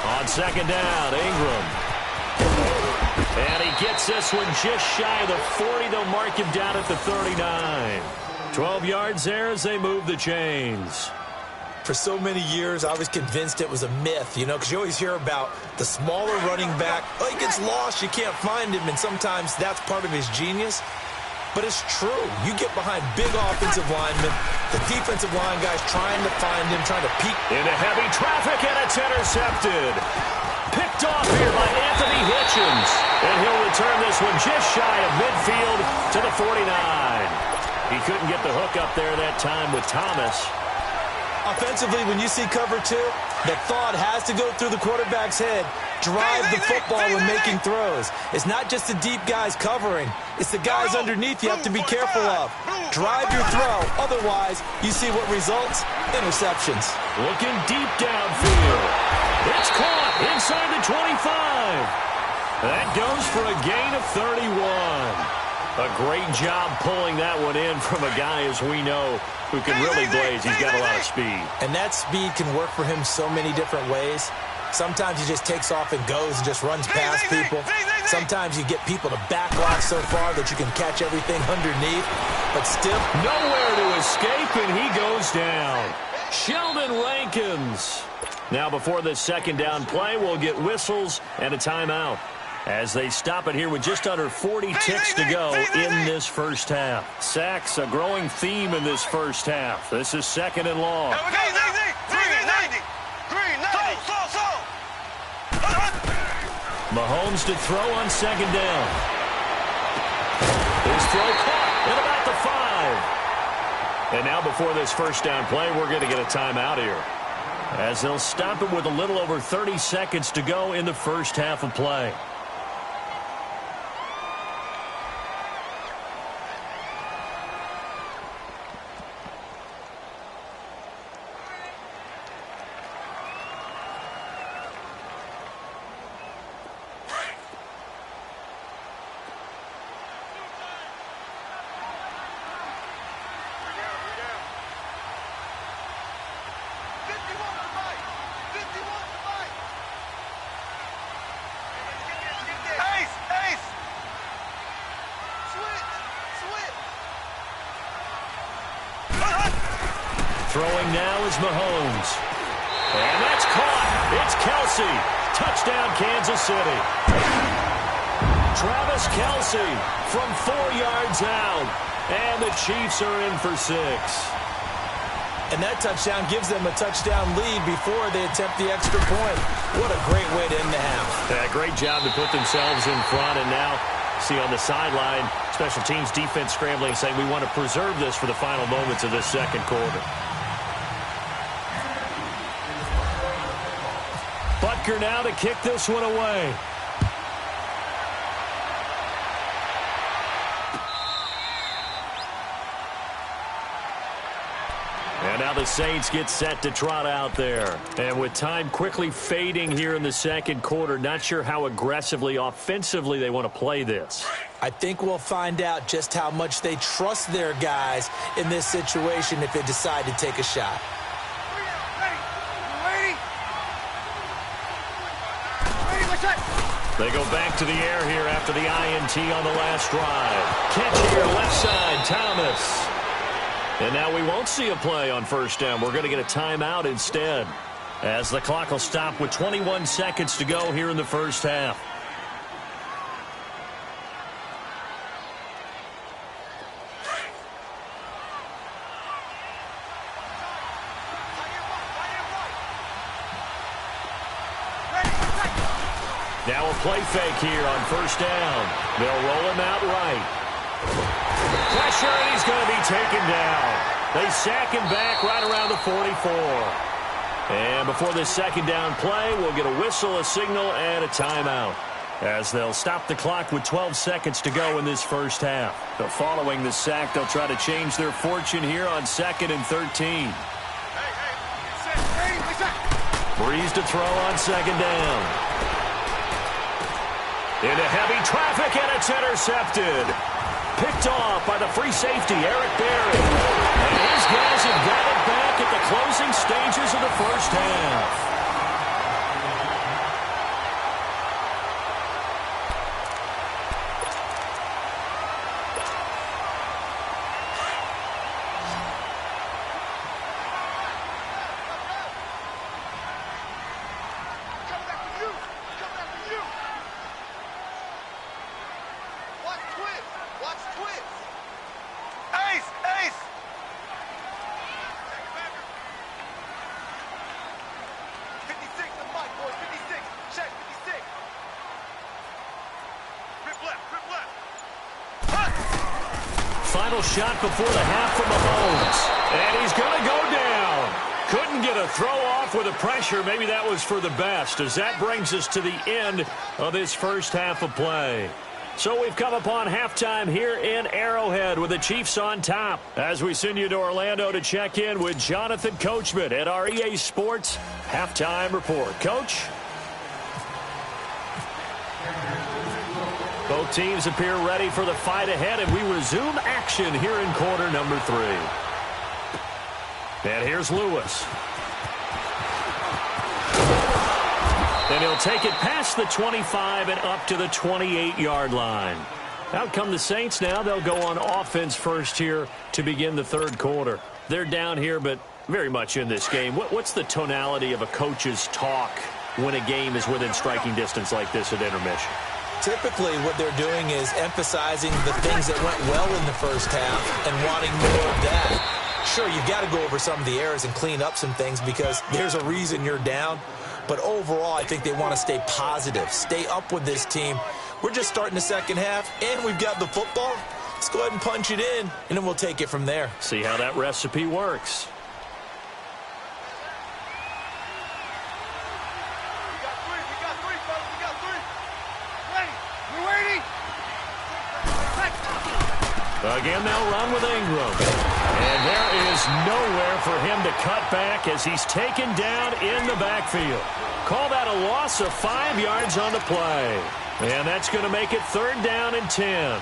On 2nd down, Ingram. And he gets this one just shy of the 40. They'll mark him down at the 39. 12 yards there as they move the chains. For so many years, I was convinced it was a myth, you know, because you always hear about the smaller running back. Oh, he gets lost, you can't find him, and sometimes that's part of his genius. But it's true. You get behind big offensive linemen, the defensive line guys trying to find him, trying to peek. Into heavy traffic, and it's intercepted. Picked off here by Anthony Hitchens. And he'll return this one just shy of midfield to the 49. He couldn't get the hook up there that time with Thomas. Offensively, when you see cover 2, the thought has to go through the quarterback's head. Drive the football when making throws. It's not just the deep guys covering. It's the guys underneath you have to be careful of. Drive your throw. Otherwise, you see what results? Interceptions. Looking deep downfield. It's caught inside the 25. That goes for a gain of 31. A great job pulling that one in from a guy, as we know, who can really blaze. He's got a lot of speed. And that speed can work for him so many different ways. Sometimes he just takes off and goes and just runs past people. Sometimes you get people to back off so far that you can catch everything underneath. But still, nowhere to escape, and he goes down. Sheldon Rankins Now before this second down play, we'll get whistles and a timeout as they stop it here with just under 40 ticks to go in this first half. Sacks, a growing theme in this first half. This is second and long. Mahomes to throw on second down. His throw caught at about the 5. And now before this first down play, we're going to get a timeout here, as they'll stop it with a little over 30 seconds to go in the first half of play. Throwing now is Mahomes. And that's caught. It's Kelsey. Touchdown, Kansas City. Travis Kelsey from 4 yards out. And the Chiefs are in for 6. And that touchdown gives them a touchdown lead before they attempt the extra point. What a great way to end the half. Yeah, great job to put themselves in front. And now, see on the sideline, special teams defense scrambling, saying we want to preserve this for the final moments of this second quarter. Butker now to kick this one away. And now the Saints get set to trot out there. And with time quickly fading here in the second quarter, not sure how aggressively, offensively they want to play this. I think we'll find out just how much they trust their guys in this situation if they decide to take a shot. They go back to the air here after the INT on the last drive. Catch here, left side, Thomas. And now we won't see a play on first down. We're going to get a timeout instead, as the clock will stop with 21 seconds to go here in the first half. Now a play fake here on first down. They'll roll him out right. Pressure, and he's going to be taken down. They sack him back right around the 44. And before this second down play, we'll get a whistle, a signal, and a timeout, as they'll stop the clock with 12 seconds to go in this first half. So following the sack, they'll try to change their fortune here on 2nd and 13. Breeze to throw on second down. Into heavy traffic, and it's intercepted. Picked off by the free safety, Eric Berry. And his guys have got it back at the closing stages of the first half. Final shot before the half from Mahomes. And he's going to go down. Couldn't get a throw off with the pressure. Maybe that was for the best, as that brings us to the end of this first half of play. So we've come upon halftime here in Arrowhead with the Chiefs on top, as we send you to Orlando to check in with Jonathan Coachman at our EA Sports Halftime Report. Coach? Both teams appear ready for the fight ahead, and we resume action here in quarter number 3. And here's Lewis. And he'll take it past the 25 and up to the 28-yard line. Out come the Saints now. They'll go on offense first here to begin the third quarter. They're down here, but very much in this game. What's the tonality of a coach's talk when a game is within striking distance like this at intermission? Typically, what they're doing is emphasizing the things that went well in the first half and wanting more of that. Sure, you've got to go over some of the errors and clean up some things because there's a reason you're down. But overall, I think they want to stay positive, stay up with this team. We're just starting the second half, and we've got the football. Let's go ahead and punch it in, and then we'll take it from there. See how that recipe works. Again, they'll run with Ingram. And there is nowhere for him to cut back as he's taken down in the backfield. Call that a loss of 5 yards on the play. And that's going to make it 3rd down and 10.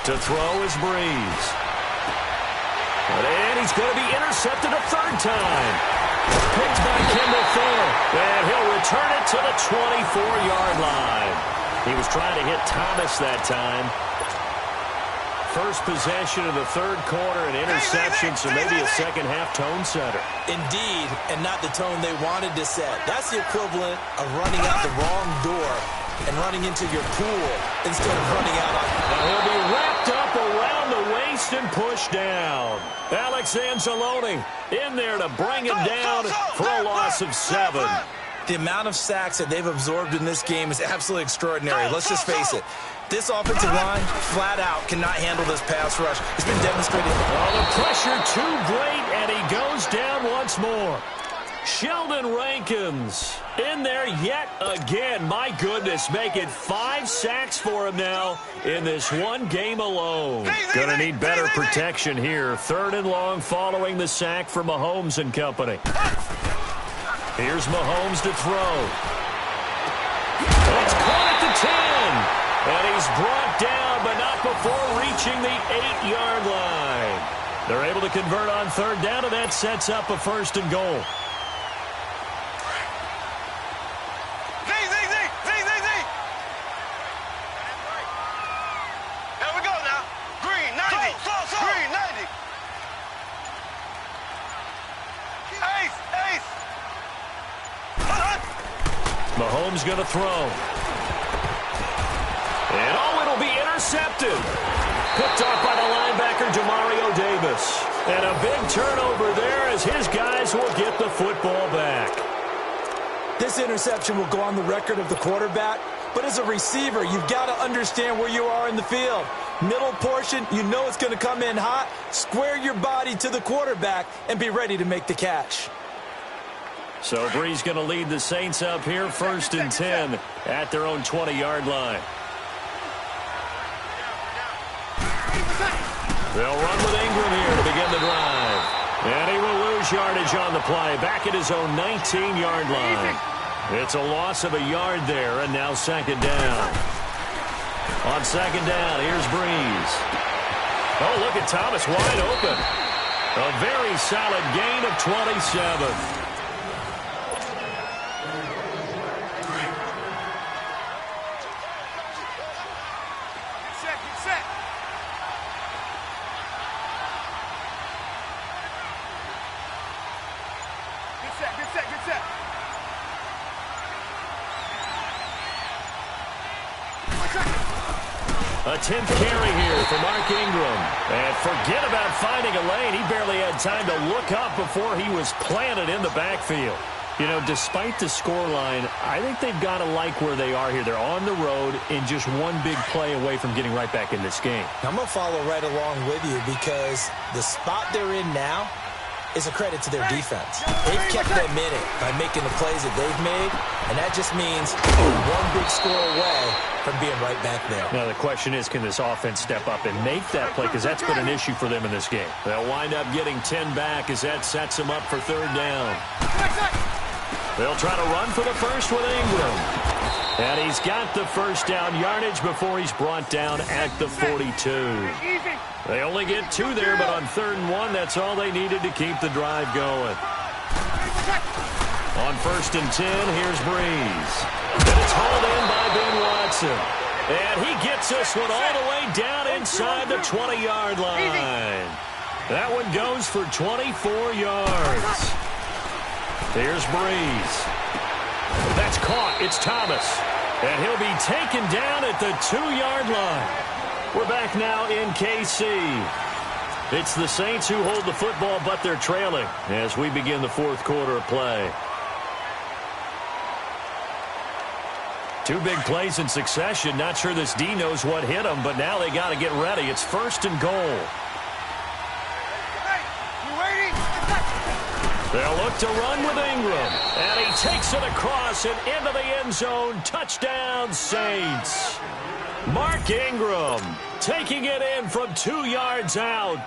To throw is Breeze. And he's going to be intercepted a 3rd time. Picked by Kendall Fuller. And he'll return it to the 24-yard line. He was trying to hit Thomas that time. First possession of the 3rd quarter, an interception, so maybe a second-half tone setter. Indeed, and not the tone they wanted to set. That's the equivalent of running out the wrong door and running into your pool instead of running out on... Now he'll be wrapped up around the waist and pushed down. Alex Anzalone in there to bring him down for a loss of 7. The amount of sacks that they've absorbed in this game is absolutely extraordinary. Let's just face it. This offensive line, flat out, cannot handle this pass rush. It's been demonstrated. Oh, the pressure too great, and he goes down once more. Sheldon Rankins in there yet again. My goodness, make it 5 sacks for him now in this one game alone. Gonna need better protection here. 3rd and long following the sack from Mahomes and company. Here's Mahomes to throw. It's caught at the 10. And he's brought down, but not before reaching the 8-yard line. They're able to convert on 3rd down, and that sets up a 1st and goal. Mahomes going to throw. And it'll be intercepted. Picked off by the linebacker, Demario Davis. And a big turnover there as his guys will get the football back. This interception will go on the record of the quarterback, but as a receiver, you've got to understand where you are in the field. Middle portion, you know it's going to come in hot. Square your body to the quarterback and be ready to make the catch. So Breeze going to lead the Saints up here, 1st and 10 at their own 20-yard line. They'll run with Ingram here to begin the drive. And he will lose yardage on the play, back at his own 19-yard line. It's a loss of a yard there, and now 2nd down. On 2nd down, here's Breeze. Oh, look at Thomas wide open. A very solid gain of 27. A 10th carry here for Mark Ingram. And forget about finding a lane. He barely had time to look up before he was planted in the backfield. You know, despite the scoreline, I think they've got to like where they are here. They're on the road and just one big play away from getting right back in this game. I'm going to follow right along with you because the spot they're in now is a credit to their defense. They've kept them in it by making the plays that they've made, and that just means one big score away from being right back there. Now, the question is, can this offense step up and make that play? Because that's been an issue for them in this game. They'll wind up getting 10 back as that sets them up for 3rd down. They'll try to run for the 1st with Ingram. And he's got the 1st down yardage before he's brought down at the 42. They only get 2 there, but on 3rd and 1, that's all they needed to keep the drive going. On 1st and 10, here's Breeze. And it's hauled in by Ben Watson. And he gets this one all the way down inside the 20-yard line. That one goes for 24 yards. Here's Breeze. That's caught. It's Thomas. And he'll be taken down at the 2-yard line. We're back now in KC. It's the Saints who hold the football, but they're trailing as we begin the 4th quarter of play. 2 big plays in succession. Not sure this D knows what hit them, but now they got to get ready. It's 1st and goal. They'll look to run with Ingram. And he takes it across and into the end zone. Touchdown, Saints. Mark Ingram taking it in from 2 yards out.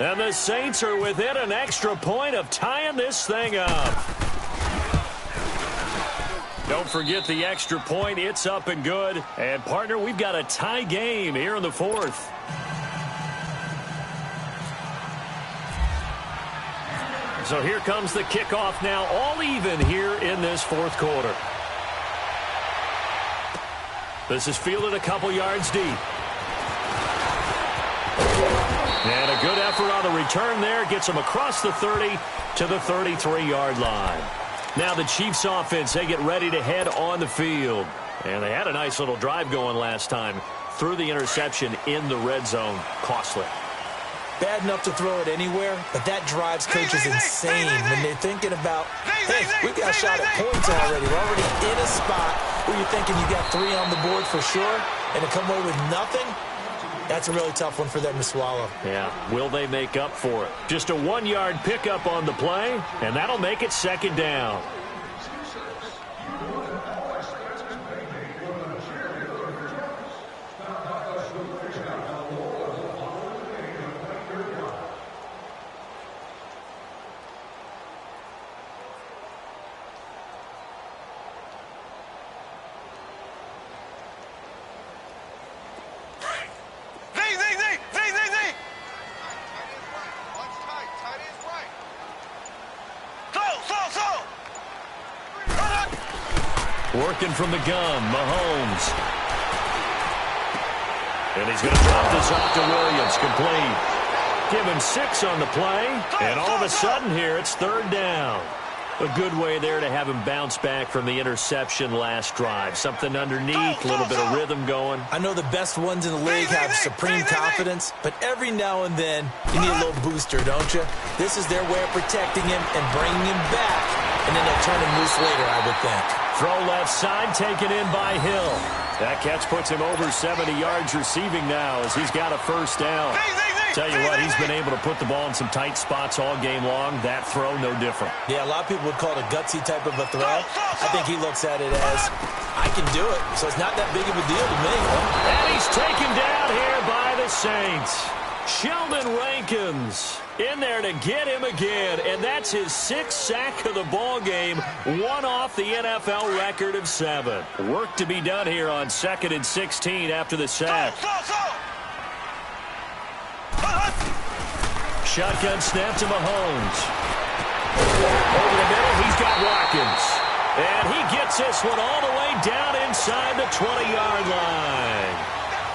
And the Saints are within an extra point of tying this thing up. Don't forget the extra point. It's up and good. And, partner, we've got a tie game here in the 4th. So here comes the kickoff now, all even here in this 4th quarter. This is fielded a couple yards deep. And a good effort on the return there. Gets him across the 30 to the 33-yard line. Now the Chiefs offense, they get ready to head on the field. And they had a nice little drive going last time. Threw the interception in the red zone. Costly. Bad enough to throw it anywhere, but that drives coaches insane when they're thinking about, hey, we've got a shot at points already. We're already in a spot where you're thinking you got 3 on the board for sure, and to come away with nothing, that's a really tough one for them to swallow. Yeah, will they make up for it? Just a 1-yard pickup on the play, and that'll make it 2nd down. Working from the gun, Mahomes. And he's going to drop this off to Williams, complete. Give him 6 on the play, and all of a sudden here it's 3rd down. A good way there to have him bounce back from the interception last drive. Something underneath, a little bit of rhythm going. I know the best ones in the league have supreme confidence, but every now and then you need a little booster, don't you? This is their way of protecting him and bringing him back, and then they'll turn him loose later, I would think. Throw left side, taken in by Hill. That catch puts him over 70 yards receiving now as he's got a 1st down. Tell you what, he's been able to put the ball in some tight spots all game long. That throw, no different. Yeah, a lot of people would call it a gutsy type of a throw. I think he looks at it as, I can do it, so it's not that big of a deal to me. And he's taken down here by the Saints. Sheldon Rankins in there to get him again, and that's his 6th sack of the ball game, one off the NFL record of 7. Work to be done here on 2nd and 16 after the sack. Shotgun snap to Mahomes. Over the middle, he's got Watkins. And he gets this one all the way down inside the 20-yard line.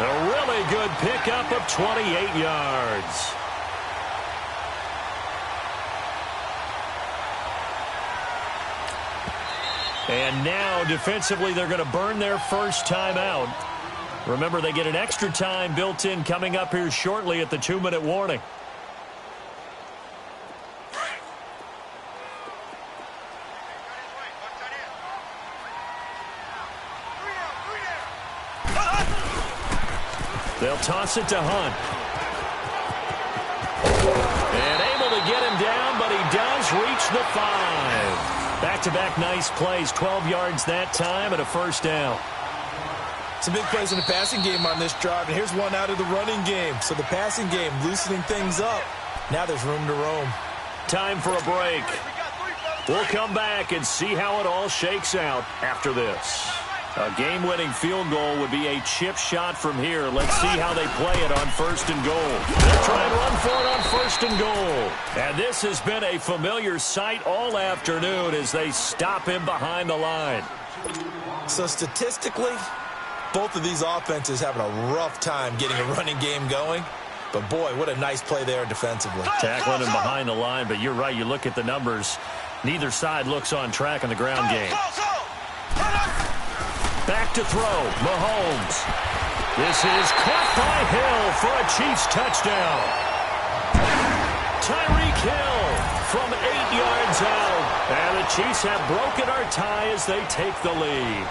A really good pickup of 28 yards. And now, defensively, they're going to burn their 1st timeout. Remember, they get an extra time built in coming up here shortly at the 2-minute warning. They'll toss it to Hunt. And able to get him down, but he does reach the 5. Back-to-back nice plays, 12 yards that time and a 1st down. Some big plays in the passing game on this drive, and here's one out of the running game. So the passing game loosening things up. Now there's room to roam. Time for a break. We'll come back and see how it all shakes out after this. A game-winning field goal would be a chip shot from here. Let's see how they play it on 1st and goal. They'll try and run for it on 1st and goal. And this has been a familiar sight all afternoon as they stop him behind the line. So statistically, both of these offenses having a rough time getting a running game going. But, boy, what a nice play there defensively. Tackling him behind the line, but you're right. You look at the numbers. Neither side looks on track in the ground game. Back to throw. Mahomes. This is caught by Hill for a Chiefs touchdown. Tyreek Hill from 8 yards out. And the Chiefs have broken our tie as they take the lead.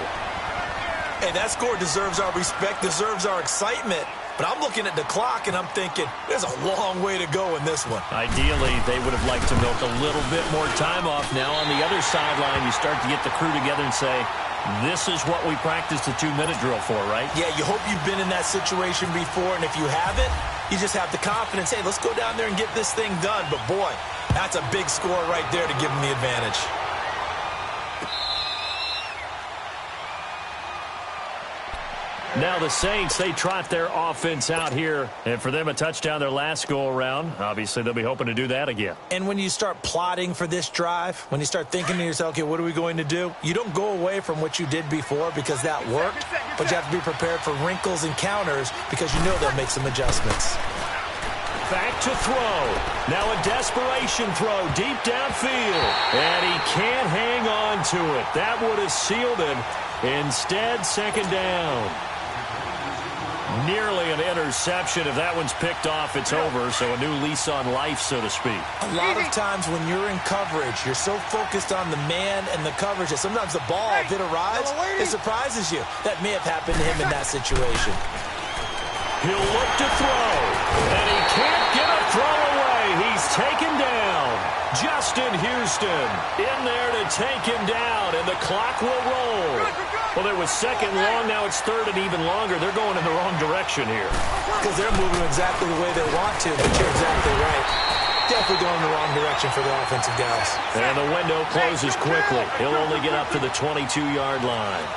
Hey, that score deserves our respect, deserves our excitement. But I'm looking at the clock, and I'm thinking, there's a long way to go in this one. Ideally, they would have liked to milk a little bit more time off. Now, on the other sideline, you start to get the crew together and say, this is what we practiced the 2-minute drill for, right? Yeah, you hope you've been in that situation before, and if you haven't, you just have the confidence, hey, let's go down there and get this thing done. But, boy, that's a big score right there to give them the advantage. Now the Saints, they trot their offense out here. And for them, a touchdown their last go-around. Obviously, they'll be hoping to do that again. And when you start plotting for this drive, when you start thinking to yourself, okay, what are we going to do? You don't go away from what you did before because that worked. But you have to be prepared for wrinkles and counters because you know they'll make some adjustments. Back to throw. Now a desperation throw deep downfield. And he can't hang on to it. That would have sealed it. Instead, 2nd down. Nearly an interception. If that one's picked off, it's over. So a new lease on life, so to speak. A lot of times when you're in coverage, you're so focused on the man and the coverage that sometimes the ball, if it arrives, it surprises you. That may have happened to him in that situation. He'll look to throw. And he can't get a throw away. He's taken down. Justin Houston in there to take him down. And the clock will roll. Well, it was 2nd long. Now it's 3rd and even longer. They're going in the wrong direction here. Because they're moving exactly the way they want to, but you're exactly right. Definitely going in the wrong direction for the offensive guys. And the window closes quickly. He'll only get up to the 22-yard line.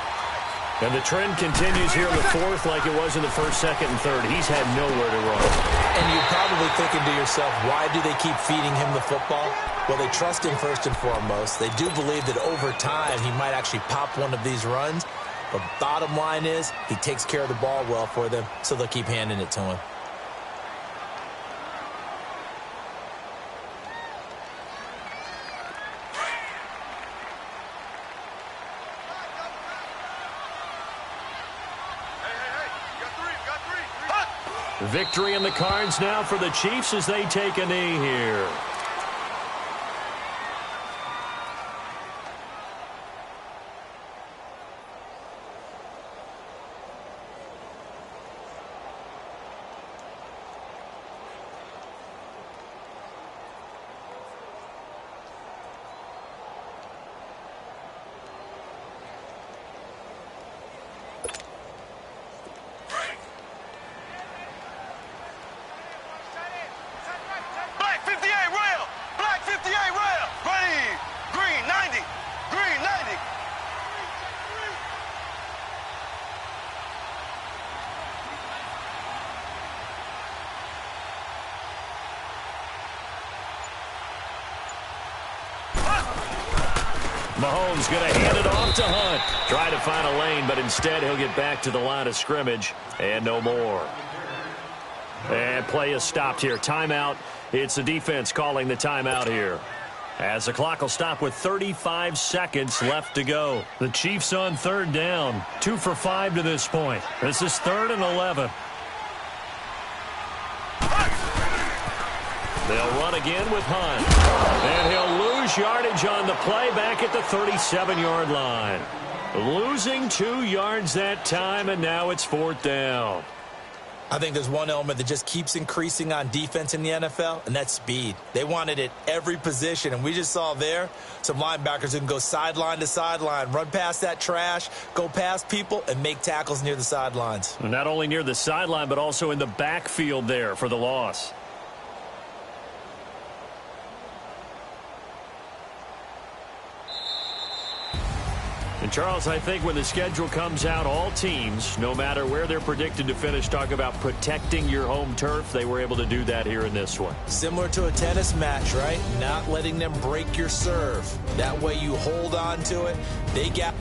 And the trend continues here in the 4th like it was in the 1st, 2nd, and 3rd. He's had nowhere to run. And you're probably thinking to yourself, why do they keep feeding him the football? Well, they trust him first and foremost. They do believe that over time he might actually pop one of these runs. But bottom line is he takes care of the ball well for them, so they'll keep handing it to him. Victory in the cards now for the Chiefs as they take a knee here. Mahomes going to hand it off to Hunt. Try to find a lane, but instead he'll get back to the line of scrimmage and no more. And play is stopped here. Timeout. It's the defense calling the timeout here. As the clock will stop with 35 seconds left to go. The Chiefs on 3rd down. 2 for 5 to this point. This is 3rd and 11. They'll run again with Hunt. And he'll lose yardage on the play back at the 37-yard line. Losing 2 yards that time, and now it's 4th down. I think there's one element that just keeps increasing on defense in the NFL, and that's speed. They want it at every position, and we just saw there some linebackers who can go sideline to sideline, run past that trash, go past people, and make tackles near the sidelines. Not only near the sideline, but also in the backfield there for the loss. And, Charles, I think when the schedule comes out, all teams, no matter where they're predicted to finish, talk about protecting your home turf. They were able to do that here in this one. Similar to a tennis match, right? Not letting them break your serve. That way you hold on to it. They got...